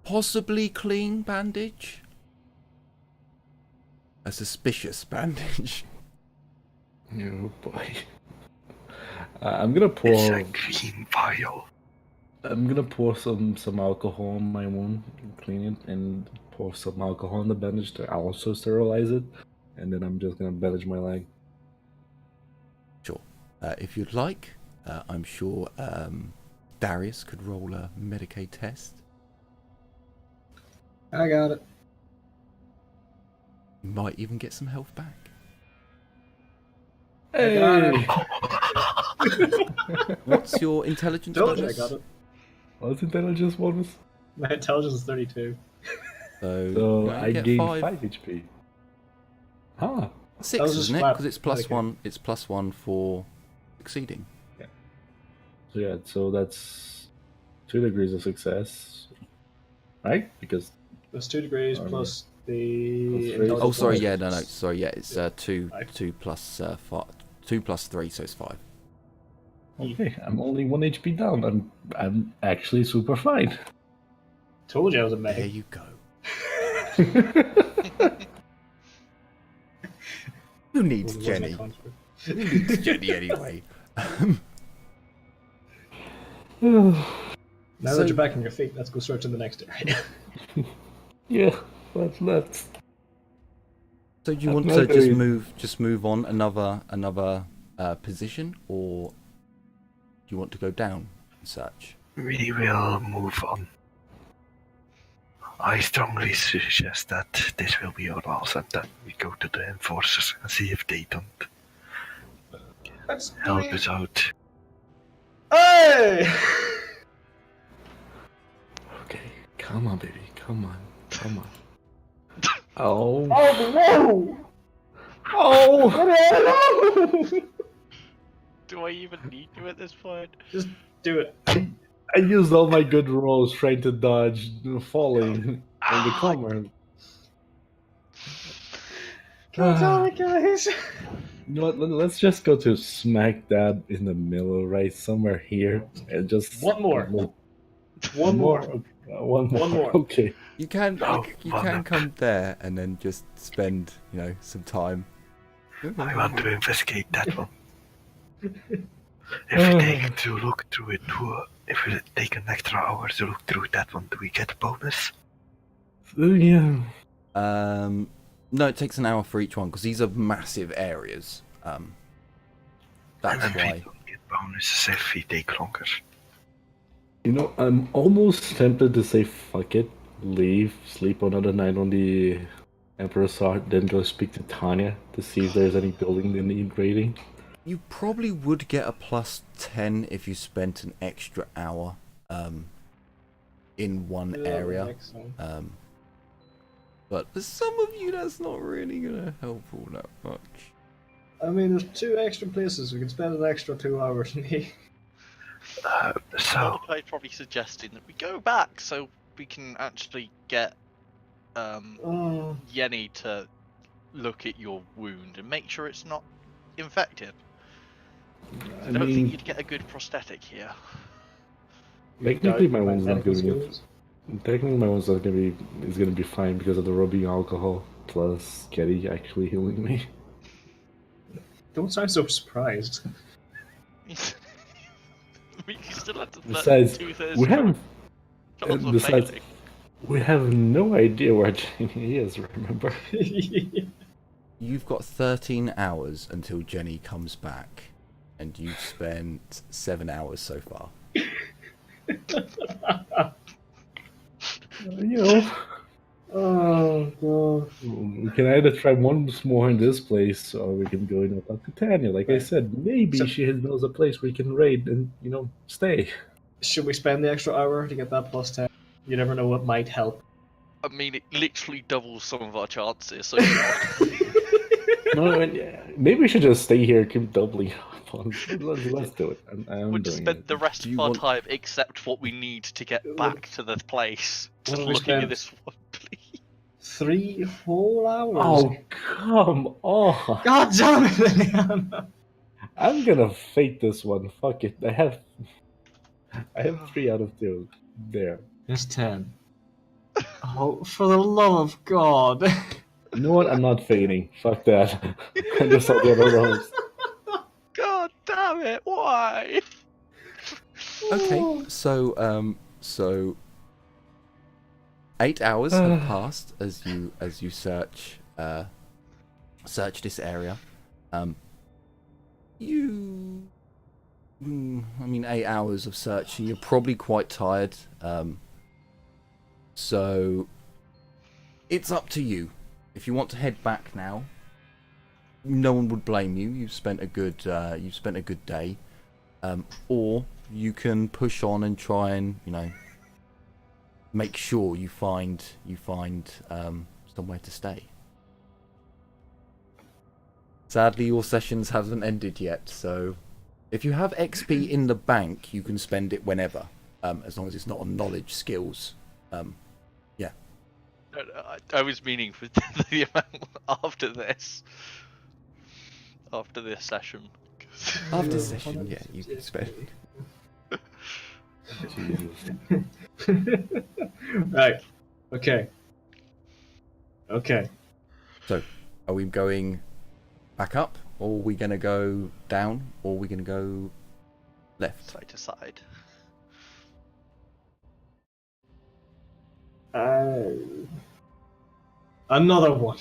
possibly clean bandage, a suspicious bandage. Oh boy. I'm gonna pour. It's a clean vial. I'm gonna pour some alcohol on my wound, clean it, and pour some alcohol on the bandage to also sterilize it, and then I'm just gonna bandage my leg. Sure. If you'd like, I'm sure Darius could roll a Medicaid test. I got it. You might even get some health back. Hey! What's your intelligence Told you I bonus? got it. What's intelligence bonus? My intelligence is 32. So I get gain 5. 5 HP. Huh. 6, was just isn't it? flat Because it's plus Medicaid. 1. It's plus 1 for succeeding. So yeah, so that's 2 degrees of success, right? Because There's 2 degrees Armor. plus the. Plus 3. intelligence Oh, sorry. bonus. Yeah, no. Sorry. Yeah, it's 2 5. 2 plus 5. 2 plus 3, so it's 5. okay, I'm only 1 HP down. I'm actually super fine. Told you I was a There medic. you go. Who Well, needs it wasn't Jenny? a construct. Who needs Jenny anyway? Now So- that you're back on your feet, let's go straight to the next area. Yeah, let's. So do you want Not to just very- move on another position, or do you want to go down and such? We will move on. I strongly suggest that this will be our last, and that we go to the enforcers and see if they don't Let's help us out. Hey! Okay, come on, baby, come on. Oh. Oh, Oh! Do I even need you at this point? Just do it. I used all my good rolls trying to dodge falling in the corner. Come on, guys. You know what? Let's just go to smack dab in the middle, right somewhere here, and just One more. One One more. One more. One more. Okay. You can Oh, you fuck. can come there and then just spend some time. I want to investigate that one. If we take to look through it, if we take an extra hour to look through that one, do we get a bonus? Yeah. No, it takes an hour for each one because these are massive areas. That's and why. we don't get bonuses if we take longer. You know, I'm almost tempted to say fuck it, leave, sleep another night on the Emperor's Sword, then go speak to Tanya to see if there's any building they need raiding. You probably would get a plus 10 if you spent an extra hour in one area. But for some of you, that's not really going to help all that much. I mean, there's 2 extra places. We can spend an extra 2 hours in here. So, I'd probably suggesting that we go back so we can actually get Oh, Yenny to look at your wound and make sure it's not infected. I don't think you'd get a good prosthetic here. Technically, my one's not medical gonna be. skills. Technically, my one's not gonna be. Is gonna be fine because of the rubbing alcohol plus Getty actually healing me. Don't sound so surprised. I mean, you still have to Besides, two-thirds we have. chance of Besides, failing. we have no idea where Jenny is. Remember? You've got 13 hours until Jenny comes back, and you've spent 7 hours so far. You know. Oh god. We can either try once more in this place, or we can go and talk to Tanya. Like I said, maybe she knows a place where we can raid and stay. Should we spend the extra hour to get that +10? You never know what might help. I mean, it literally doubles some of our chances. So No, maybe we should just stay here, keep doubling up on. Let's do it. I'm we'll just doing spend it. the rest Do of you our want- time except what we need to get back to the place. Just What have we looking at spent? this one, please. 3 whole hours. Oh, come on! God damn it, Liliana! I'm gonna fake this one. Fuck it. I have 3 out of 2 there. It's 10. Oh, for the love of God! You know what? I'm not fading. Fuck that. I just saw the other rolls. God damn it! Why? Okay, so 8 hours have passed as you search this area. I mean, 8 hours of searching. You're probably quite tired. So it's up to you. If you want to head back now, no one would blame you. You've spent a good day. Or you can push on and try and make sure you find somewhere to stay. Sadly, your sessions haven't ended yet, so if you have XP in the bank, you can spend it whenever, as long as it's not on knowledge skills. Yeah. I was meaning for the amount after this session. After session, yeah, you can spend. Right. Okay. So, are we going back up, or are we going to go down, or are we going to go left? Side to side. Another one.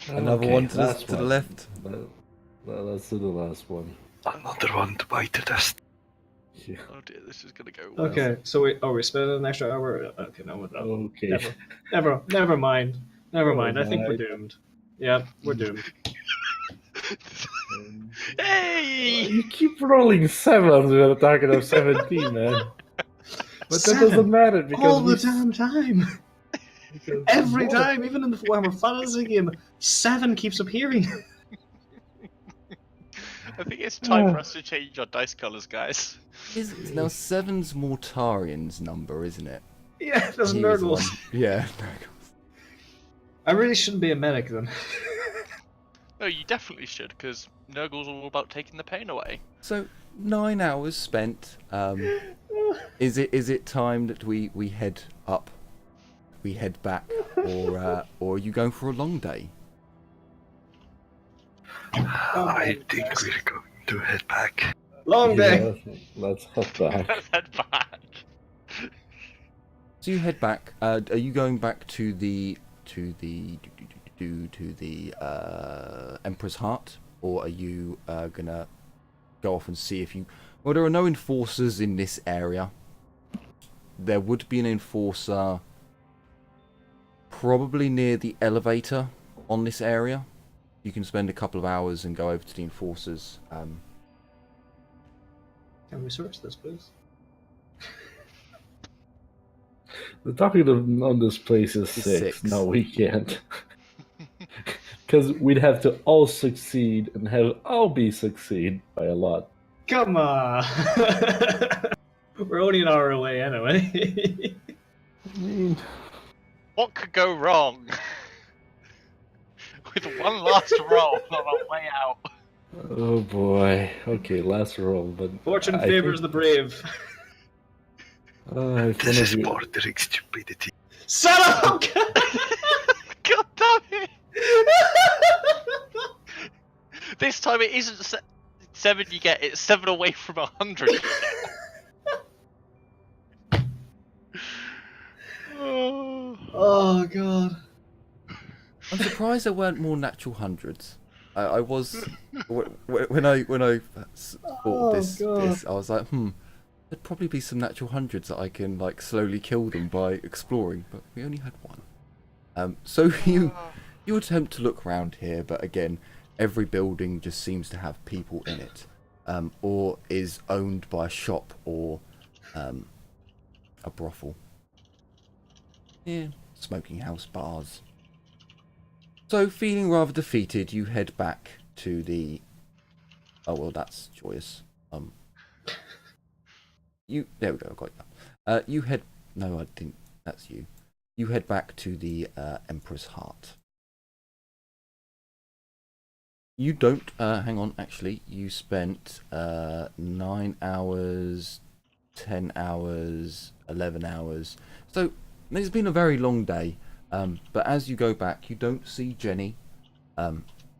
Another Okay, one to the last one. left. Let's do the last one. Another one to bite the dust. Yeah. Oh dear, this is gonna go well. Okay, so we spending an extra hour. Okay, no. Okay. Never mind. Never mind. I think we're Alright. doomed. Yeah, we're doomed. Hey! You keep rolling 7s when I'm talking of 17, man. But that 7? doesn't matter because All the we- damn time. because Every more- time, even in the Warhammer Fantasy game, 7 keeps appearing. I think it's time for us to change our dice colors, guys. Now, 7's Mortarian's number, isn't it? Yeah, there's He was the Nurgles. one- Yeah, Nurgles. I really shouldn't be a medic then. No, you definitely should, because Nurgle's all about taking the pain away. So 9 hours spent. Is it time that we head up? We head back, or are you going for a long day? I think we're going to head back. Long day. Yeah, let's head back. Head back. So you head back. Are you going back to the Emperor's Heart, or are you gonna go off and see if you? Well, there are no enforcers in this area. There would be an enforcer probably near the elevator on this area. You can spend a couple of hours and go over to the enforcers. Can we search this, please? The target on this place is Is 6. 6. No, we can't. Because we'd have to all succeed and have Albie succeed by a lot. Come on! We're only an hour away anyway. I mean, What could go wrong? With one last roll on our way out. oh boy. Okay, last roll, but Fortune I favors think- the brave. if one This of is you- bordering stupidity. Son of a God damn it! This time it isn't 7 you get, it's 7 away from 100 you get. Oh god. I'm surprised there weren't more natural hundreds. I was when I thought this, I was like, there'd probably be some natural hundreds that I can like slowly kill them by exploring, but we only had one. So you attempt to look around here, but again, every building just seems to have people in it, or is owned by a shop or a brothel. Yeah, smoking house, bars. So, feeling rather defeated, you head back to the... Oh, well, that's joyous. There we go, I got you. You head... No, I didn't. That's you. You head back to the Emperor's Heart. You don't... hang on, actually. You spent 9 hours, 10 hours, 11 hours. So, it's been a very long day. But as you go back, you don't see Jenny.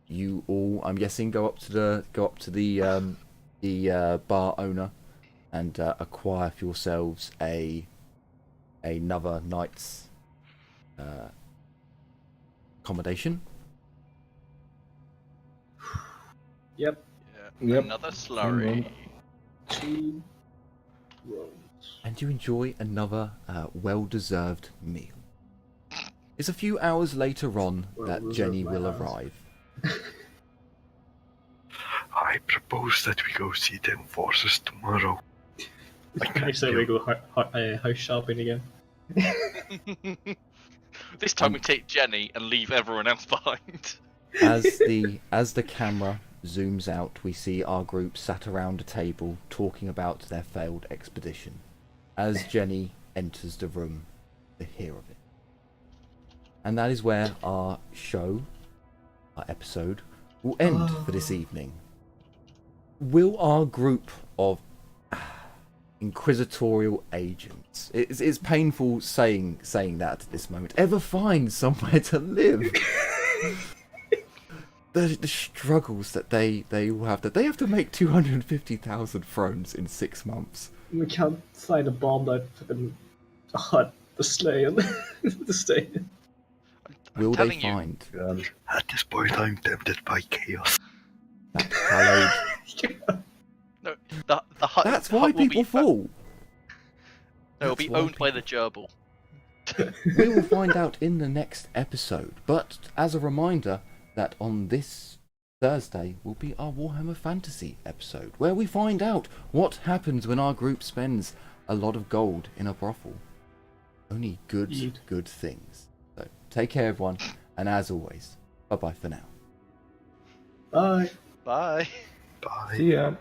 You all, I'm guessing, go up to the bar owner and acquire for yourselves another night's accommodation. Yep. Yeah, Yep. another slurry. 2 rolls. And you enjoy another well-deserved meal. It's a few hours later on that Jenny will arrive. I propose that we go see the enforcers tomorrow. I say we go house shopping again. This time we take Jenny and leave everyone else behind. As the camera zooms out, we see our group sat around a table talking about their failed expedition. As Jenny enters the room to hear of it. And that is where our episode, will end for this evening. Will our group of Inquisitorial agents, it's painful saying that at this moment, ever find somewhere to live? the struggles that they will have, that they have to make 250,000 thrones in 6 months. We can't find a bomb that fucking hut to slay and to stay in. Will they telling you. find At this point, I'm tempted by chaos. that hallowed... No, the hut. That's the why hut will people be fall. No, it'll That's be why owned by the gerbil. We will find out in the next episode. But as a reminder that on this Thursday will be our Warhammer Fantasy episode, where we find out what happens when our group spends a lot of gold in a brothel. Only good things. So take care, everyone, and as always, bye bye for now. Bye. Bye. Bye. See ya.